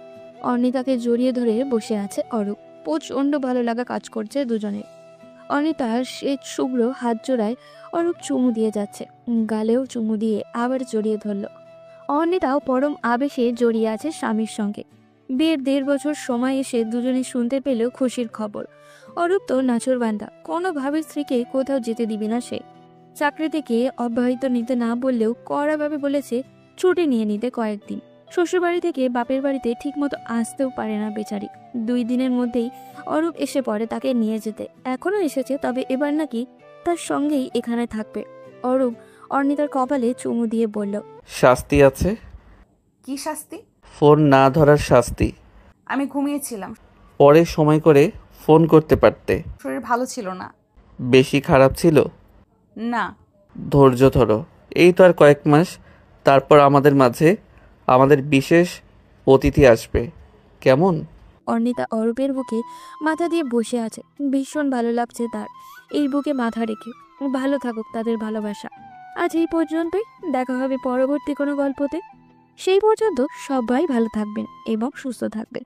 অর্ণিতাকে জড়িয়ে ধরে বসে আছে অরূপ। প্রচণ্ড ভালো লাগা কাজ করছে দুজনের। অর্ণিতার শ্বেত শুভ্র হাত জোড়ায় অরূপ চুমু দিয়ে যাচ্ছে, গালেও চুমু দিয়ে আবার জড়িয়ে ধরল। অর্ণিতাও পরম আবেশে জড়িয়ে আছে স্বামীর সঙ্গে। বিয়ের 1.5 বছর সময় এসে দুজনে শুনতে পেল খুশির খবর। অরূপ তো নাছোড়বান্দা, কোনোভাবে স্ত্রীকে কোথাও যেতে দিবে না সে। চাকরি থেকে অব্যাহতি নিতে না বললেও কড়াভাবে বলেছে ছুটি নিয়ে নিতে কয়েকদিন। শ্বশুরবাড়ি থেকে বাপের বাড়িতে ঠিকমতো আসতেও পারে না বেচারি। 2 দিনের মধ্যেই অরূপ এসে পড়ে তাকে নিয়ে যেতে। এখনো এসেছে, তবে এবার নাকি তার সঙ্গেই এখানে থাকবে। অরূপ অর্ণিতার কপালে চুমু দিয়ে বলল,
শাস্তি আছে।
কি শাস্তি?
ফোন না ধরার শাস্তি।
আমি ঘুমিয়েছিলাম,
পরে সময় করে ফোন করতে পারতে।
শরীর ভালো ছিল না।
বেশি খারাপ ছিল?
না।
ধৈর্য ধরো, এই তো আর কয়েক মাস, তারপর আমাদের মাঝে আমাদের বিশেষ অতিথি আসবে। কেমন?
অর্ণিতা অরূপের বুকে মাথা দিয়ে বসে আছে। ভীষণ ভালো লাগছে তার এই বুকে মাথা রেখে। ভালো থাকুক তাদের ভালোবাসা। আজ এই পর্যন্তই, দেখা হবে পরবর্তী কোনো গল্পতে। সেই পর্যন্ত সবাই ভালো থাকবেন এবং সুস্থ থাকবেন।